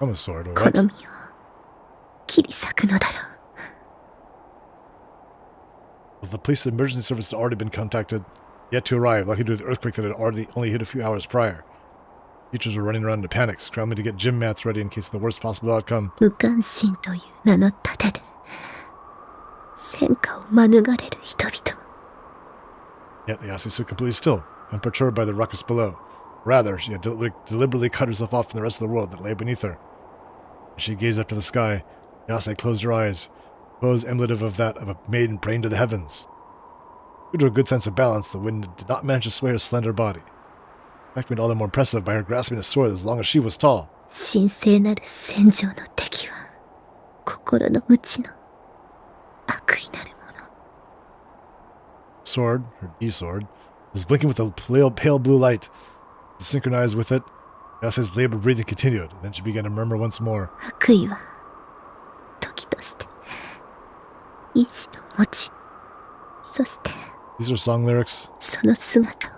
S1: I'm a sword, or
S10: こ
S1: what?
S10: の身を切り裂くのだろう。
S1: The police emergency service had already been contacted, yet to arrive, likely due to the earthquake that had only hit a few hours prior. Teachers were running around in a panic, scrambling to get gym mats ready in case of the worst possible outcome.
S10: 無関心という名の盾で戦火を免れる人々。
S1: Yet Ayase stood completely still, unperturbed by the ruckus below. Rather, she had deliberately cut herself off from the rest of the world that lay beneath her. She gazed up to the sky. Ayase closed her eyes, pose emulative of that of a maiden praying to the heavens. Due to a good sense of balance, the wind did not manage to sway her slender body. In fact, made all the more impressive by her grasping a sword as long as she was tall.
S10: 神聖なる戦場の敵は、心の内の悪意なるもの。
S1: Sword, her D-sword, was blinking with a pale blue light. To synchronize with it, Ayase's labored breathing continued. Then she began to murmur once more.
S10: 悪意は、時として、意志を持ち、そして、
S1: These are song lyrics.
S10: その姿を、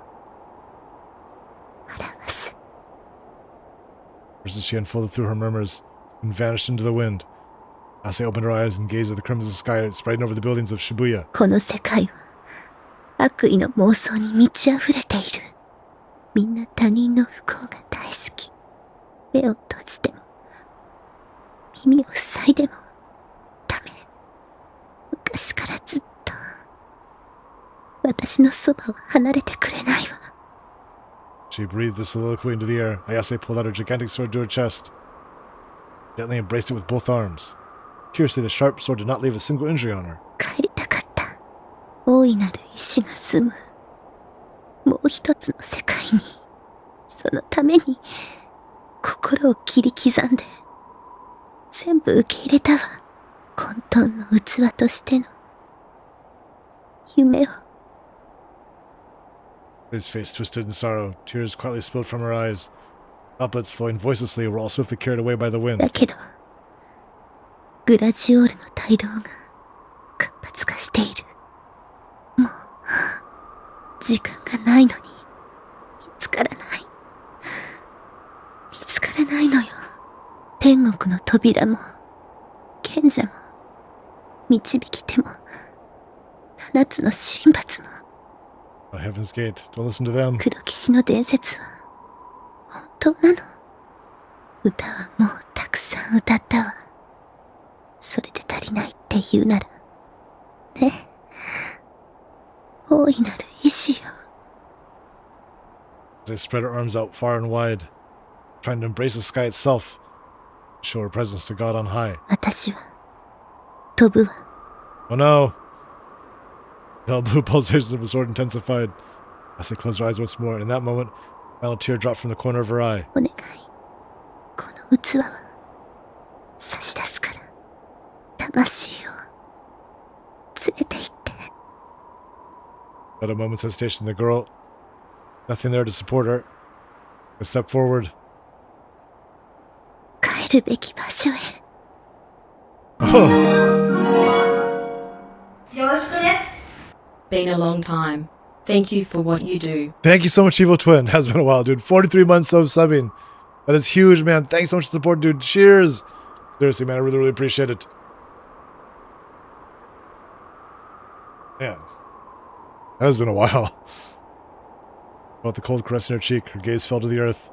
S10: 表す。
S1: Just as she unfolded through her murmurs and vanished into the wind, Ayase opened her eyes and gazed at the crimson sky spreading over the buildings of Shibuya.
S10: この世界は、悪意の妄想に満ち溢れている。みんな他人の不幸が大好き。目を閉じても、耳を塞いでも、ダメ。昔からずっと、私のそばを離れてくれないわ。
S1: She breathed the soliloquy into the air. Ayase pulled out her gigantic sword to her chest, gently embraced it with both arms. Curiously, the sharp sword did not leave a single injury on her.
S10: 帰りたかった。大いなる意志が住む。もう一つの世界に、そのために、心を切り刻んで、全部受け入れたわ。混沌の器としての、夢を。
S1: His face twisted in sorrow. Tears quietly spilled from her eyes. Droplets flowing voicelessly were all swiftly carried away by the wind.
S10: だけど、グラジオールの帯同が活発化している。もう、時間がないのに、見つからない。見つからないのよ。天国の扉も、賢者も、導き手も、七つの神罰も。
S1: Oh, Heaven's Gate. Don't listen to them.
S10: 黒騎士の伝説は、本当なの。歌はもうたくさん歌ったわ。それで足りないって言うなら、ね。大いなる意志よ。
S1: As they spread her arms out far and wide, trying to embrace the sky itself, show her presence to God on high.
S10: 私は、飛ぶわ。
S1: Oh no! The blue pulsations of her sword intensified. Ayase closed her eyes once more, and in that moment, a final tear dropped from the corner of her eye.
S10: お願い。この器は、差し出すから、魂を、連れて行って。
S1: Without a moment's hesitation, the girl, nothing there to support her, a step forward.
S10: 帰るべき場所へ。
S11: よろしくね。Been a long time. Thank you for what you do.
S1: Thank you so much, Evil Twin. Has been a while, dude. 43 months of subbing. That is huge, man. Thanks so much for the support, dude. Cheers. Seriously, man. I really, really appreciate it. Man. That has been a while. Felt the cold caress in her cheek. Her gaze fell to the earth.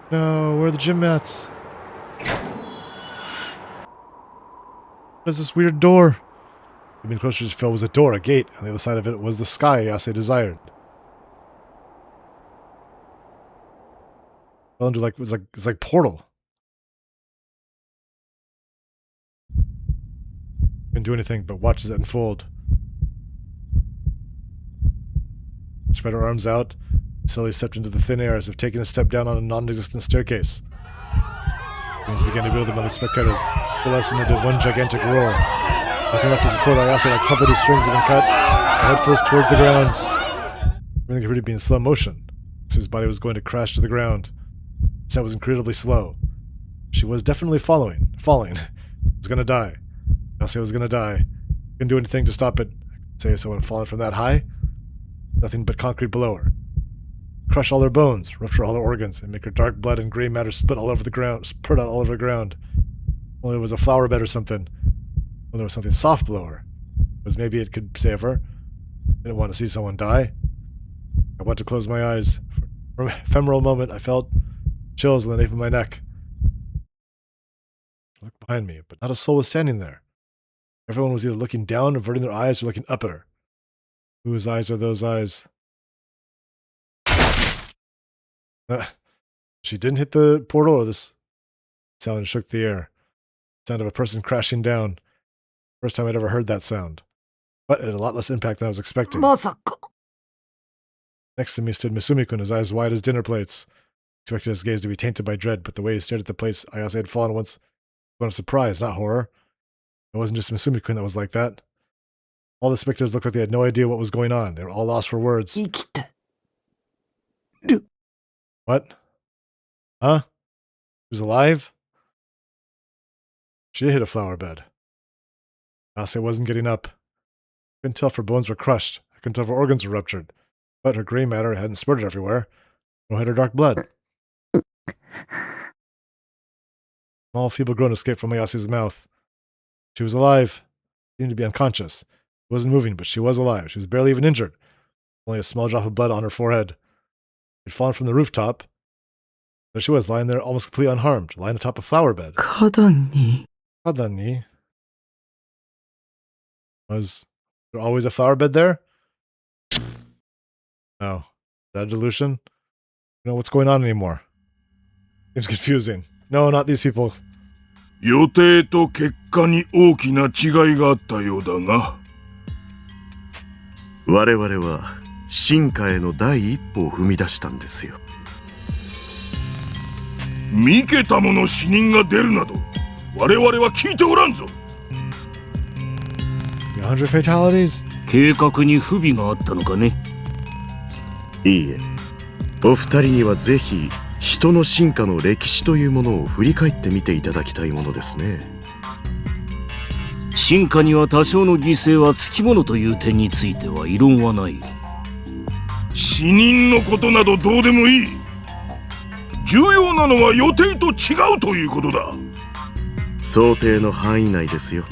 S1: No, where are the gym mats? What is this weird door? Moving closer to Phil was a door, a gate. On the other side of it was the sky Ayase desired. Fell into it's like portal. Couldn't do anything but watch as it unfold. Spread her arms out, slowly stepped into the thin air as if taking a step down on a non-existent staircase. Things began to build among the spectators. The lesson did one gigantic roar. Nothing left to support Ayase like puppety strings had been cut, head first towards the ground. Everything could really be in slow motion. His body was going to crash to the ground. The set was incredibly slow. She was definitely falling. Was gonna die. Ayase was gonna die. Couldn't do anything to stop it. I could say someone fallen from that high. Nothing but concrete below her. Crush all her bones, rupture all her organs, and make her dark blood and gray matter split all over the ground, spurt out all over the ground. Only it was a flower bed or something. Well, there was something soft below her. It was maybe it could save her. Didn't want to see someone die. I went to close my eyes. For an ephemeral moment, I felt chills on the nape of my neck. I looked behind me, but not a soul was standing there. Everyone was either looking down, averting their eyes, or looking up at her. Whose eyes are those eyes? She didn't hit the portal, or this Sound shook the air. Sound of a person crashing down. First time I'd ever heard that sound. But it had a lot less impact than I was expecting.
S8: まさか。
S1: Next to me stood Misumi-kun, his eyes wide as dinner plates. I expected his gaze to be tainted by dread, but the way he stared at the place Ayase had fallen once, one of surprise, not horror. It wasn't just Misumi-kun that was like that. All the spectators looked like they had no idea what was going on. They were all lost for words.
S8: 生きて。
S1: What? Huh? He was alive? She hit a flower bed. Ayase wasn't getting up. I couldn't tell if her bones were crushed. I couldn't tell if her organs were ruptured. But her gray matter hadn't spurted everywhere, nor had her dark blood. Small, feeble groan escaped from Ayase's mouth. She was alive. She seemed to be unconscious. She wasn't moving, but she was alive. She was barely even injured. Only a small drop of blood on her forehead. She'd fallen from the rooftop. There she was, lying there almost completely unharmed, lying atop a flower bed.
S8: 花壇に。
S1: Hadani. Was there always a flower bed there? No. Is that a delusion? I don't know what's going on anymore. Seems confusing. No, not these people.
S6: 予定と結果に大きな違いがあったようだが。
S5: 我々は進化への第一歩を踏み出したんですよ。
S6: 三桁もの死人が出るなど我々は聞いておらんぞ。
S1: 100 fatalities?
S12: 計画に不備があったのかね。
S5: いいえ、お二人にはぜひ人の進化の歴史というものを振り返ってみていただきたいものですね。
S12: 進化には多少の犠牲はつきものという点については異論はない。
S6: 死人のことなどどうでもいい。重要なのは予定と違うということだ。
S5: 想定の範囲内ですよ。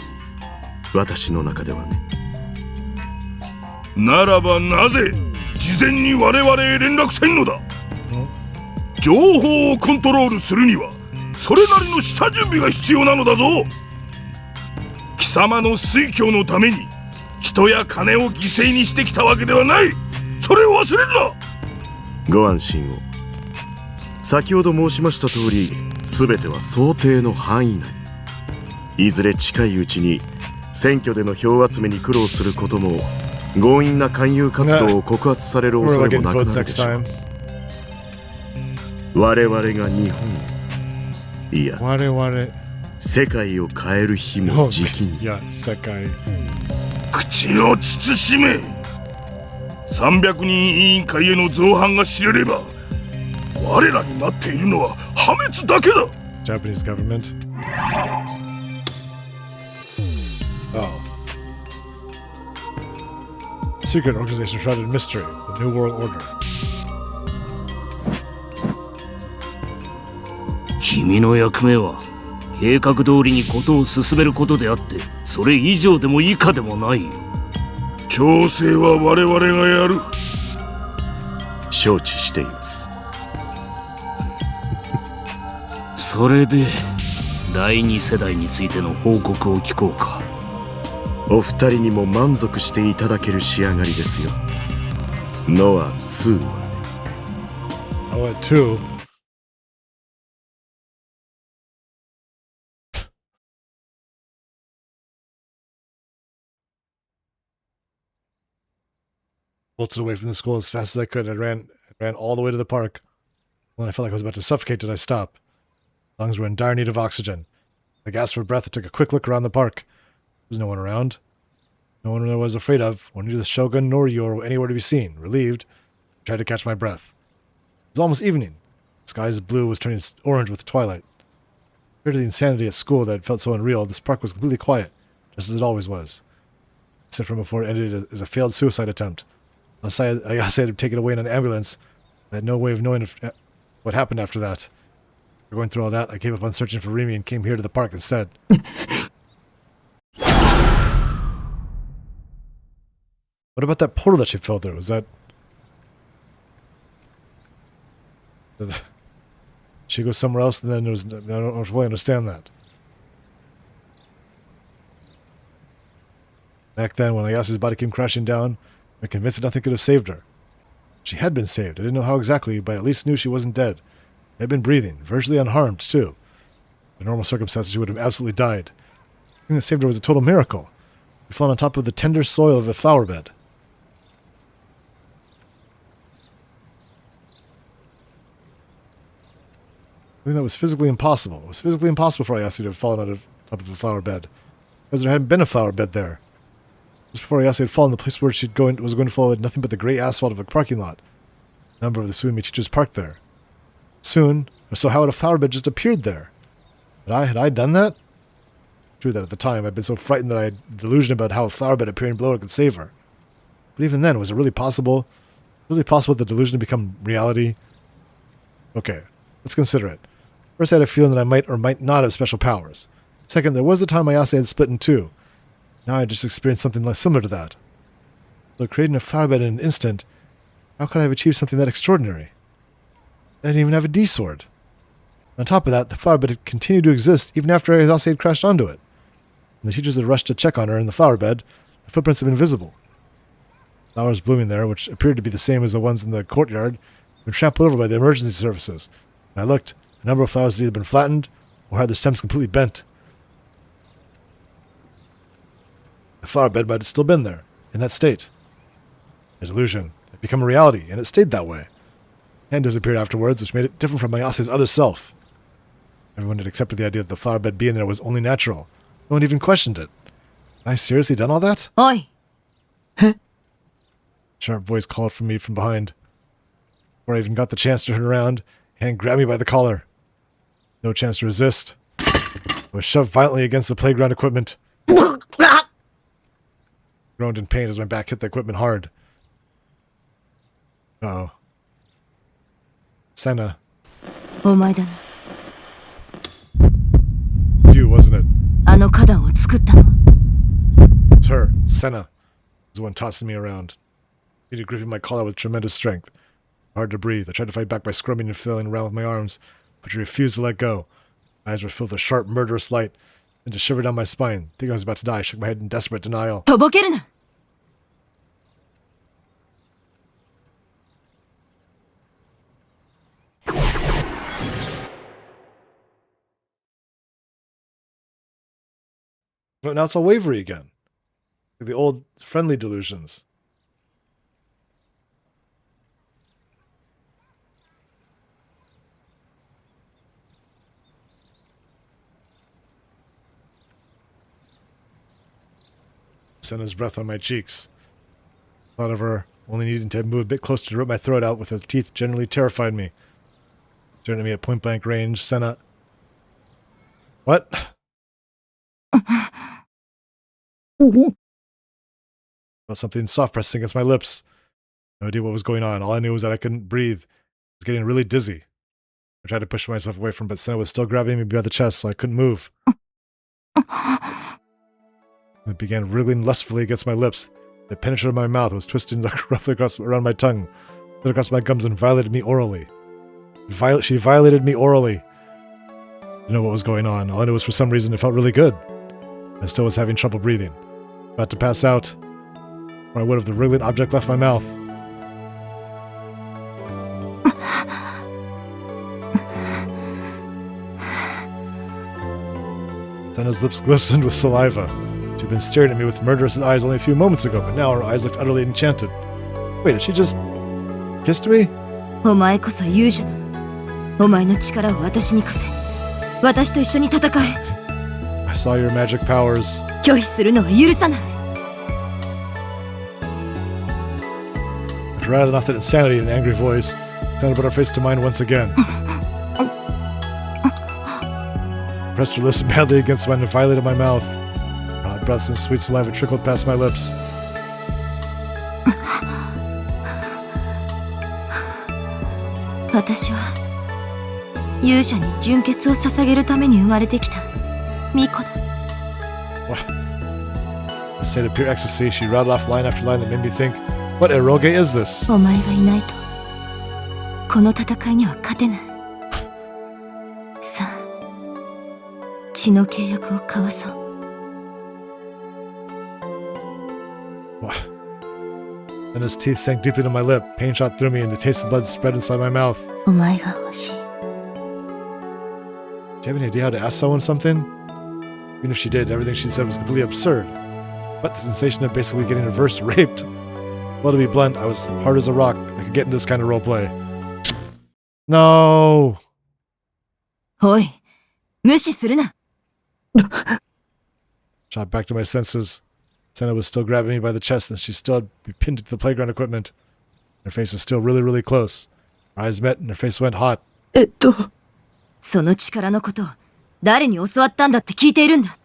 S5: 私の中ではね。
S6: ならばなぜ事前に我々へ連絡せんのだ。情報をコントロールするにはそれなりの下準備が必要なのだぞ。貴様の推挙のために人や金を犠牲にしてきたわけではない。それを忘れるな。
S5: ご安心を。先ほど申しました通り、全ては想定の範囲内。いずれ近いうちに選挙での票集めに苦労することも、強引な勧誘活動を告発される恐れもなくなるでしょう。我々が日本、いや
S1: 我々
S5: 世界を変える日もじきに。
S1: いや、世界。
S6: 口を慎め。300人委員会への造反が知れれば我らに待っているのは破滅だけだ。
S1: Japanese government. Oh. Secret organization shrouded in mystery. The New World Order.
S12: 君の役目は計画通りに事を進めることであって、それ以上でも以下でもない。
S6: 調整は我々がやる。
S5: 承知しています。
S12: それで第二世代についての報告を聞こうか。
S5: お二人にも満足していただける仕上がりですよ。ノア2はね。
S1: Oh, at 2. Bolted away from the school as fast as I could. I ran all the way to the park. When I felt like I was about to suffocate, did I stop? Lungs were in dire need of oxygen. I gasped for breath and took a quick look around the park. There was no one around. No one I was afraid of, or neither the Shogun nor Yor anywhere to be seen. Relieved, I tried to catch my breath. It was almost evening. The sky's blue was turning orange with twilight. Compared to the insanity at school that had felt so unreal, this park was completely quiet, just as it always was. Except from before it ended as a failed suicide attempt. Ayase had taken away in an ambulance. I had no way of knowing what happened after that. After going through all that, I gave up on searching for Rimi and came here to the park instead. What about that portal that she fell through? Was that... She goes somewhere else and then there was... I don't really understand that. Back then, when Ayase's body came crashing down, I'm convinced that nothing could have saved her. She had been saved. I didn't know how exactly, but I at least knew she wasn't dead. Had been breathing, virtually unharmed, too. In normal circumstances, she would have absolutely died. The thing that saved her was a total miracle. She fell on top of the tender soil of a flower bed. I think that was physically impossible. It was physically impossible for Ayase to have fallen out of top of a flower bed, because there hadn't been a flower bed there. Just before Ayase had fallen, the place where she was going to fall had nothing but the grey asphalt of a parking lot. A number of the Suimi teachers parked there. Soon, so how had a flower bed just appeared there? Had I done that? True that at the time I'd been so frightened that I had a delusion about how a flower bed appearing below her could save her. But even then, was it really possible? Really possible the delusion to become reality? Okay, let's consider it. First, I had a feeling that I might or might not have special powers. Second, there was the time Ayase had split in two. Now I just experienced something less similar to that. So creating a flower bed in an instant, how could I have achieved something that extraordinary? I didn't even have a D-sword. On top of that, the flower bed had continued to exist even after Ayase had crashed onto it. When the teachers had rushed to check on her in the flower bed, the footprints had been visible. Flowers blooming there, which appeared to be the same as the ones in the courtyard, had been trampled over by the emergency services. When I looked, a number of flowers had either been flattened or had their stems completely bent. The flower bed might have still been there, in that state. A delusion had become a reality, and it stayed that way. And disappeared afterwards, which made it different from Ayase's other self. Everyone had accepted the idea that the flower bed being there was only natural. No one even questioned it. Had I seriously done all that?
S8: Oi!
S1: Sharp voice called from me from behind. Before I even got the chance to turn around, a hand grabbed me by the collar. No chance to resist. I was shoved violently against the playground equipment. Groaned in pain as my back hit the equipment hard. Uh-oh. Senna.
S8: お前だな。
S1: You, wasn't it?
S8: あの花壇を作ったの。
S1: It's her, Senna, was the one tossing me around. She was gripping my collar with tremendous strength. Hard to breathe. I tried to fight back by scrubbing and flailing around with my arms, but she refused to let go. My eyes were filled with a sharp, murderous light, and to shiver down my spine. Thinking I was about to die, I shook my head in desperate denial.
S8: とぼけるな。
S1: But now it's all wavery again. Like the old friendly delusions. Senna's breath on my cheeks. Thought of her only needing to move a bit closer to rip my throat out with her teeth generally terrified me. Staring at me at point blank range, Senna. What? Felt something soft pressing against my lips. No idea what was going on. All I knew was that I couldn't breathe. I was getting really dizzy. I tried to push myself away from it, but Senna was still grabbing me by the chest, so I couldn't move. It began wriggling lustfully against my lips. It penetrated my mouth, was twisting roughly around my tongue, slid across my gums, and violated me orally. She violated me orally. I didn't know what was going on. All I knew was for some reason it felt really good. I still was having trouble breathing. About to pass out, or I would have the wriggling object left my mouth. Senna's lips glistened with saliva. She'd been staring at me with murderous eyes only a few moments ago, but now her eyes looked utterly enchanted. Wait, did she just kissed me?
S8: お前こそ勇者だ。お前の力を私に貸せ。私と一緒に戦え。
S1: I saw your magic powers.
S8: 拒否するのは許さない。
S1: But rather than off that insanity in an angry voice, Senna put her face to mine once again. Pressed her lips madly against mine and violated my mouth. Hot breaths and sweet saliva trickled past my lips.
S8: 私は勇者に純潔を捧げるために生まれてきた巫女だ。
S1: In a state of pure ecstasy, she rattled off line after line that made me think, what eroge is this?
S8: お前がいないとこの戦いには勝てない。さあ、血の契約を交わそう。
S1: Then his teeth sank deeply into my lip. Pain shot through me, and the taste of blood spread inside my mouth.
S8: お前が欲しい。
S1: you have any idea how to ask someone something? Even if she did, everything she said was completely absurd. But the sensation of basically getting reverse raped. Well, to be blunt, I was hard as a rock. I could get into this kind of roleplay. No!
S8: おい、無視するな。
S1: Shot back to my senses. Senna was still grabbing me by the chest, and she still had me pinned to the playground equipment. Her face was still really, really close. Our eyes met, and her face went hot.
S8: その力のことを誰に教わったんだって聞いているんだ。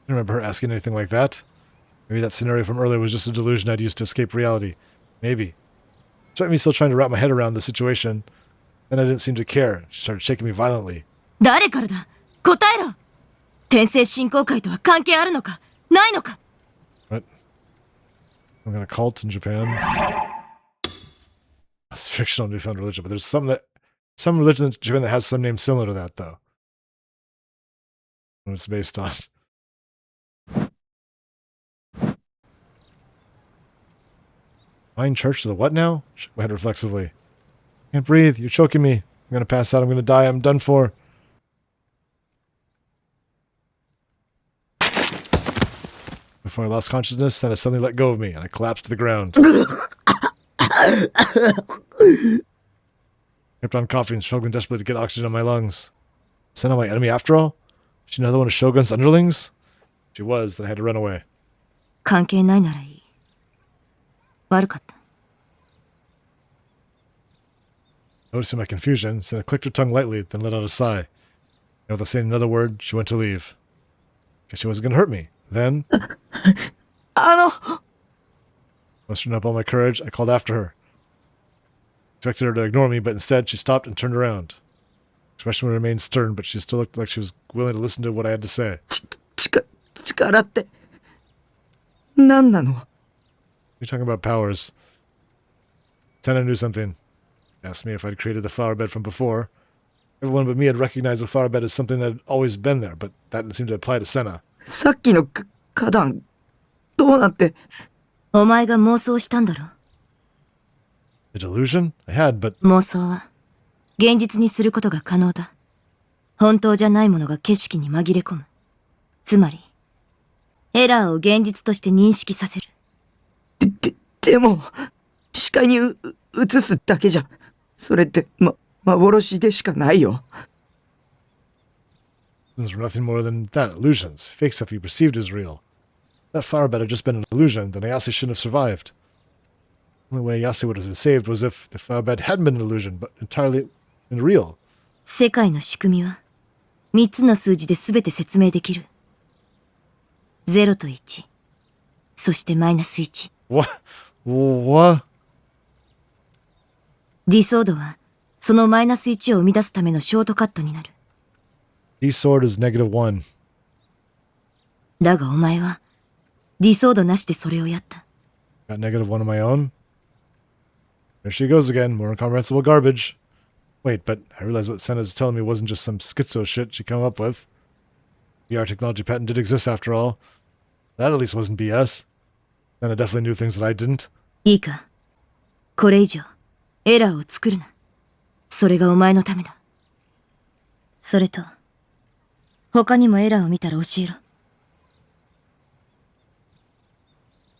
S1: I don't remember her asking anything like that. Maybe that scenario from earlier was just a delusion I'd used to escape reality. Maybe. Despite me still trying to wrap my head around the situation, then I didn't seem to care. She started shaking me violently.
S8: 誰からだ？答えろ。転生振興会とは関係あるのか、ないのか。
S1: What? Some kind of cult in Japan? It's a fictional newfound religion, but there's some religion in Japan that has some name similar to that, though. What it's based on. Fine church to the what now? Shook my head reflexively. Can't breathe. You're choking me. I'm gonna pass out. I'm gonna die. I'm done for. Before I lost consciousness, Senna suddenly let go of me, and I collapsed to the ground. Kept on coughing, struggling desperately to get oxygen in my lungs. Senna my enemy after all? Was she another one of Shogun's underlings? If she was, then I had to run away.
S8: 関係ないならいい。悪かった。
S1: Noticing my confusion, Senna clicked her tongue lightly, then let out a sigh. And without saying another word, she went to leave. Guess she wasn't going to hurt me. Then, mustering up all my courage, I called after her. Expected her to ignore me, but instead she stopped and turned around. Expression remained stern, but she still looked like she was willing to listen to what I had to say.
S8: 力って、何なの？
S1: You're talking about powers. Senna knew something. Asked me if I'd created the flower bed from before. Everyone but me had recognized the flower bed as something that had always been there, but that didn't seem to apply to Senna.
S8: さっきの花壇、どうなって。お前が妄想したんだろ。
S1: A delusion? I had, but...
S8: 妄想は、現実にすることが可能だ。本当じゃないものが景色に紛れ込む。つまり、エラーを現実として認識させる。でも、視界に映すだけじゃ、それって、幻でしかないよ。
S1: Illusions were nothing more than that, illusions. Fake stuff you perceived as real. That flower bed had just been an illusion, then Ayase shouldn't have survived. The only way Ayase would have been saved was if the flower bed hadn't been an illusion, but entirely real.
S8: 世界の仕組みは、3つの数字で全て説明できる。0と1、そしてマイナス1。
S1: What? What?
S8: ディソードは、そのマイナス1を生み出すためのショートカットになる。
S1: This sword is -1.
S8: だがお前は、ディソードなしでそれをやった。
S1: Got -1 on my own? There she goes again, more incomprehensible garbage. Wait, but I realized what Senna's telling me wasn't just some schizo shit she came up with. VR technology patent did exist after all. That at least wasn't BS. Senna definitely knew things that I didn't.
S8: いいか。これ以上、エラーを作るな。それがお前のためだ。それと、他にもエラーを見たら教えろ。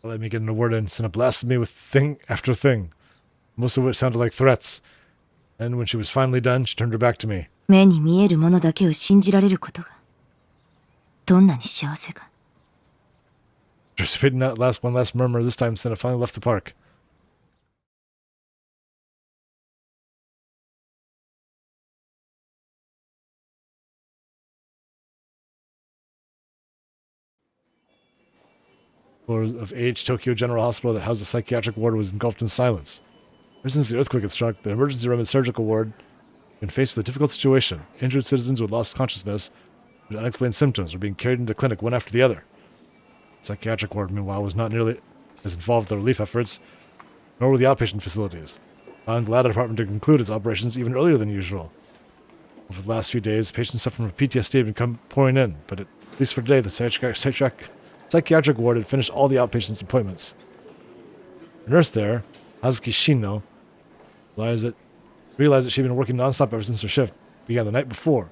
S1: Let me get in a word in. Senna blasted me with thing after thing, most of which sounded like threats. And when she was finally done, she turned her back to me.
S8: 目に見えるものだけを信じられることが、どんなに幸せか。
S1: After spitting out one last murmur, this time Senna finally left the park. Floors of AH Tokyo General Hospital that housed the psychiatric ward was engulfed in silence. Ever since the earthquake had struck, the emergency room and surgical ward had been faced with a difficult situation. Injured citizens who had lost consciousness with unexplained symptoms were being carried into clinic one after the other. The psychiatric ward, meanwhile, was not nearly as involved with the relief efforts, nor were the outpatient facilities, allowing the latter department to conclude its operations even earlier than usual. Over the last few days, patients suffering from PTSD had been pouring in, but at least for today, the psychiatric ward had finished all the outpatients' appointments. The nurse there, Hazuki Shino, realized that she'd been working nonstop ever since her shift, began the night before.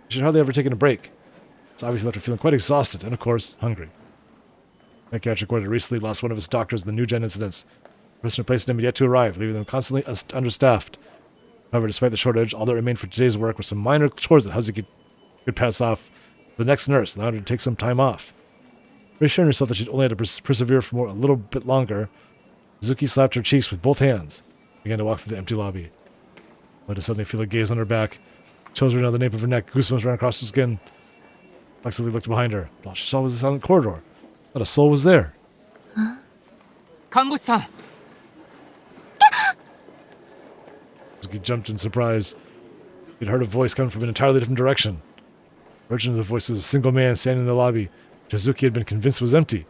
S1: She had hardly ever taken a break. It's obviously left her feeling quite exhausted and, of course, hungry. Psychiatric ward had recently lost one of its doctors in the New Gen incidents. The person who replaced him had yet to arrive, leaving them constantly understaffed. However, despite the shortage, all that remained for today's work were some minor chores that Hazuki could pass off to the next nurse, allowing her to take some time off. Reassuring herself that she'd only had to persevere for a little bit longer, Hazuki slapped her cheeks with both hands and began to walk through the empty lobby. Let her suddenly feel a gaze on her back. Chills ran down the nape of her neck, goosebumps ran across her skin. Flexibly looked behind her. All she saw was a silent corridor. Not a soul was there.
S9: Kangoshi-san!
S1: Hazuki jumped in surprise. He'd heard a voice coming from an entirely different direction. The origin of the voice was a single man standing in the lobby, which Hazuki had been convinced was empty.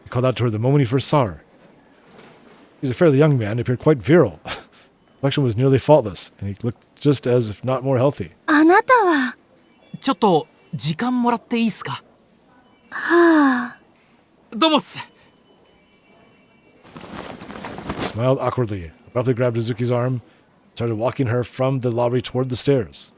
S1: He called out to her the moment he first saw her. He was a fairly young man and appeared quite virile. The complexion was nearly faultless, and he looked just as, if not more, healthy.
S4: あなたは。
S9: ちょっと時間もらっていいっすか？
S4: はあ。
S9: どうもっす。
S1: He smiled awkwardly, abruptly grabbed Hazuki's arm, and started walking her from the lobby toward the stairs.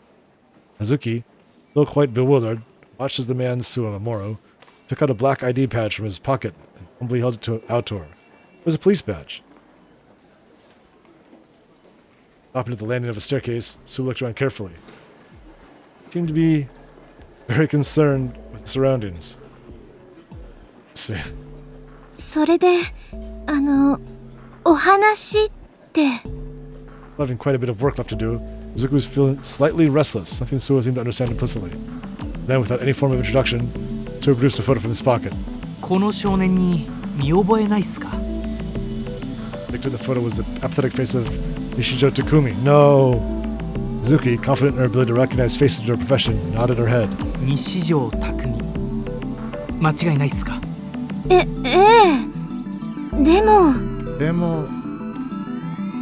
S1: Hazuki, still quite bewildered, watched as the man, Suamamoro, took out a black ID badge from his pocket and humbly held it out to her. It was a police badge. Stopping at the landing of a staircase, Sue looked around carefully. He seemed to be very concerned with the surroundings. See.
S4: それで、お話って。
S1: Having quite a bit of work left to do, Hazuki was feeling slightly restless, something Sue seemed to understand implicitly. Then, without any form of introduction, Sue produced a photo from his pocket.
S9: この少年に見覚えないっすか？
S1: Pictured the photo was the apathetic face of Nishijo Takumi. No! Hazuki, confident in her ability to recognize faces in her profession, nodded her head.
S9: 西條匠。間違いないっすか？
S4: ええ。でも。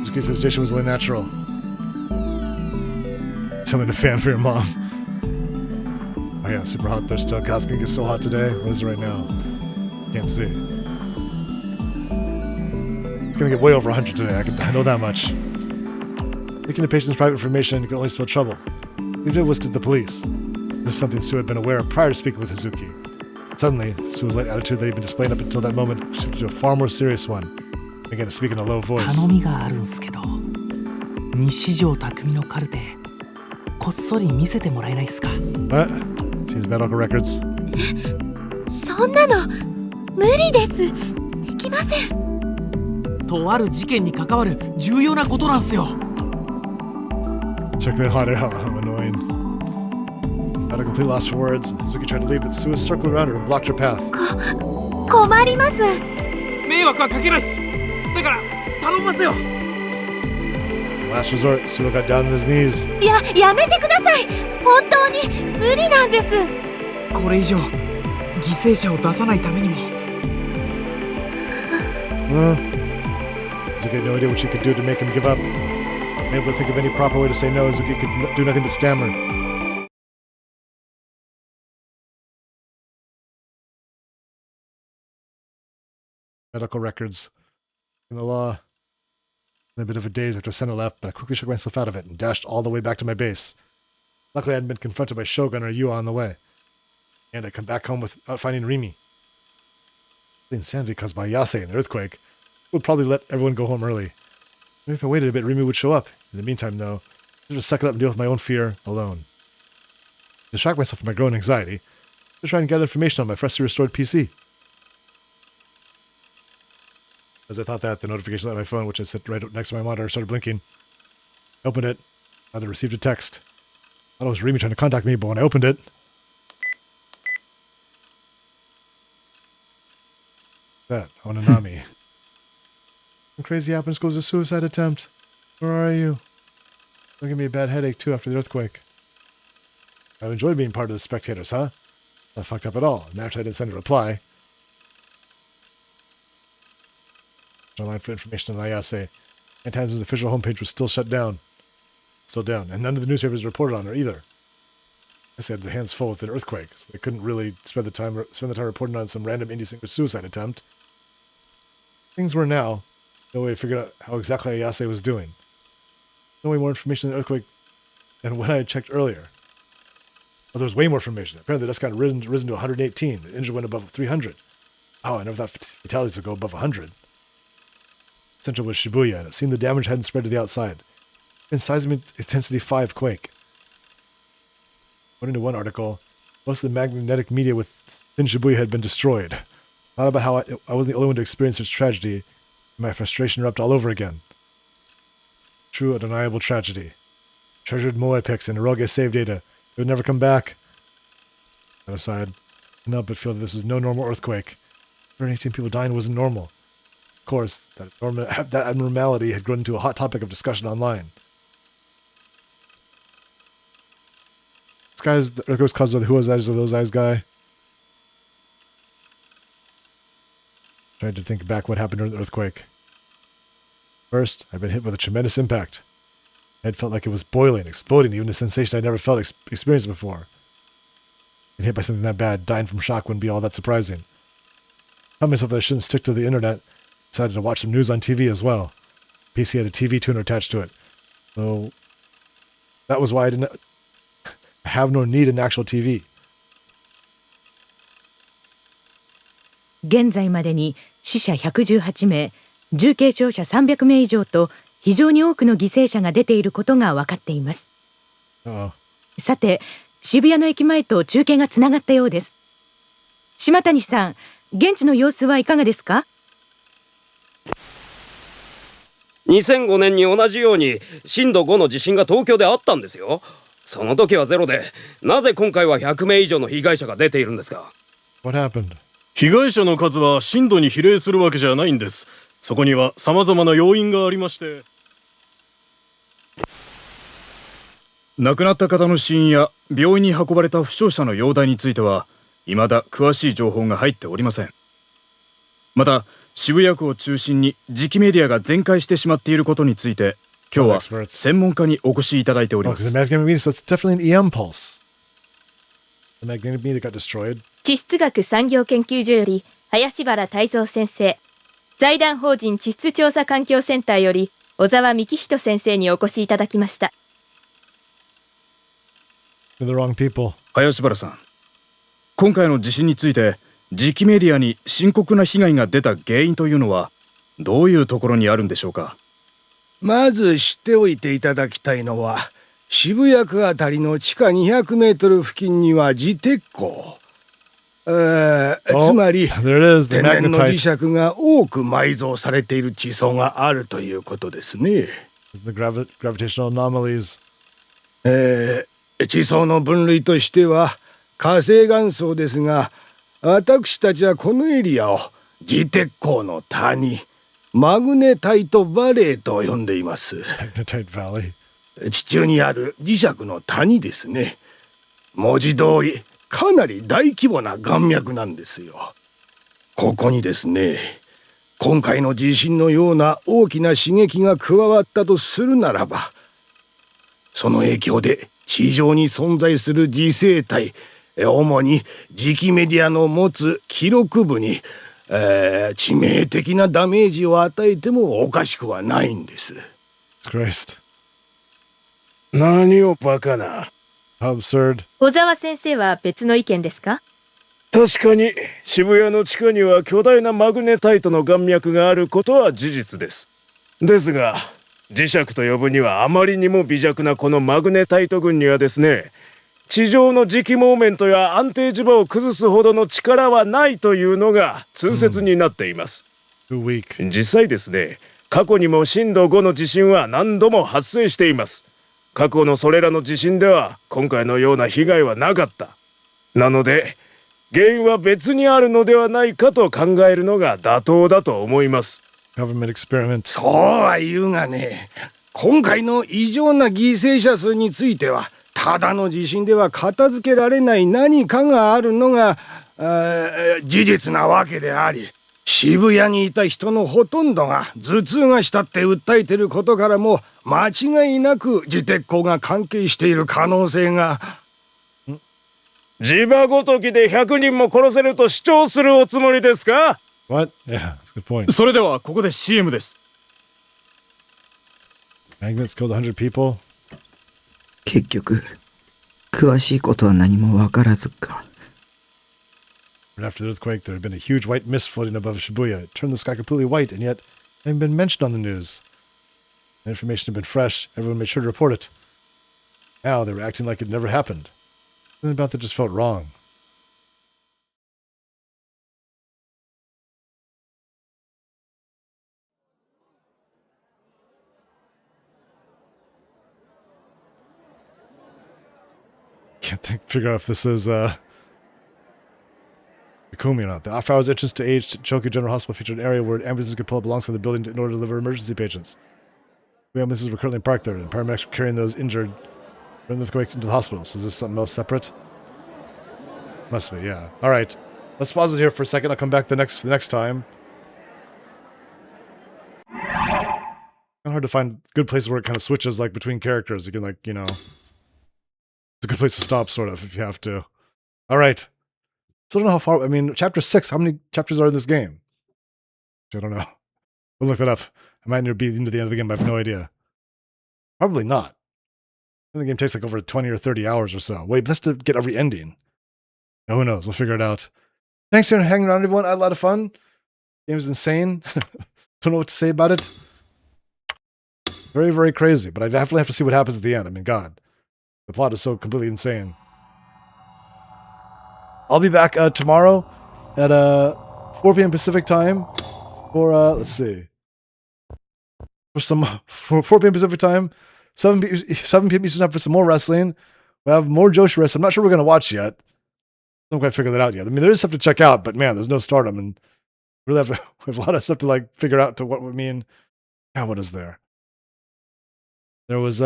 S1: Hazuki's hesitation was only natural. Something to fan for your mom. Oh yeah, super hot there still. God, it's gonna get so hot today. What is it right now? Can't see. It's gonna get way over 100 today. I know that much. Leaking the patient's private information could only spell trouble. He did whisper to the police. This is something Sue had been aware of prior to speaking with Hazuki. Suddenly, Sue's light attitude that he'd been displaying up until that moment shifted to a far more serious one. He began to speak in a low voice.
S9: 頼みがあるんすけど、西條匠のカルテ、こっそり見せてもらえないっすか？
S1: What? Seems medical records.
S4: そんなの無理です。できません。
S9: とある事件に関わる重要なことなんすよ。
S1: Circling hot air, how annoying. At a complete loss for words, Hazuki tried to leave, but Sue circled around her and blocked her path.
S4: 困ります。
S9: 迷惑はかけないっす。だから頼みますよ。
S1: The last resort, Sue got down on his knees.
S4: やめてください。本当に無理なんです。
S9: これ以上犠牲者を出さないためにも。
S1: Hazuki had no idea what she could do to make him give up. Unable to think of any proper way to say no, Hazuki could do nothing but stammer. Medical records. In the law. In a bit of a daze after Senna left, but I quickly shook myself out of it and dashed all the way back to my base. Luckily, I hadn't been confronted by Shogun or Yua on the way. And I'd come back home without finding Rimi. The insanity caused by Yase and the earthquake would probably let everyone go home early. Maybe if I waited a bit, Rimi would show up. In the meantime, though, I should just suck it up and deal with my own fear alone. To distract myself from my growing anxiety, I tried and gather information on my freshly restored PC. As I thought that, the notification on my phone, which had sit right next to my monitor, started blinking. I opened it. I had received a text. I thought it was Rimi trying to contact me, but when I opened it... That, Onanami. Some crazy happens goes a suicide attempt. Where are you? Don't give me a bad headache, too, after the earthquake. I've enjoyed being part of the spectators, huh? Not fucked up at all. Naturally, I didn't send a reply. Online for information on Ayase. 9 times his official homepage was still shut down. Still down. And none of the newspapers reported on her either. I said their hands full with an earthquake, so they couldn't really spend the time reporting on some random indie singer's suicide attempt. Things were now. No way to figure out how exactly Ayase was doing. No way more information than the earthquake than when I had checked earlier. Well, there was way more information. Apparently, the deaths got risen to 118. The injured went above 300. Oh, I never thought fatalities would go above 100. Central was Shibuya, and it seemed the damage hadn't spread to the outside. In seismic intensity 5 quake. According to one article, most of the magnetic media in Shibuya had been destroyed. Thought about how I wasn't the only one to experience such tragedy, and my frustration erupted all over again. True, undeniable tragedy. Treasured Moai pics and Eroge save data. It would never come back. That aside, I couldn't help but feel that this was no normal earthquake. 118 people dying wasn't normal. Of course, that abnormality had grown into a hot topic of discussion online. This guy's the earthquake was caused by the Who Was Eyes or Those Eyes guy. Tried to think back what happened during the earthquake. First, I'd been hit with a tremendous impact. My head felt like it was boiling, exploding, even a sensation I'd never felt experienced before. Getting hit by something that bad, dying from shock wouldn't be all that surprising. I told myself that I shouldn't stick to the internet. Decided to watch some news on TV as well. PC had a TV tuner attached to it. So that was why I didn't have no need an actual TV.
S13: 現在までに死者118名、重軽傷者300名以上と非常に多くの犠牲者が出ていることが分かっています。さて、渋谷の駅前と中継がつながったようです。島谷さん、現地の様子はいかがですか
S14: ？2005年に同じように震度5の地震が東京であったんですよ。その時はゼロで、なぜ今回は100名以上の被害者が出ているんですか？
S1: What happened?
S15: 被害者の数は震度に比例するわけじゃないんです。そこには様々な要因がありまして。亡くなった方の死因や病院に運ばれた負傷者の容体については、未だ詳しい情報が入っておりません。また、渋谷区を中心に磁気メディアが全壊してしまっていることについて、今日は専門家にお越しいただいております。
S1: The magnetic media, so it's definitely an EM pulse. The magnetic media got destroyed.
S16: 地質学産業研究所より林原泰造先生、財団法人地質調査環境センターより小沢幹人先生にお越しいただきました。
S1: You're the wrong people.
S15: 林原さん、今回の地震について磁気メディアに深刻な被害が出た原因というのはどういうところにあるんでしょうか？
S6: まず知っておいていただきたいのは、渋谷区あたりの地下200メートル付近には磁鉄鉱、つまり天然の磁石が多く埋蔵されている地層があるということですね。
S1: The gravitational anomalies.
S6: 地層の分類としては火成岩層ですが、私たちはこのエリアを磁鉄鉱の谷、マグネタイトバレーと呼んでいます。地中にある磁石の谷ですね。文字通りかなり大規模な岩脈なんですよ。ここにですね、今回の地震のような大きな刺激が加わったとするならば、その影響で地上に存在する磁生態、主に磁気メディアの持つ記録部に、致命的なダメージを与えてもおかしくはないんです。
S15: 何をバカな。
S1: Absurd.
S16: 小沢先生は別の意見ですか？
S15: 確かに渋谷の地下には巨大なマグネタイトの岩脈があることは事実です。ですが、磁石と呼ぶにはあまりにも微弱なこのマグネタイト群にはですね、地上の磁気モーメントや安定磁場を崩すほどの力はないというのが通説になっています。実際ですね、過去にも震度5の地震は何度も発生しています。過去のそれらの地震では今回のような被害はなかった。なので原因は別にあるのではないかと考えるのが妥当だと思います。
S6: そうは言うがね、今回の異常な犠牲者数についてはただの地震では片付けられない何かがあるのが事実なわけであり、渋谷にいた人のほとんどが頭痛がしたって訴えていることからも間違いなく磁鉄鉱が関係している可能性が。
S15: 磁場ごときで100人も殺せると主張するおつもりですか？
S1: What? Yeah, that's a good point.
S15: それではここで CM です。
S1: Magnets killed 100 people.
S3: 結局、詳しいことは何もわからずか。
S1: After the earthquake, there had been a huge white mist floating above Shibuya. It turned the sky completely white, and yet it hadn't been mentioned on the news. The information had been fresh. Everyone made sure to report it. Now they were acting like it never happened. Something about that just felt wrong. Can't figure out if this is Takumi or not. The off-hours entrance to aged Choku General Hospital featured an area where ambulances could pull up alongside the building in order to deliver emergency patients. The ambulances were currently parked there, and paramedics were carrying those injured from the earthquake into the hospital. So is this something else separate? Must be, yeah. All right, let's pause it here for a second. I'll come back the next time. It's hard to find good places where it kind of switches like between characters. You can like, you know, it's a good place to stop, sort of, if you have to. All right. So I don't know how far. I mean, chapter 6. How many chapters are in this game? I don't know. We'll look that up. I might be into the end of the game. I have no idea. Probably not. I think the game takes like over 20 or 30 hours or so. Wait, that's to get every ending. Now, who knows? We'll figure it out. Thanks for hanging around, everyone. I had a lot of fun. Game is insane. Don't know what to say about it. Very, very crazy. But I definitely have to see what happens at the end. I mean, God. The plot is so completely insane. I'll be back tomorrow at 4 p.m. Pacific time for, let's see. For 4 p.m. Pacific time, 7 p.m. Eastern time for some more wrestling. We have more Joshi wrestling. I'm not sure we're going to watch yet. I don't quite figure that out yet. I mean, there is stuff to check out, but man, there's no Stardom, and we really we have a lot of stuff to like figure out to what we mean. God, what is there? There was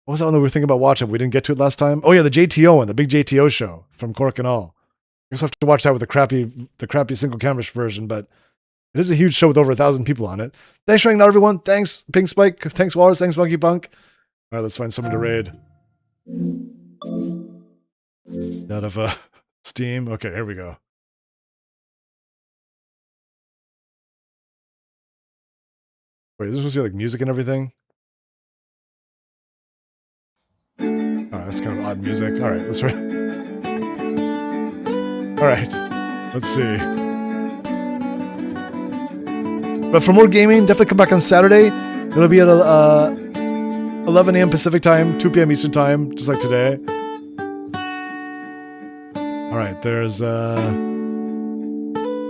S1: what was that one that we were thinking about watching? We didn't get to it last time. Oh yeah, the JTO one, the big JTO show from Cork and All. I guess I have to watch that with the crappy single camera version, but it is a huge show with over 1,000 people on it. Thanks for hanging out, everyone. Thanks, Pink Spike. Thanks, Wallace. Thanks, Monkey Punk. All right, let's find someone to raid. Out of Steam. Okay, here we go. Wait, is this supposed to be like music and everything? All right, that's kind of odd music. All right, let's try. All right, let's see. But for more gaming, definitely come back on Saturday. It'll be at 11 a.m. Pacific time, 2 p.m. Eastern time, just like today. All right, there's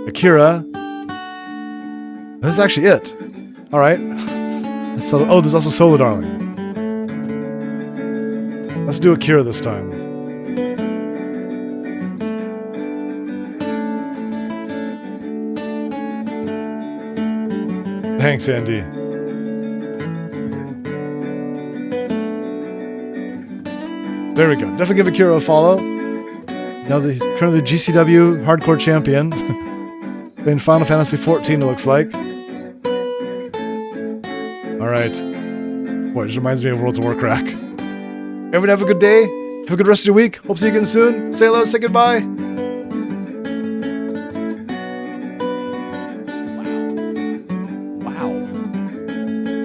S1: Akira. That's actually it. All right. Oh, there's also Solo Darling. Let's do Akira this time. Thanks, Andy. There we go. Definitely give Akira a follow. Now that he's currently the GCW Hardcore Champion. Playing Final Fantasy XIV, it looks like. Alright. Boy, it just reminds me of Worlds of Warcraft. Everyone have a good day. Have a good rest of your week. Hope to see you again soon. Say hello, say goodbye.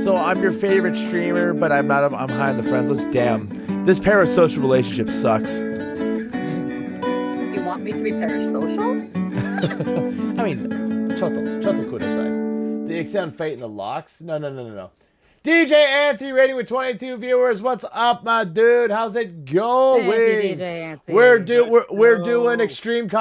S17: So I'm your favorite streamer, but I'm not. I'm high on the friends list. Damn, this parasocial relationship sucks.
S18: You want me to be parasocial?
S17: I mean, choto kudasai. The extend fate in the locks. No. DJ Antsy rating with 22 viewers. What's up, my dude? How's it going?
S19: Thank you, DJ Antsy.
S17: We're doing extreme content.